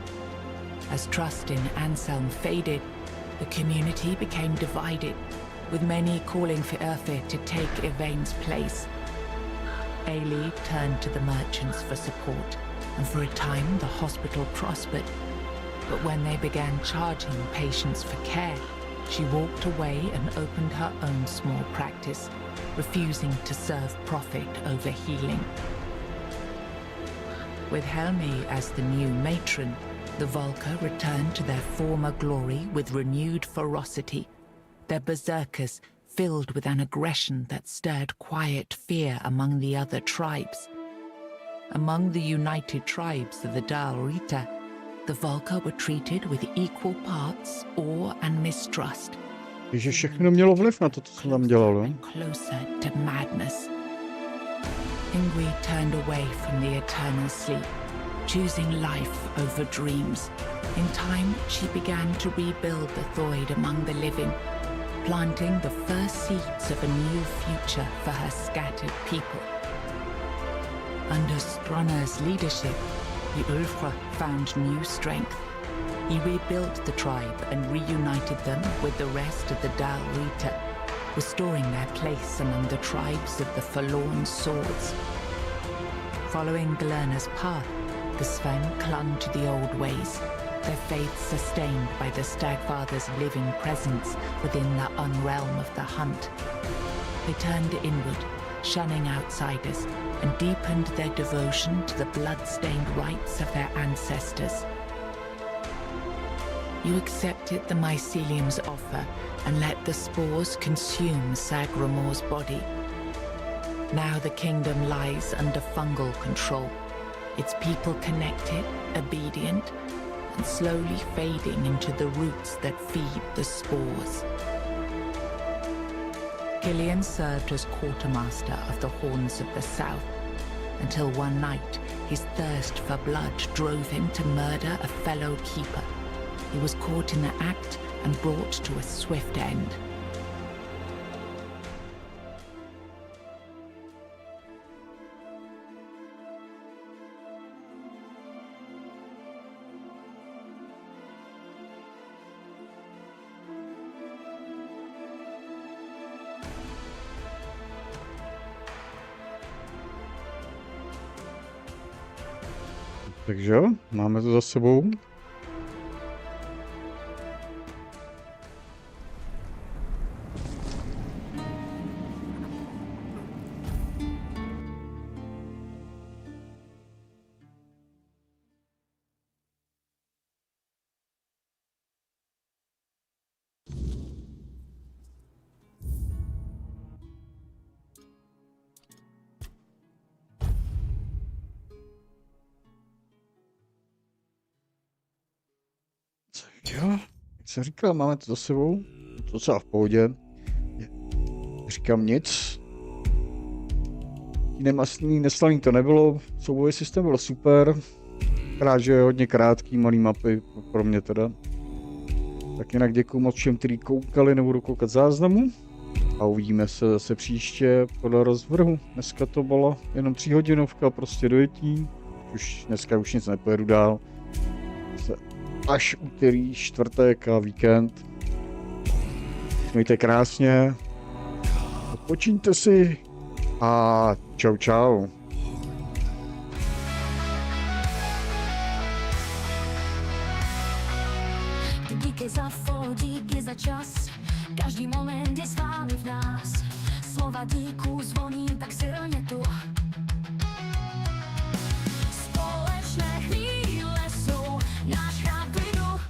As trust in Anselm faded, the community became divided, with many calling for Urfir to take Yvain's place. Ailey turned to the merchants for support, and for a time the hospital prospered. But when they began charging patients for care, she walked away and opened her own small practice, refusing to serve profit over healing. With Helmi as the new matron, the Volca returned to their former glory with renewed ferocity, their berserkers filled with an aggression that stirred quiet fear among the other tribes. Among the united tribes of the Dal Rita, the Volca were treated with equal parts awe and mistrust. Takže všechno mělo vliv na to, co jsem tam dělal, jo? Closer to madness. Ingui turned away from the eternal sleep, choosing life over dreams. In time, she began to rebuild the Thoid among the living, planting the first seeds of a new future for her scattered people. Under Stronner's leadership, the Ulfra found new strength. He rebuilt the tribe and reunited them with the rest of the Dal Rita, restoring their place among the tribes of the Forlorn Swords. Following Glerna's path, the Sven clung to the old ways, their faith sustained by the Stagfather's living presence within the unrealm of the hunt. They turned inward, shunning outsiders, and deepened their devotion to the blood-stained rites of their ancestors. You accepted the mycelium's offer and let the spores consume Sagramor's body. Now the kingdom lies under fungal control, its people connected, obedient, and slowly fading into the roots that feed the spores. Gillian served as quartermaster of the Horns of the South, until one night his thirst for blood drove him to murder a fellow keeper. He was caught in the act and brought to a swift end. Takže jo, máme to za sebou. Jo, jak jsem říkal, máme to za sebou, to docela v pohodě. Říkám nic. Nemastný, neslaný to nebylo, soubojový systém byl super. Krát, že je hodně krátký, malý mapy, pro mě teda. Tak jinak děkuju moc všem, kteří koukali, nebudu koukat záznamu. A uvidíme se zase příště podle rozvrhu. Dneska to bylo jenom 3hodinovka, prostě dojetí. Dneska už nic nepojedu dál. Až úterý, čtvrtek a víkend. Mějte krásně. Odpočíňte si. A čau čau. Díky za follow, díky za čas. Každý moment je s vámi v nás. Slova díku zvoní tak silně tu. Společné chvíle jsou náš chrám klidu.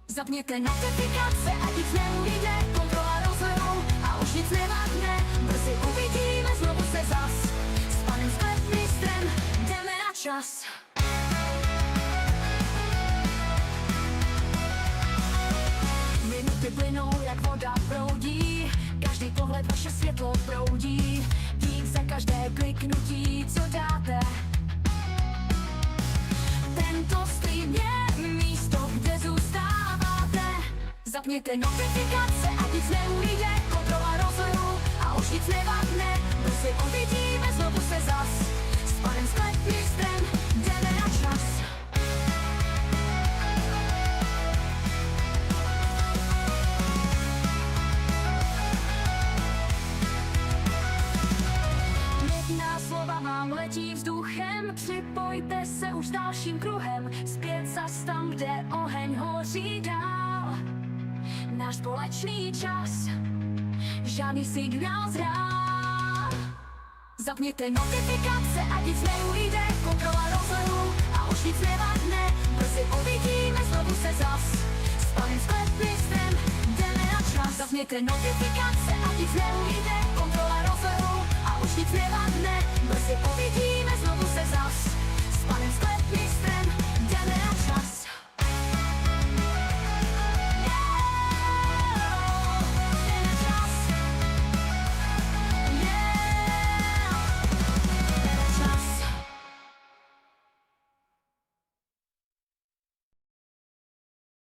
Zapněte notifikace, ať nic neujde. Kontrola rozhodu a už nic nevadne. Brzy uvidíme znovu se zas. S panem sklepmistrem jdeme na čas. Minuty plynou jak voda proudí. Každý pohled vaše světlo proudí. Dík za každé kliknutí, co dáte. Tento stream je místo, kde zůstáváte. Zapněte notifikace, ať nic neujde. Kontrola rozhodu a už nic nevadne. Brzy uvidíme znovu se zas. S panem sklepmistrem jdeme na čas. Pěkná slova vám letí vzduchem. Připojte se už dalším kruhem. Zpět zas tam, kde oheň hoří dál. Náš společný čas, žádný signál zrál. Zapněte notifikace, ať nic neujde. Kontrola rozhodu a už nic nevadne. Brzy uvidíme znovu se zas. S panem sklepmistrem jdeme na čas. Zapněte notifikace, ať nic neujde. Kontrola rozhodu a už nic nevadne. Brzy uvidíme znovu se zas. S panem sklepmistrem